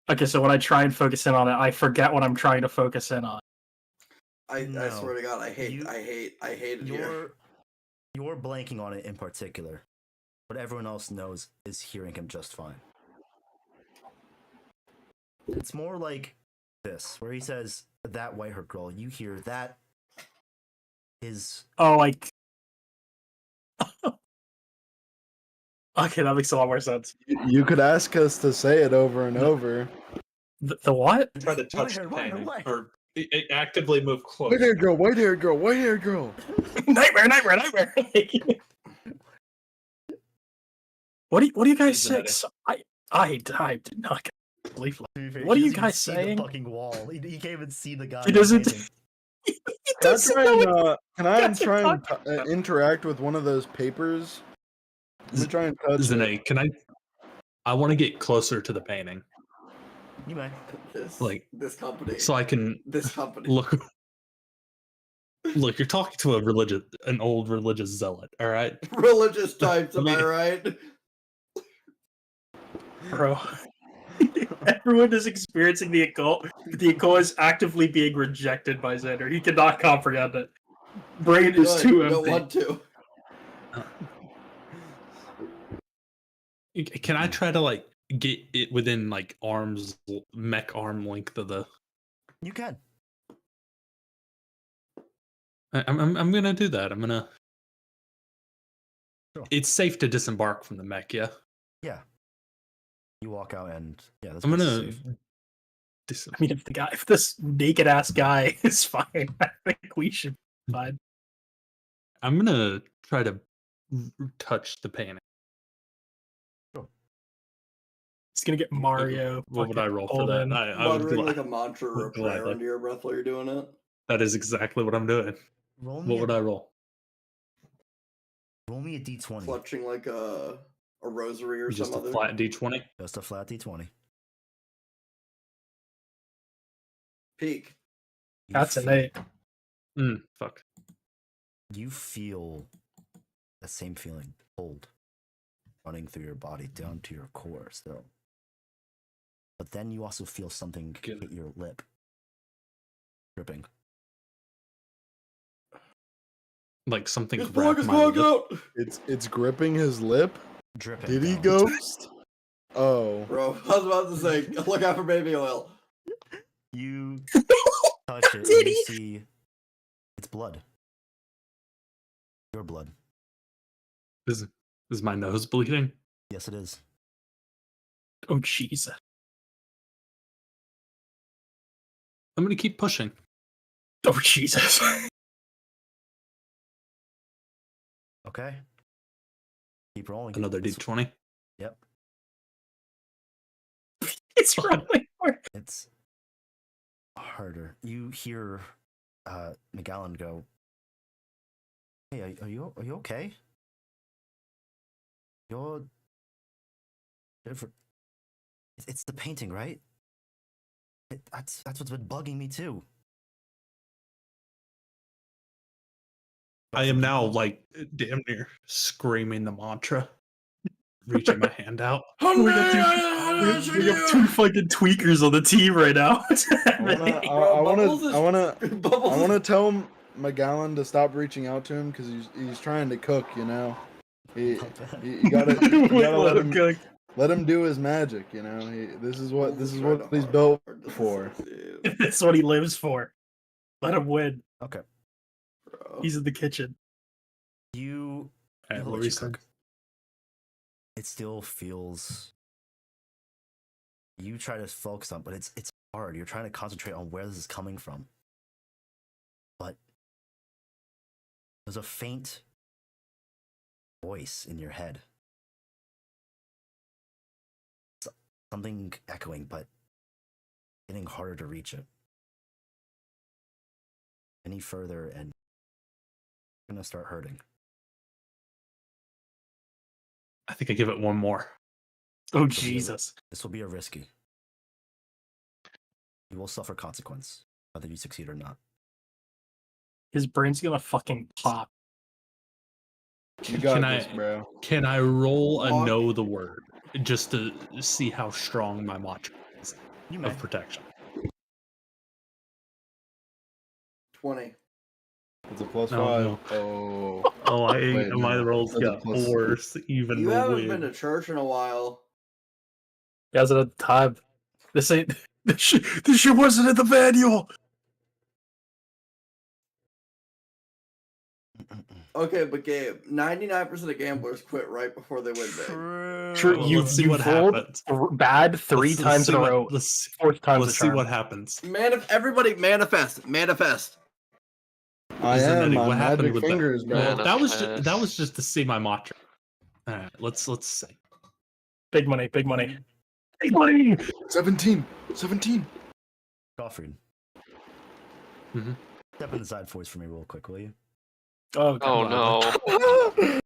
Okay, so when I try and focus in on it, I forget what I'm trying to focus in on. I No. swear to God, I hate You- it here. You're blanking on it in particular. but everyone else knows is hearing him just fine. It's more like this, where he says, that white-haired girl, you hear that is... Oh, like. Okay, that makes a lot more sense. You could ask us to say it over and over. The what? Try to touch the White-haired, painting white-haired. or actively move close. White-haired girl, white-haired girl, white-haired girl. Nightmare, nightmare, nightmare. What do you guys say? Cincinnati. So, I did not believe. To be fair, What are he you doesn't even guys see saying? The fucking wall. He can't even see the guy. He doesn't. painting. He Can I doesn't try know and, it. can I That's a try and fuck- interact with one of those papers? Let me try and touch it. Zane, can I want to get closer to the painting You may. This company. so I can This company. look. Look, you're talking to an old religious zealot, all right? Religious types, am I right? Bro. Everyone is experiencing the occult. The occult is actively being rejected by Xander. He cannot comprehend it. Brain is Good, too you don't empty. want to. Can I try to like get it within like mech arm length of the? You can. I'm gonna do that. I'm gonna. Sure. It's safe to disembark from the mech, yeah. Yeah. You walk out and yeah, that's I'm place is gonna. safe. I mean, if this naked ass guy is fine, I think we should be fine. I'm gonna try to touch the painting. It's gonna get Mario. What would I roll for pulled that? in. I would Muttering like glad- a mantra or a would prayer gladly. under your breath while you're doing it. That is exactly what I'm doing. Roll me What would a, I roll? roll me a d20. Clutching like a rosary or Just some a other. flat D20. Just a flat d20. Peak. You That's feel- an 8. Fuck. You feel that same feeling, cold, running through your body down to your core still. But then you also feel something Good. hit your lip. Dripping. Like something His grabbed plug is my plugged lip. out! It's gripping his lip. Dripping. Did he down. ghost? Oh. Bro, I was about to say, look out for baby oil. You touch it and Did you he? see it's blood. Your blood. Is my nose bleeding? Yes, it is. Oh Jesus! I'm gonna keep pushing. Oh Jesus! Okay. Keep rolling. Another It's- D20. Yep. It's really hard. It's harder. You hear McGowan go, "Hey, are you okay? You're different. It's the painting, right? That's what's been bugging me too." I am now like damn near screaming the mantra, reaching my hand out. We got two fucking tweakers on the team right now. What's happening? I want Bubbles to tell him McGowan to stop reaching out to him because he's trying to cook. You know, you gotta let him do his magic. You know, this is what he's built for. That's what he lives for. Let him win. Okay. He's in the kitchen. You Hey, I'll what let were you you saying? cook. It still feels. You try to focus on, but it's hard. You're trying to concentrate on where this is coming from. But there's a faint voice in your head. Something echoing, but getting harder to reach it. Any further, and you're gonna start hurting. I think I give it one more. Oh Jesus! This will be a risky. You will suffer consequence, whether you succeed or not. His brain's gonna fucking pop. You got Can this, bro. Can I roll a Walk. know the word just to see how strong my mantra is You may. of protection? 20. It's a +5. no. Oh. Oh, Wait, my no, rolls that's a got plus- worse. Even You haven't been with to church in a while. You guys at the time. This ain't. This shit wasn't in the manual. Okay, but Gabe, 99% of gamblers quit right before they win big. True, Well, you let's see you what rolled happens. bad 3 Let's times see in a what- row. Let's Fourth time's let's the see charm. what happens. Everybody manifest. Manifest. I am. Zanetti, My what happened magic with that? fingers, bro. Man, That was Manifest. just to see my mantra. All right, let's see. Big money, big money. Big money! 17. 17. Crawford. Mhm. Step inside voice for me real quick, will you? Oh, Oh God. no.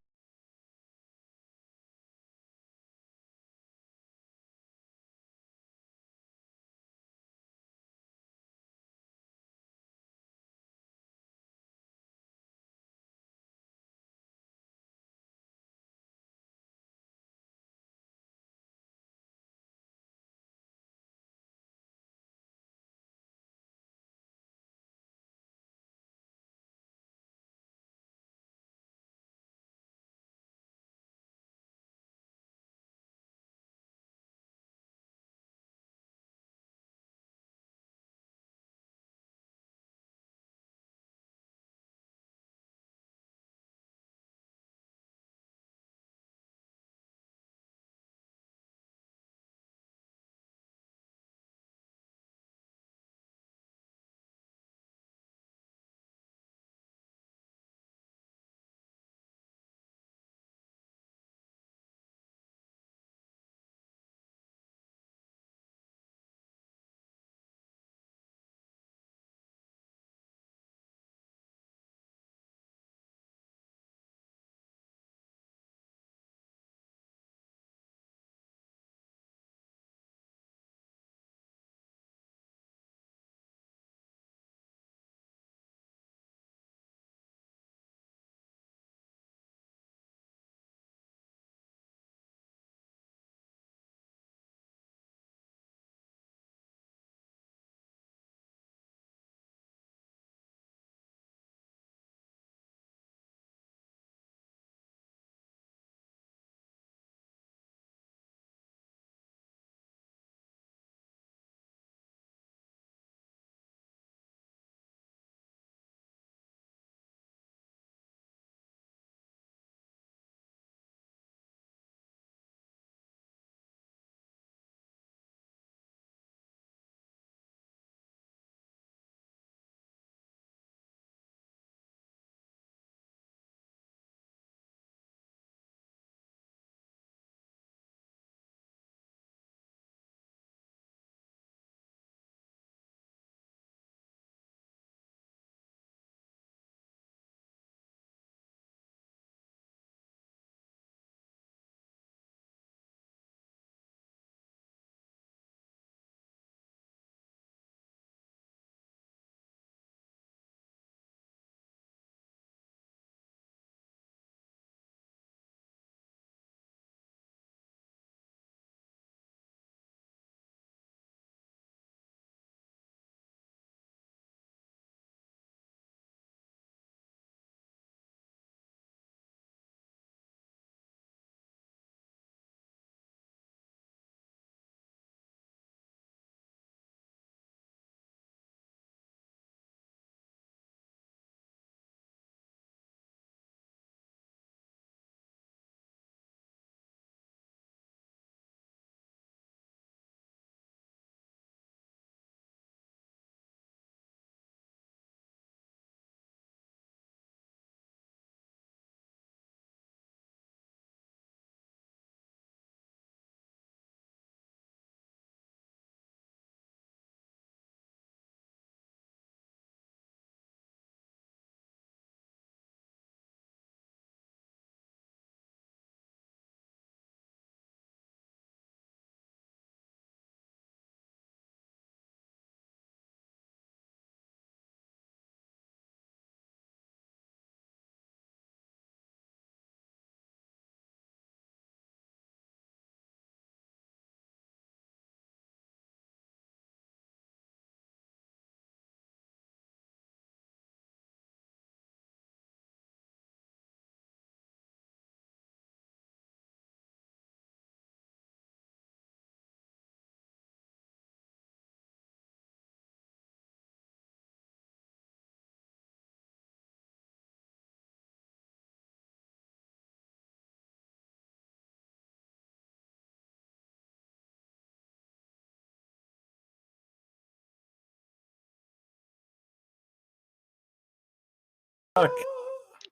fuck?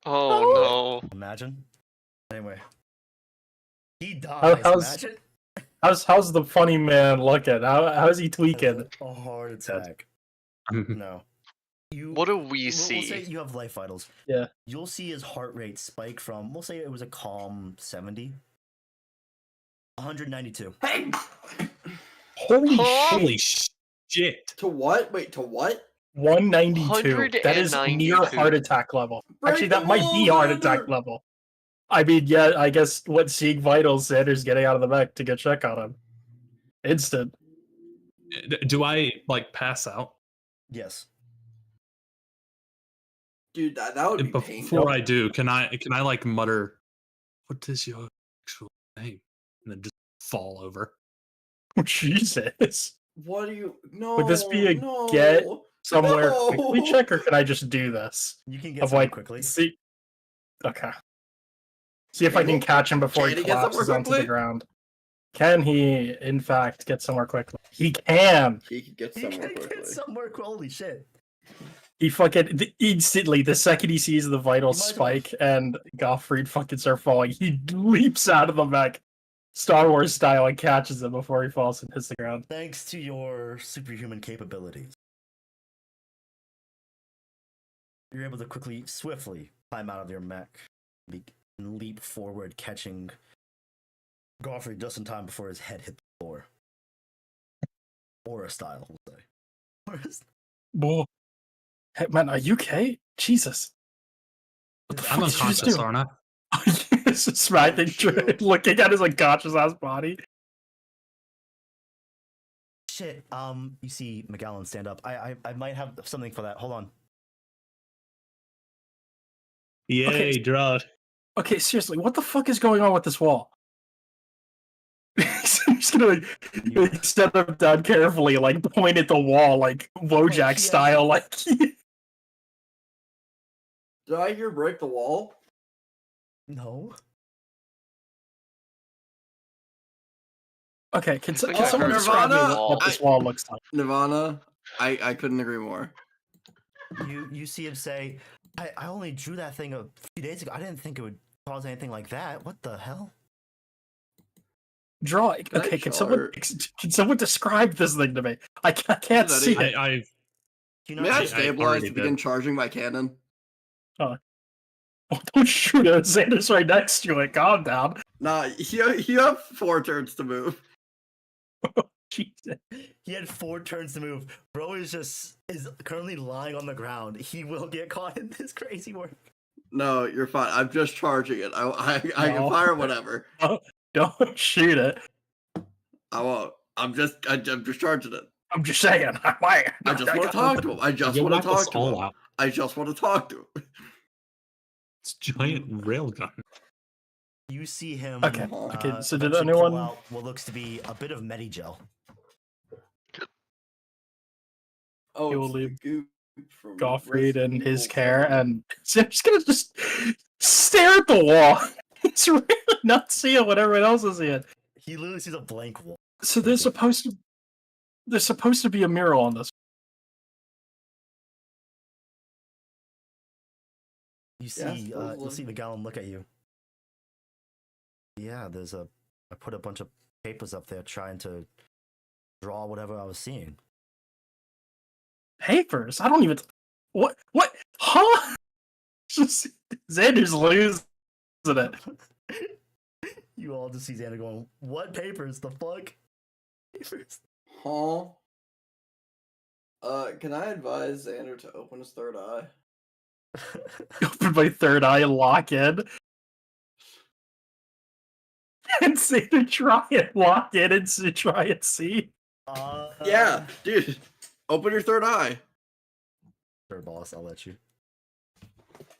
Oh no. Imagine. Anyway, he How- dies. how's- Imagine. How's the funny man looking? How's he tweaking? A heart attack. No. You. What do we We'll see? say you have life vitals. Yeah. You'll see his heart rate spike from, we'll say it was a calm 70. 192. Hey! Holy Huh? shit! Holy shit! To what? Wait, to what? 192. That is near 192. heart attack level. Break Actually, the that might be wall, heart attack Xander! level. I mean, yeah, I guess what seeing vitals, Xander's getting out of the mech to go check on him. Instant. Do I like pass out Yes. Dude, that would be before painful. I do? Can I like mutter, "What is your actual name?" and then just fall over? Jesus. What do you? No. Would this be a no, get somewhere No! quickly check, or can I just do this? You can get Of some like, quickly. see. Okay. See if I can catch him before Can he he get somewhere collapses onto the quickly? ground. Can he, in fact, get somewhere quickly? He can. He could get He somewhere can quickly. get somewhere. Holy shit. He fucking instantly, the second he sees the vital You might as well- spike and Gottfried fucking start falling, he leaps out of the mech, Star Wars style, and catches him before he falls and hits the ground. Thanks to your superhuman capabilities, you're able to quickly, swiftly climb out of your mech and leap forward, catching Gottfried just in time before his head hit the floor. Aura style, we'll say. Whoa. Hey, man, are you okay? Jesus. What the I'm fuck did you just unconscious, do? aren't I? Yes, smacking, shoot. looking at his unconscious ass body. Shit, you see McGowan stand up. I might have something for that. Hold on. Yay, draw. Okay, seriously, what the fuck is going on with this wall? He's just gonna like, set him down carefully, like point at the wall, like Wojak yeah. style, like. Did I hear break the wall? No. Okay, can, think can I someone heard describe me Nirvana. what this wall looks like? Nirvana, I couldn't agree more. You see him say, I only drew that thing a few days ago. I didn't think it would cause anything like that. What the hell? Draw. I Okay, can someone describe this thing to me? I can't Is that see it? it. I You May I I stabilize already to begin did. charging my cannon? Oh, don't shoot it. Xander's right next to it. Calm down. Nah, you have 4 turns to move. Jesus. He had 4 turns to move. Bro is currently lying on the ground. He will get caught in this crazy work. No, you're fine. I'm just charging it. I can No. fire whatever. Don't shoot it. I won't. I'm just charging it. I'm just saying. I might. I just want to talk to him. I just you want to knock us talk to all him. out. I just want to talk to him. It's giant railgun. You see him. Okay, okay, so did eventually pull anyone- out what looks to be a bit of Medigel? Oh, He will it's the leave goop from Gottfried in Resident his Evil care, 7. and Xander's gonna just stare at the wall. He's really not seeing what everyone else is seeing. He literally sees a blank wall. So there's supposed to be a mural on this. You see, Yeah, you supposedly. see McGowan look at you. Yeah, I put a bunch of papers up there trying to draw whatever I was seeing. Papers? I don't even. What? Huh? Just Xander's losing it. You all just see Xander going, "What papers? The fuck?" Papers. Huh? Can I advise Xander to open his third eye? Open my third eye and lock in. And Xander try and lock in and try and see. Yeah, dude. Open your third eye. Sure, boss. I'll let you.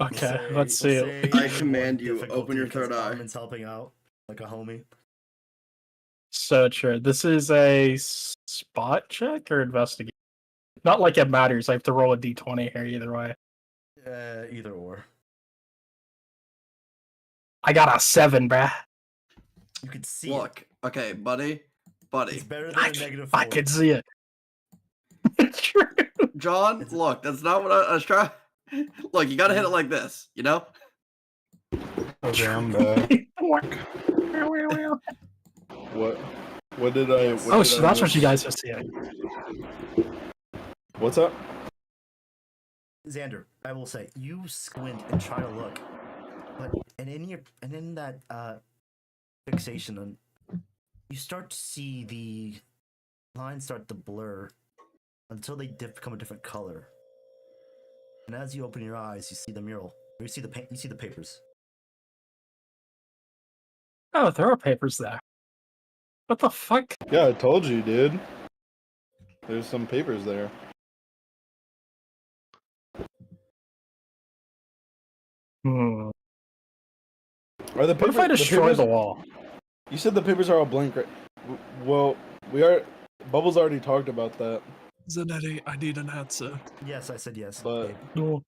Okay, let's see. I command you, open your third eye. Armin's helping out like a homie. So true. This is a spot check or investigate? Not like it matters. I have to roll a d20 here either way. Either or. I got a 7, bruh. You can see Look, okay, buddy. it. Buddy. It's better than I a can, negative I 4. can see it. True. John, look, that's not what I was trying. Look, you gotta hit it like this, you know? Okay, I'm back. What? What did I? What Oh, did so I that's what miss? you guys are seeing. What's up? Xander, I will say you squint and try to look, but in that fixation, on, you start to see the lines start to blur until they become a different color. And as you open your eyes, you see the mural. Or you see the you see the papers. Oh, there are papers there. What the fuck? Yeah, I told you, dude. There's some papers there. Hmm. Are the What papers? if I destroy papers, the wall? You said the papers are all blank, right? Well, we are. Bubbles already talked about that, Zanetti, I need an answer. Yes, I said yes. but Gabe, No.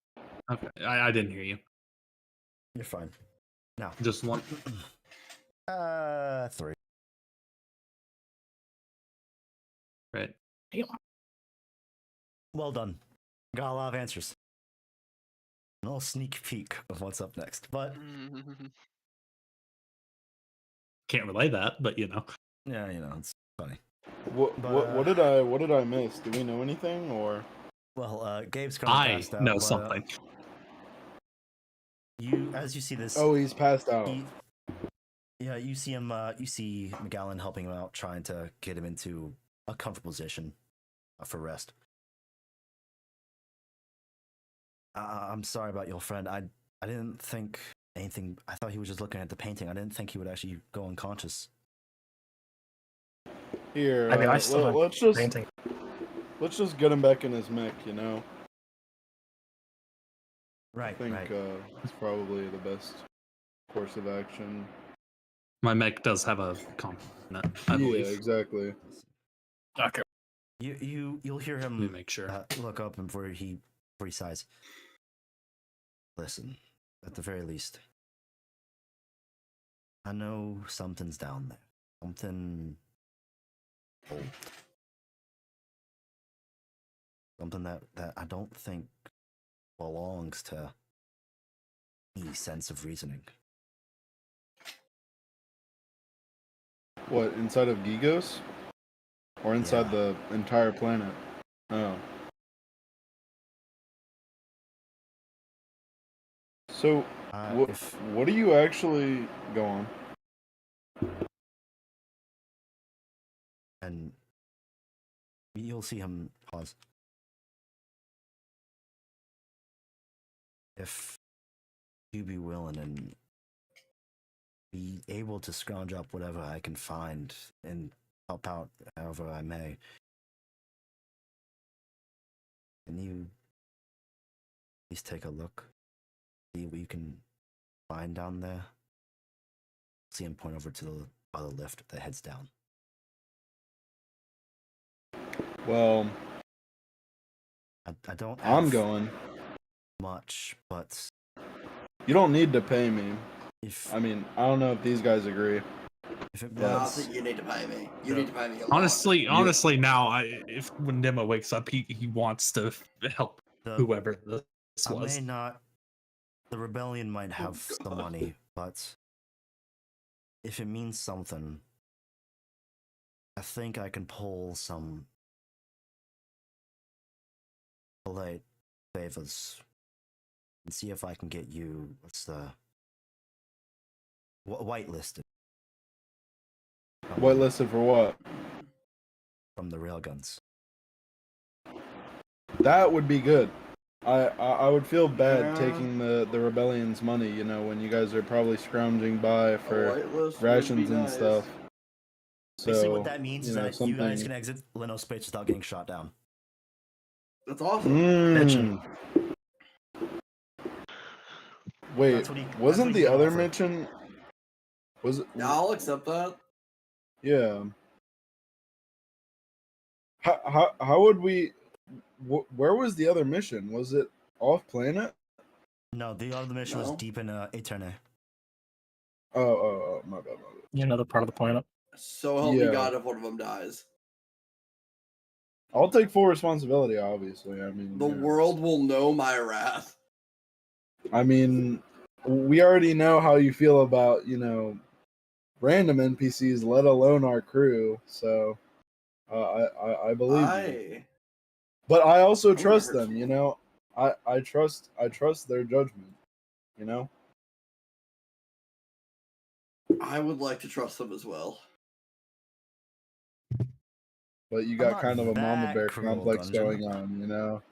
Okay, I didn't hear you. you're fine. Now, Just one. 3. Right. Well done. Got a lot of answers. A little sneak peek of what's up next, but Can't relay that, but you know. yeah, you know, it's funny. what did I miss? Do we know anything or? Well, Gabe's currently I passed out. know but, something. You, as you see this, Oh, he's passed out. yeah, you see him. You see McGowan helping him out, trying to get him into a comfortable position for rest. I'm sorry about your friend. I didn't think anything. I thought he was just looking at the painting. I didn't think he would actually go unconscious. Here, I mean, I still have let's just painting. let's just get him back in his mech. You know, I Right, think right. it's probably the best course of action. My mech does have a component, I Yeah, believe. exactly. Okay. You'll hear Let me him make sure. look up and before he sighs. Listen, at the very least, I know something's down there. Something old. Something that I don't think belongs to any sense of reasoning. What, inside of Gigos? Or inside Yeah. the entire planet? Oh. So, what do you actually go on? And you'll see him pause. If you be willing and be able to scrounge up whatever I can find and help out however I may, can you please take a look? See what you can find down there? See him point over to the other lift that heads down. Well, I don't I'm have going. much, but You don't need to pay me. if I mean, I don't know if these guys agree. if it No, I was, think you need to pay me. You So- need to pay me a lot. Honestly, now if when Nemo wakes up, he wants to help the, whoever this I was. may not. The rebellion might have some God. money, but if it means something, I think I can pull some polite favors and see if I can get you whitelisted Whitelisted for what? from the railguns. That would be good. I would feel bad Yeah. taking the rebellion's money, you know, when you guys are probably scrounging by for whitelist would rations be and nice. stuff. So, Basically, what that means you is know, that you guys something- can exit Lino space without getting shot down. That's awesome. Mm. Wait, That's what he- that's wasn't what the he other offered. mention? Was it? Yeah, I'll accept that. Yeah. How would we? Where was the other mission? Was it off planet? No, the other mission was No. deep in Eterne. Oh, my bad. Another part of the planet. So help me Yeah. God if one of them dies. I'll take full responsibility. Obviously, I mean The you know, world will know my wrath. I mean, we already know how you feel about, random NPCs, let alone our crew. So I believe you. But I also wanna trust hurt them, I trust their judgment, you know? I would like to trust them as well. But you I'm got not kind of a mama that bear cruel, complex Dungeon. going on.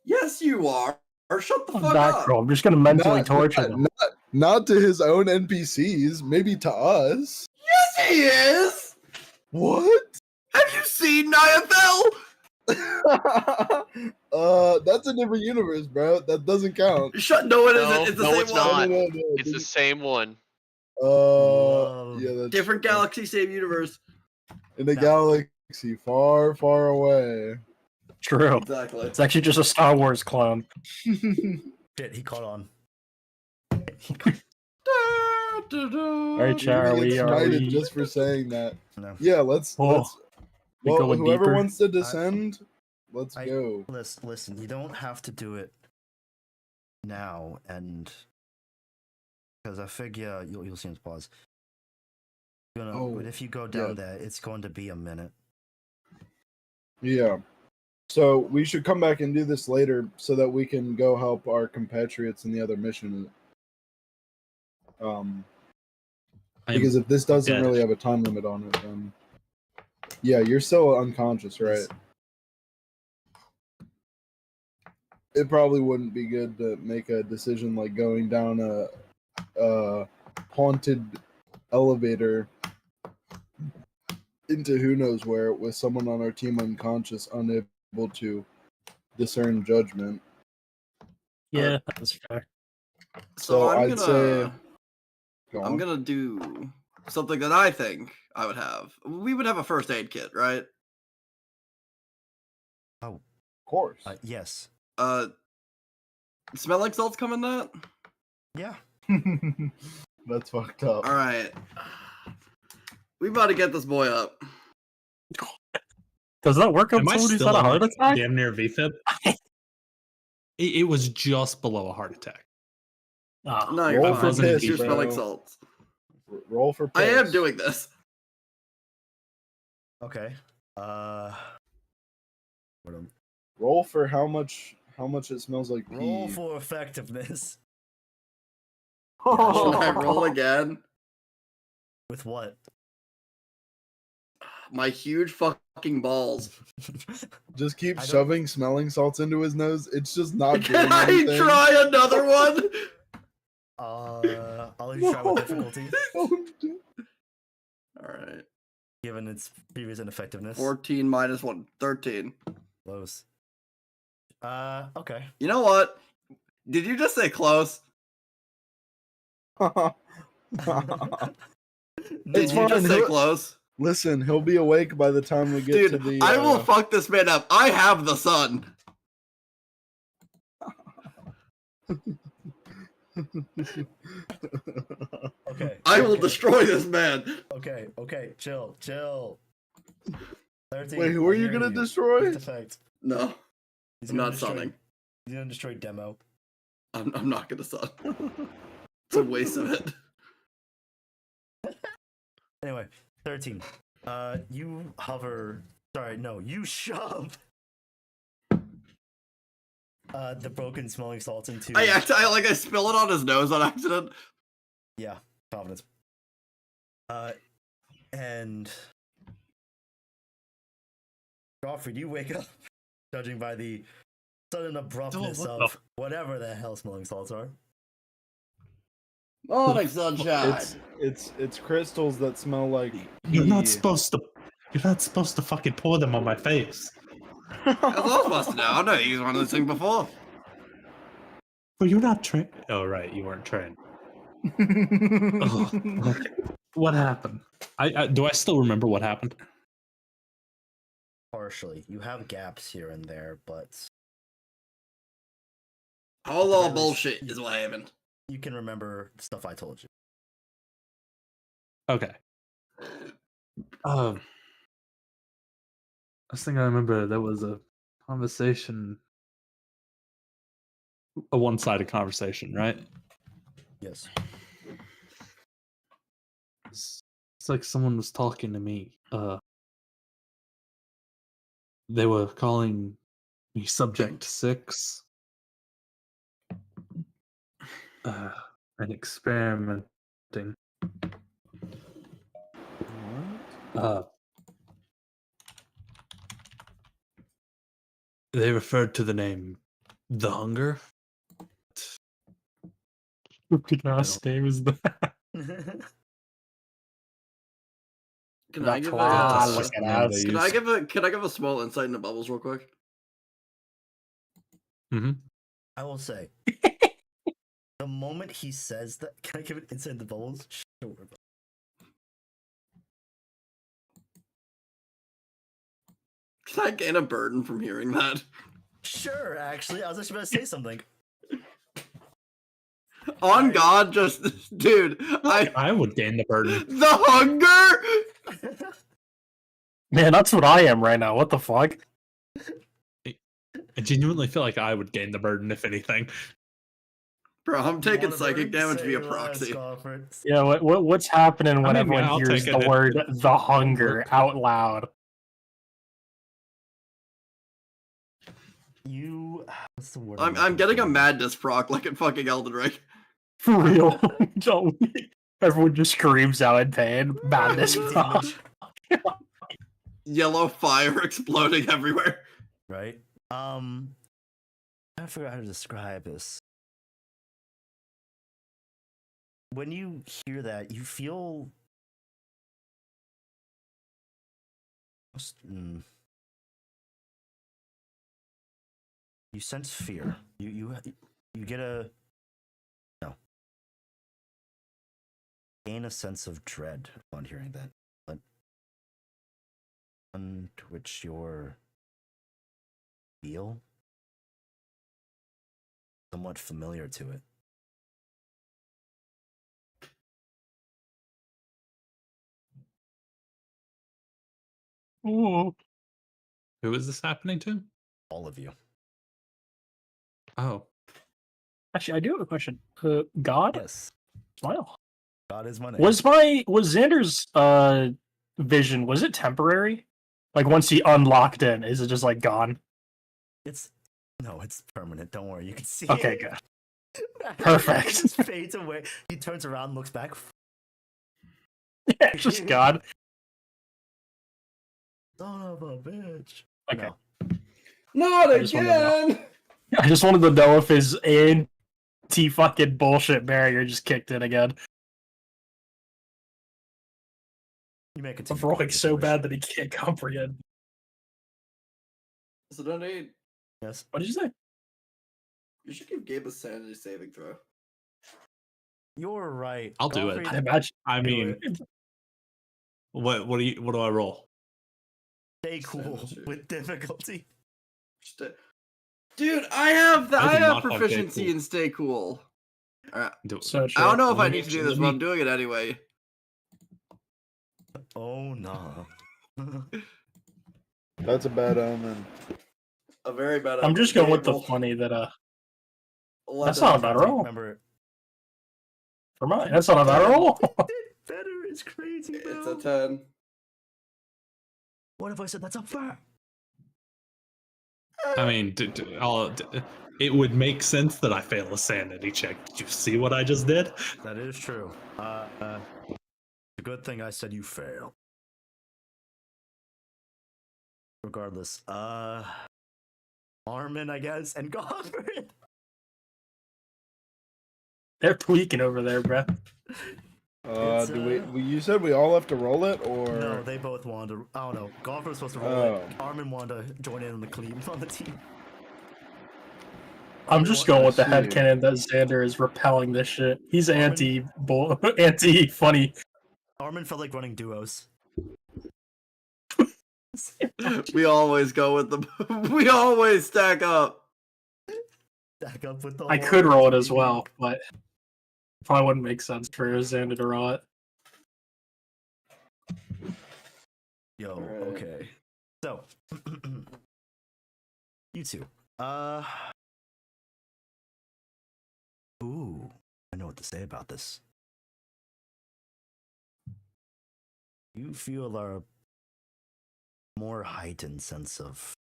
Yes, you are. Or shut the I'm fuck that up. cruel. I'm just gonna mentally Not, torture not, them. not to his own NPCs, maybe to us. Yes, he is. What? Have you seen Niathel? That's a different universe, bro. That doesn't count. Shut. No, it No, isn't. It's the no, same it's one. not. No. It's the same one. Love. Yeah, that's Different true. galaxy, same universe. In a No. galaxy far, far away. True. Exactly. It's actually just a Star Wars clone. Shit, he caught on. Right, Char, You're gonna get are smited we- just for saying that. No. Yeah, let's. We Well, going whoever deeper? wants to descend, let's I- go. Listen, you don't have to do it now, and because I figure you'll see him pause. But if you go down yeah. there, it's going to be a minute. Yeah. So we should come back and do this later so that we can go help our compatriots in the other mission. Because if this doesn't dead. really have a time limit on it, then yeah, you're still unconscious, right? Yes. It probably wouldn't be good to make a decision like going down a haunted elevator into who knows where with someone on our team unconscious, unable to discern judgment. Yeah, that's fair. So I'm I'd say I'm gonna do something that I think I would have. We would have a first aid kit, right? Of course. Yes. Smell like salts come in that? Yeah. That's fucked up. All right. We about to get this boy up. Does that work on Am I someone who's still had a at, heart like, attack? damn near VFib? It was just below a heart attack. Ah, No, you're Roll fine. for wasn't piss, You're smelling bro. salts. Roll for piss. I am doing this. Okay. What am- Roll for how much it smells like pee. Roll for effectiveness. Should I roll again? With what? My huge fucking balls. Just keep I don't- shoving smelling salts into his nose. It's just not doing Can I anything. try another one? I'll let you try with difficulty, Alright. given its previous ineffectiveness. 14 minus 1. 13. Close. Okay. You know what? Did you just say close? It's Did you fine. just say He'll- close? Listen, he'll be awake by the time we get to Dude, the. I will fuck this man up. I have the sun. Okay. I will okay, destroy this man. Okay. Chill. 13. Wait, who are I'm you hearing gonna destroy? With effect. No, He's I'm gonna not destroy- sunning. He's gonna destroy demo. I'm not gonna sun. It's a waste of it. Anyway, 13. You hover. Sorry, no, you shove. The broken smelling salts into. I spill it on his nose on accident. Yeah, confidence. And Joffrey, you wake up, judging by the sudden abruptness what of whatever the hell smelling salts are. Morning, sunshine. It's crystals that smell like. You're not pee. supposed to. You're not supposed to fucking pour them on my face. I was supposed to know. I know you used one of those things before. But you're not trained. Oh right, you weren't trained. Oh, okay. What happened? I do I still remember what happened? Partially, you have gaps here and there, but All Very bullshit s- is what happened. you can remember the stuff I told you. Okay. Last thing I remember, there was a conversation a one-sided conversation, right? Yes. It's like someone was talking to me. They were calling me Subject 6. And experimenting. They referred to the name The Hunger. Stupid ass name is that? Can I give That's a just an ass. can I give a small insight into bubbles real quick? I will say, the moment he says that, can I give it inside the bubbles? Sure. Can I gain a burden from hearing that? Sure, actually, I was actually about to say something. On God, just dude, I would gain the burden. The Hunger. Man, that's what I am right now. What the fuck? I genuinely feel like I would gain the burden, if anything. Bro, I'm taking Wanna psychic burn? damage Say via less, proxy. Crawford. Yeah, what's happening when I mean, everyone yeah, I'll hears take the it. word "the hunger" out loud? You. What's the word? I'm getting a madness proc like in fucking Elden Ring. For real? Don't we? Everyone just screams out in pain. Madness. Damage, Yellow fire exploding everywhere. right? I forgot how to describe this. When you hear that, you feel. You sense fear. You get a. No. Gain a sense of dread upon hearing that. But one to which you're feel somewhat familiar to it. Ooh. Who is this happening to? All of you. Oh. Actually, I do have a question. God? Yes. Smile. God is my name. Was Xander's vision, was it temporary? Like once he unlocked in, is it just like gone? It's permanent. Don't worry. You can see. Okay, it. good. Perfect. It just fades away. He turns around, looks back. Yeah, it's just God. Son of a bitch. Okay. No. Not I just wanted to know. again. I just wanted to know if his anti-fucking bullshit barrier just kicked in again. You make it. I'm rolling so bad that he can't comprehend. So don't need. Yes. What did you say? You should give Gabe a sanity saving throw. You're right. I'll do it. Godfrey, I imagine. I mean, what do I roll? Stay cool Sanity. with difficulty. Dude, I have I did have not have Stay proficiency Cool. in stay cool. So I don't know if I Let need me- to do let this, but me- I'm doing it anyway. Oh no. That's a bad omen. A very bad. I'm just going with the Gabe funny that rolled that's not a bad roll. Remember, For mine, that's not a bad roll. better is crazy, bro. It's a 10. What if I said that's a fact? I mean, it would make sense that I fail a sanity check. Did you see what I just did? That is true. The good thing I said you fail. Regardless, Armin, I guess, and Godfrey. They're tweaking over there, bro. It's, You said we all have to roll it, or No, they both wanted to. I don't know. Godfrey was supposed to roll it. Armin wanted to join in on the clean on the team. I'm just going with the see. headcanon that Xander is repelling this shit. He's anti-funny. Armin felt like running duos. We always go with the. We always stack up. Stack up with the. I could roll it as well, but probably wouldn't make sense for Xander to roll it. Yo, Alright. okay. So, you two. Ooh, I know what to say about this. You feel a more heightened sense of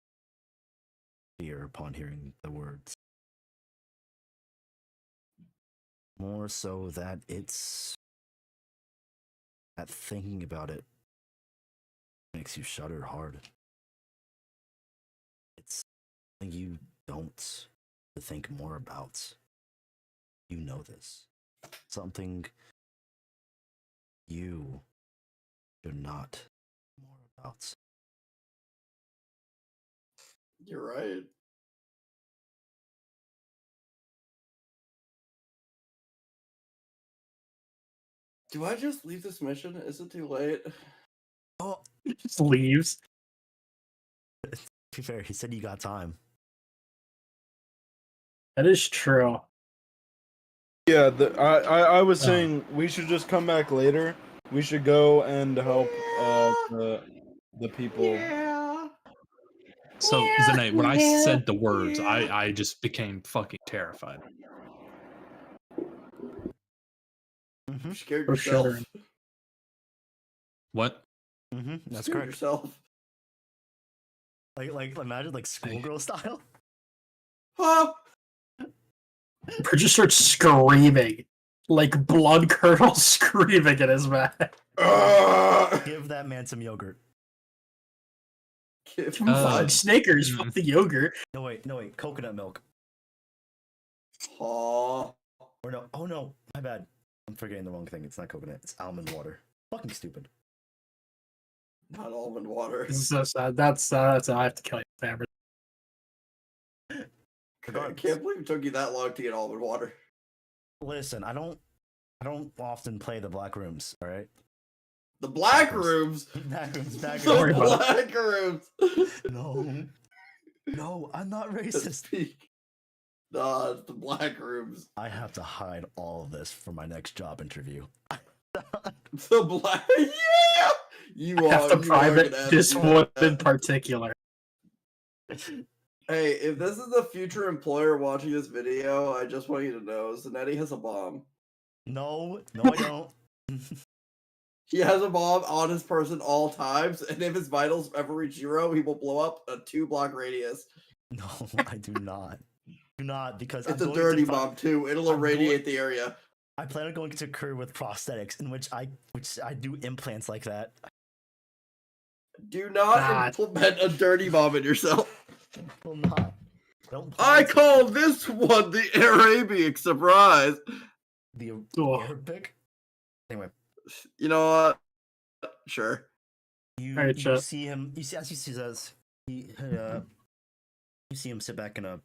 fear upon hearing the words. More so that thinking about it makes you shudder hard. It's something you don't think more about. You know this. Something you should not think more about. You're right. Do I just leave this mission? Is it too late? Oh, He just leaves. to be fair, he said you got time. That is true. Yeah, I was Oh. saying we should just come back later. We should go and help the people. Yeah. So Zane, when I said the words, I just became fucking terrified. You scared For yourself. sure. What? That's Scared correct. yourself. Like imagine like schoolgirl style. Huh? Bridger just starts screaming, like blood curdles screaming in his back. Give that man some yogurt. Give Fucking Snickers, fuck the yogurt. No wait, coconut milk. Aw. Or no, oh no, my bad. I'm forgetting the wrong thing. It's not coconut. It's almond water. Fucking stupid. Not almond water. This is so sad. That's I have to kill you, Fabric. I can't believe it took you that long to get almond water. Listen, I don't often play the black rooms. All right. The black rooms. Black rooms. The worry about black rooms. No, I'm not That's racist. peak. Nah, it's the black rooms. I have to hide all of this for my next job interview. The black. Yeah. You I have to you private gonna have this to do one that. in particular. Hey, if this is a future employer watching this video, I just want you to know Zanetti has a bomb. No, I don't. He has a bomb on his person all times, and if his vitals ever reach 0, he will blow up a 2-block radius. No, I do not. Do not, because It's I'm a going dirty to bomb too. It'll I'm irradiate the area. I plan on going to career with prosthetics, in which I do implants like that. Do not Ah. implement a dirty bomb in yourself. Will not. Don't. I call this one the Arabic surprise. the Oh. Arabic. Anyway, You know what? Sure. you Alright, you Chet. see him. You see as he says you see him sit back in a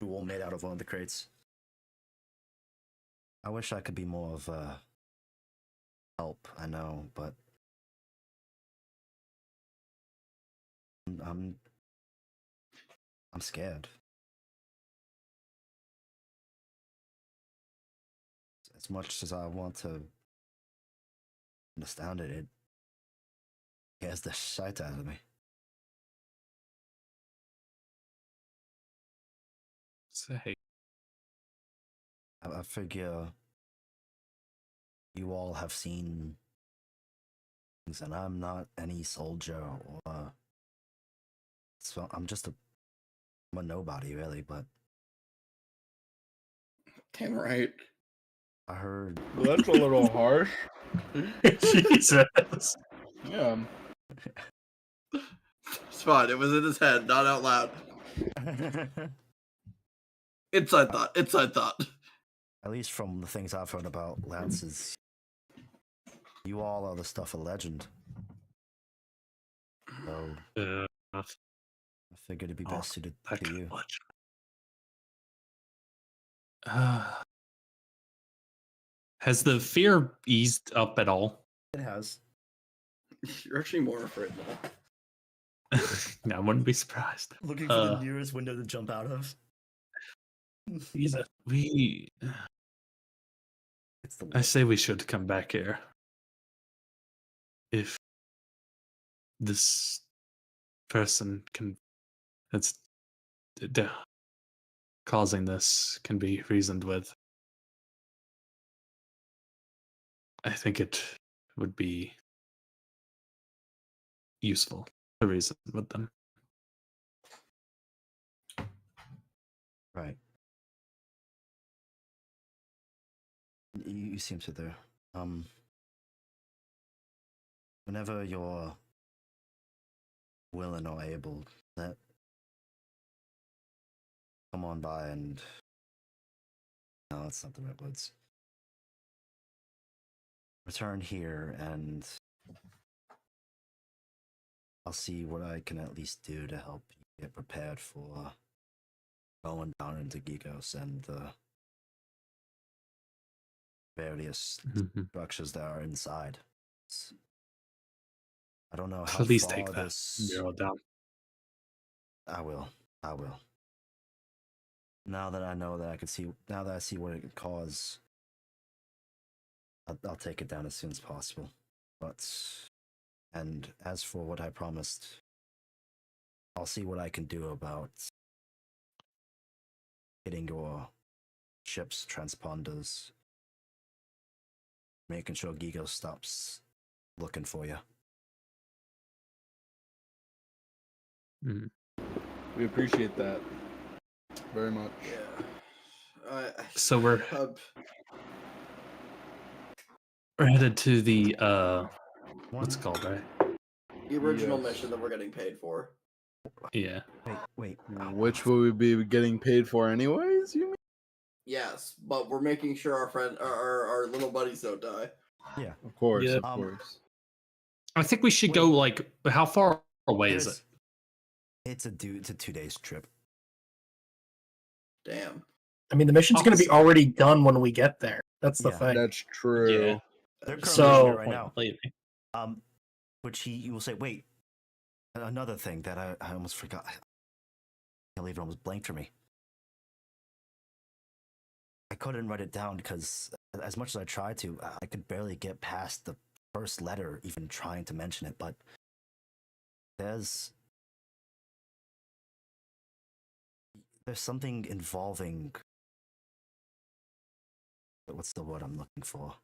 stool made out of one of the crates. I wish I could be more of a help. I know, but I'm scared. As much as I want to understand it, it scares the shit out of me. Say, I figure you all have seen things, and I'm not any soldier or so I'm a nobody really, but Damn right. I heard Well, that's a little harsh. Jesus. Yeah. It's fine. It was in his head, not out loud. Inside thought. Inside thought. at least from the things I've heard about Lances, you all are the stuff of legend. So I figured it'd be best suited to you. Has the fear eased up at all? It has. You're actually more afraid now. No, I wouldn't be surprised. Looking for the nearest window to jump out of. Jesus. We, It's the I say we should come back here. If this person can, that's, causing this can be reasoned with, I think it would be useful to reason with them. Right. You seem to there. Whenever you're willing or able, come on by and no, that's not the right words. Return here and I'll see what I can at least do to help you get prepared for going down into Gigos and the various structures that are inside. I don't know how At least far take that this. mural down. I will. Now that I know that I can see, now that I see what it could cause, I'll take it down as soon as possible. And as for what I promised, I'll see what I can do about getting your ship's transponders, making sure Gigo stops looking for you. Mhm. We appreciate that very much. Yeah. So we're Uh, headed to the what's it called, right? the original Yes. mission that we're getting paid for. Yeah. Wait. Which will we be getting paid for anyways, you mean? Yes, but we're making sure our friend, our little buddies don't die. Yeah. Of course, Yeah. of course. I think we should go, like, how far away is it? It's a 2 days trip. Damn. I mean, the mission's going to be already done when we get there. That's the Yeah. thing. That's true. Yeah. They're currently So- here right now. Lately. Which you will say, wait, another thing that I almost forgot. I can't believe it almost blanked for me. I couldn't write it down because as much as I tried to, I could barely get past the first letter, even trying to mention it, but there's something involving, what's the word I'm looking for?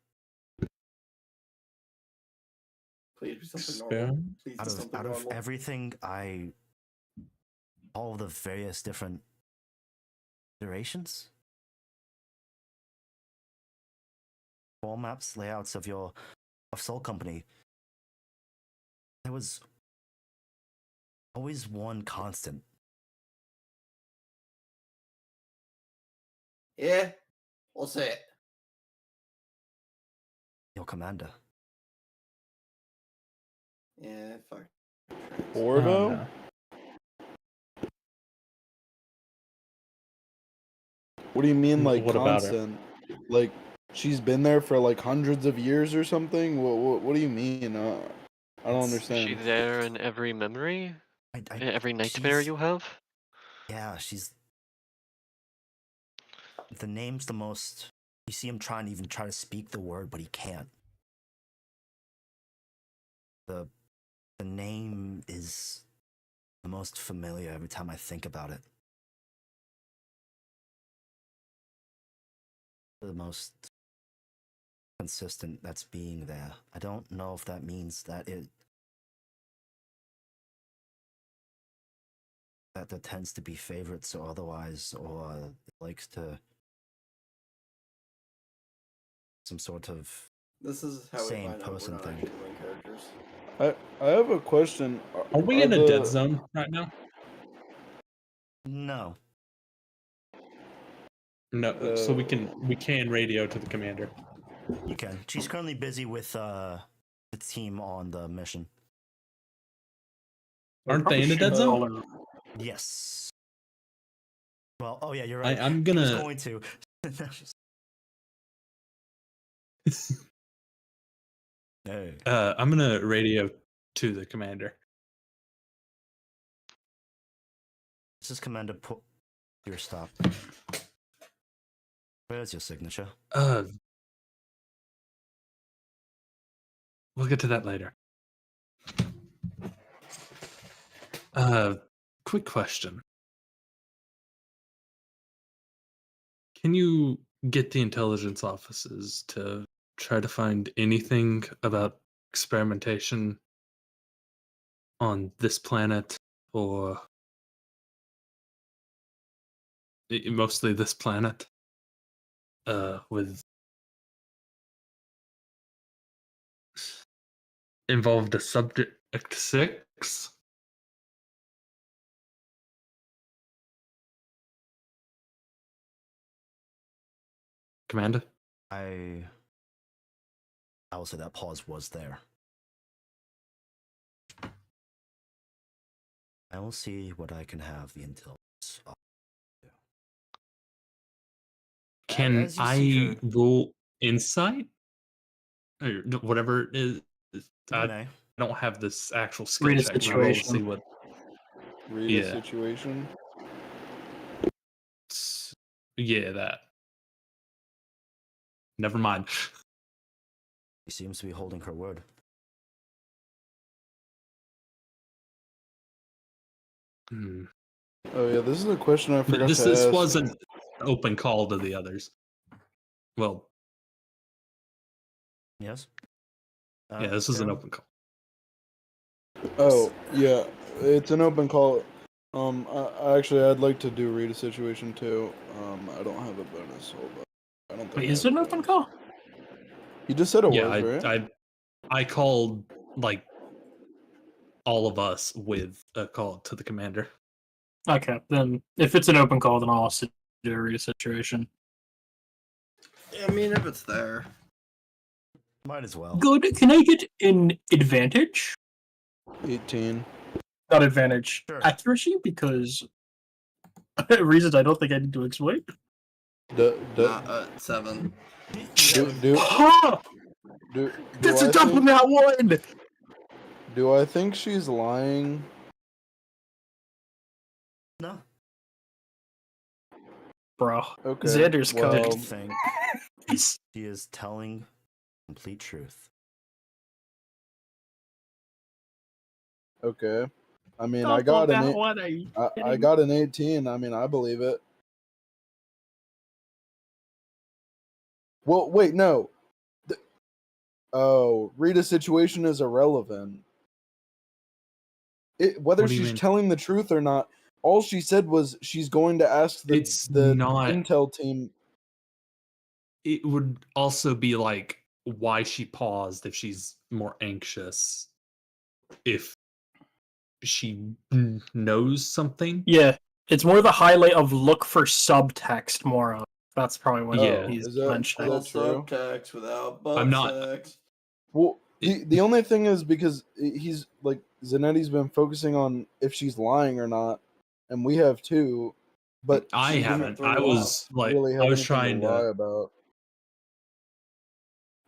Please be something normal. Please be something Out of normal. everything, all the various different iterations, form maps, layouts of Soul Company, there was always one constant. Yeah, we'll say it. Your commander. Yeah, fuck. Orvo? no. What do you mean, like What about her? constant? Like she's been there for like hundreds of years or something? What do you mean? I don't Is understand. she there in every memory? In every nightmare she's- you have? Yeah, she's. The name's the most. You see him trying to even try to speak the word, but he can't. The name is the most familiar every time I think about it. The most consistent that's being there. I don't know if that means that that there tends to be favorites or otherwise, or it likes to some sort of This is how Same we find person out we're not thing. actually main characters. I have a question. Are we in a dead zone right now? no. No. So we can radio to the commander. You can. She's currently busy with the team on the mission. Aren't they in a dead zone? Yes. Well, oh yeah, you're right. I'm She was gonna. going to. Hey. I'm gonna radio to the commander. This is Commander. Your stop. Where's your signature? We'll get to that later. Quick question. Can you get the intelligence offices to try to find anything about experimentation on this planet, or mostly this planet, with involved a subject 6? Commander? I will say that pause was there. I will see what I can have the intelligence. Can As you see I her- roll insight? Or whatever it is. I May. don't have this actual skill Read a check. But I roll to see situation. what. Read Yeah. a situation. Yeah, that. Never mind. She seems to be holding her word. Hmm. Oh yeah, this is a question I forgot This to ask. wasn't an open call to the others. Well, Yes? yeah, this is an Carol? open call. Oh yeah, it's an open call. Actually, I'd like to do read a situation too. I don't have a bonus. Hold on. I don't think. Wait, I is have it an a open bonus. call? You just said it Yeah, was, right? I called like all of us with a call to the commander. Okay, then if it's an open call, then I'll also do a read a situation. I mean, if it's there. Might as well. Good. Can I get an advantage? 18. Not advantage. Sure. Accuracy, because reasons I don't think I need to explain. Not 7. Ha! Do That's I a double think, nat one. do I think she's lying? No. Bro, Okay. Xander's I coming. well, think He's- she is telling complete truth. okay. I mean, I double got an nat eight, one. Are you I kidding? got an 18. I mean, I believe it. Well, wait, no. Oh, read a situation is irrelevant. Whether What do you she's mean? telling the truth or not, all she said was she's going to ask the It's the not- intel team. It would also be like why she paused if she's more anxious. If she knows something. Yeah, it's more the highlight of look for subtext more of. That's probably what Yeah. he's Is that mentioning. true? Subtext without butt I'm not- sex. Well, the only thing is because he's like Zanetti's been focusing on if she's lying or not, and we have too, but I she didn't haven't. I was like, really have I was anything trying lie to. about.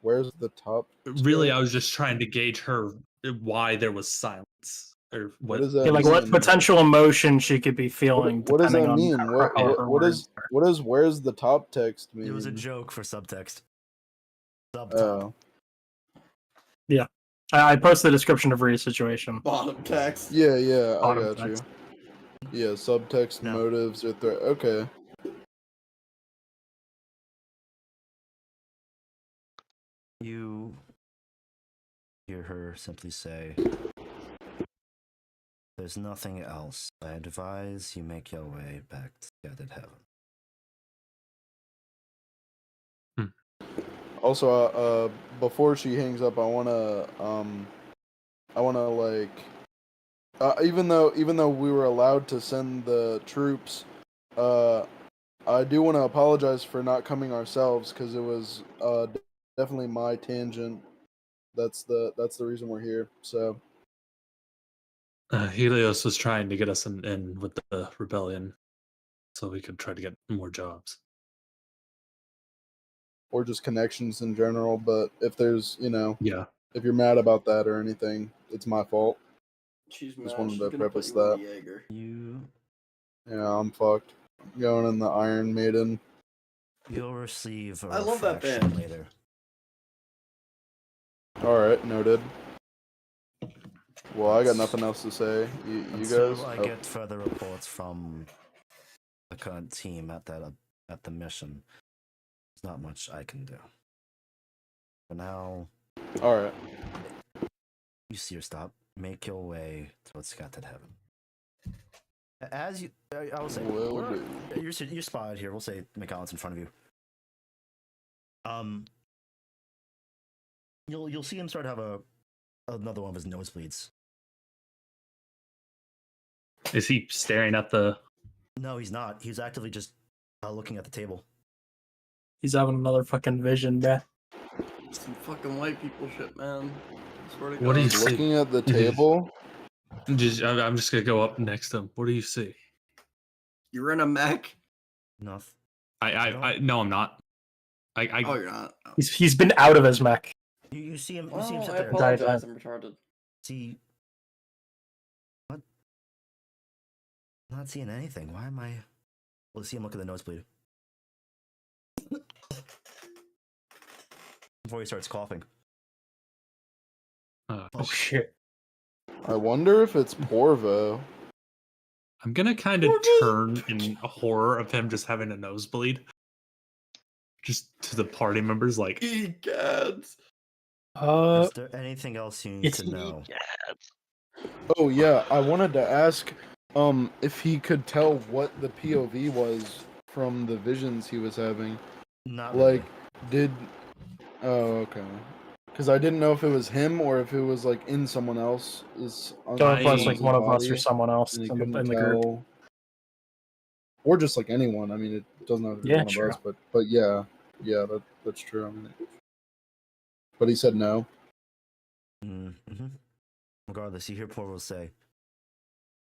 Where's the top? Really, tier? I was just trying to gauge her why there was silence or What what. does that Yeah, like what mean? potential emotion she could be feeling. What does depending that on mean? how her What words is are. what is where's the top text mean? It was a joke for subtext. Subtop. Oh, I post the description of Rhea's situation. Bottom text. yeah, I Bottom got you. text. Yeah, subtext, No. motives, or threat. Okay. You hear her simply say, "There's nothing else. I advise you make your way back to Scattered Heaven." Also, before she hangs up, I wanna like, even though we were allowed to send the troops, I do want to apologize for not coming ourselves because it was definitely my tangent. That's the reason we're here. So Helios was trying to get us in with the rebellion, so we could try to get more jobs. or just connections in general. But if there's Yeah. if you're mad about that or anything, it's my fault. She's Just mad. wanted She's to gonna preface put you in that. the Jaeger. You Yeah, I'm fucked. Going in the Iron Maiden. you'll receive a I love that refraction band. later. All right, noted. Well, I got nothing else to say. You Until guys? I Oh, get further reports from the current team at that at the mission, there's not much I can do. For now, All right. you see your stop. Make your way towards Scattered Heaven. As you, I will say, Will do. you're spotted here. We'll say McAllen's in front of you. You'll see him start to have another one of his nosebleeds. Is he staring at the? No, he's not. He's actively just looking at the table. He's having another fucking vision, man. Some fucking white people shit, man. I swear to What do you God. see? Looking at the table. I'm just gonna go up next to him. What do you see? You're in a mech? Nothing. I no, I'm not. Oh, you're not. Oh. He's been out of his mech. You see him. You Well, see him sit I there. apologize. I'm retarded. See. What? I'm not seeing anything. Why am I? We'll see him look at the nosebleed. Before he starts coughing. Oh shit. I wonder if it's Porvo. I'm gonna kind of turn in horror of him just having a nosebleed. Just to the party members, like, Egads. Is there anything else you need it's to know? Oh yeah, I wanted to ask, if he could tell what the POV was from the visions he was having. Not Like, really. Oh, okay. Because I didn't know if it was him or if it was like in someone else's. Don't if it's like someone's one of us or body, someone else and he in couldn't the group. tell. Or just like anyone. I mean, it doesn't have to be Yeah, one true. of us, but yeah, that's true. I mean, but he said no. Mm-hmm. Regardless, you hear Porval say,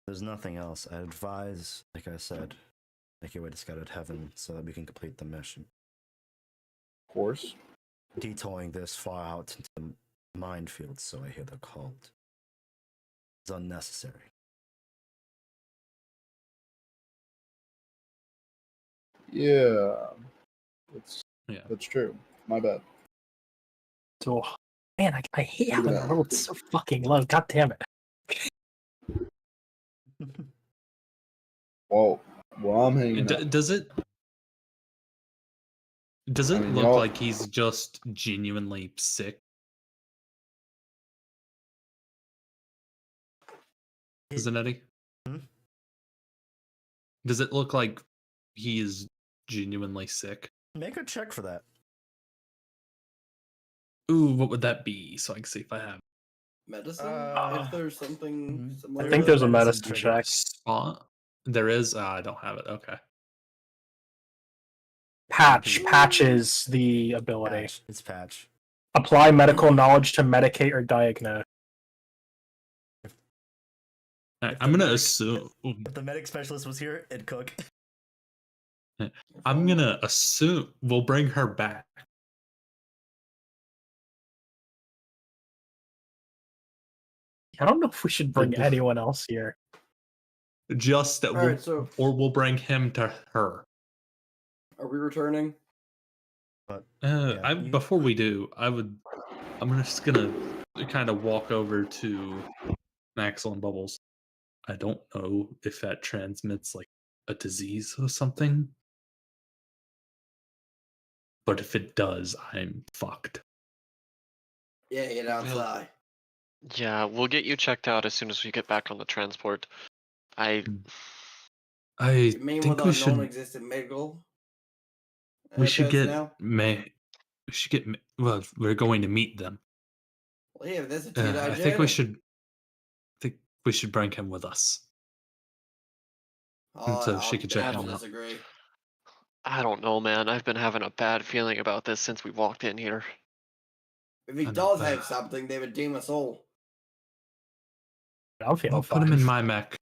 "There's nothing else. I advise, like I said, make your way to Scattered Heaven so that we can complete the mission. Of course. Detouring this far out into the minefield, so I hear they're called, is unnecessary." Yeah, yeah. that's true. My bad. So, man, I hate I'm having the gonna- roads so fucking low. God damn it. Well, I'm hanging out. Does it I mean, look y'all- like he's just genuinely sick? Isn't Eddie? Hmm? Does it look like he is genuinely sick? Make a check for that. Ooh, what would that be? So I can see if I have Medicine? Uh, if there's something mhm. similar. I to think that? there's a medicine medicine trigger. check. spot. There is. I don't have it. Okay. Patch is the ability. Patch. It's patch. Apply medical knowledge to medicate or diagnose. Alright, If I'm the gonna medic- assume. If the medic specialist was here, it'd cook. I'm gonna assume we'll bring her back. I don't know if we should bring Good. anyone else here. Just that Alright, so or we'll bring him to her. are we returning? But Yeah, you- Before we do, I'm just gonna kind of walk over to Axel and Bubbles. I don't know if that transmits like a disease or something, but if it does, I'm fucked. Yeah, get outside. Yeah, we'll get you checked out as soon as we get back on the transport. I I You mean think with we our should non-existent medical? we should get personnel? we should get well. We're going to meet them. Well, yeah, that's a I think we should. think we should bring him with us. So she could check I him don't out. disagree. I don't know, man. I've been having a bad feeling about this since we walked in here. If he I know, does but- have something, they would deem us all. I'm feeling I'll fine. put him in my mech.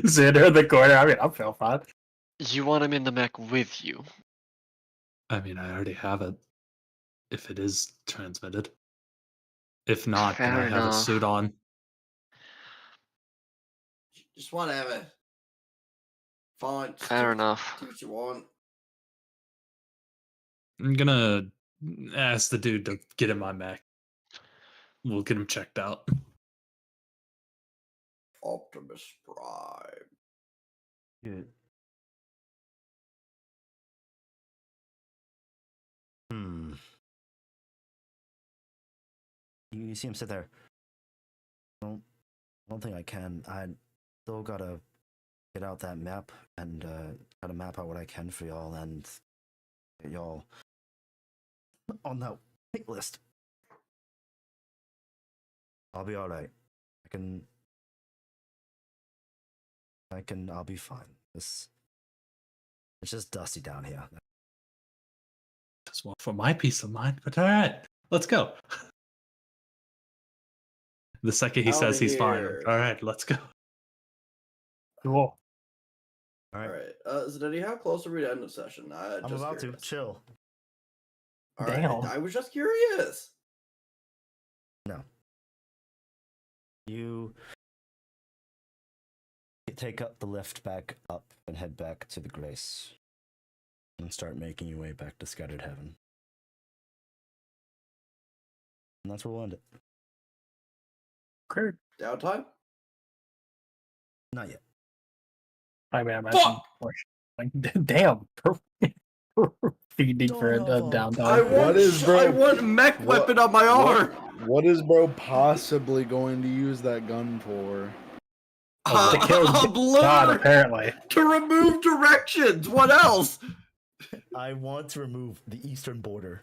Xander in the corner. I mean, I'm feeling fine. You want him in the mech with you? I mean, I already have it. If it is transmitted. If not, then Fair I have a enough. suit on. Just want to have it. Fine. just Fair do- enough. Do what you want. I'm gonna ask the dude to get in my mech. We'll get him checked out. Optimus Prime. Good. Hmm. You see him sit there. I don't think I can. I still gotta get out that map and gotta map out what I can for y'all and get y'all on that wait list. I'll be alright. I'll be fine. It's just dusty down here. Just want for my peace of mind, but all right, let's go. The second he Out says of he's fine, here. all right, let's go. Cool. Alright. Alright. Zenedi, how close are we to end of session? I'm Just about curious. to chill. Alright, Damn. I was just curious. No. You take up the lift back up and head back to the Grace. And start making your way back to Scattered Heaven. And that's where we'll end it. Great. Downtime? Not yet. I mean, I imagine. Fuck! Like, damn. Feeding for a Don't know. downtime. I want, is, bro? I want mech What- weapon on my arm. What is bro possibly going to use that gun for? To kill a blur God, apparently. to remove directions. What else? I want to remove the eastern border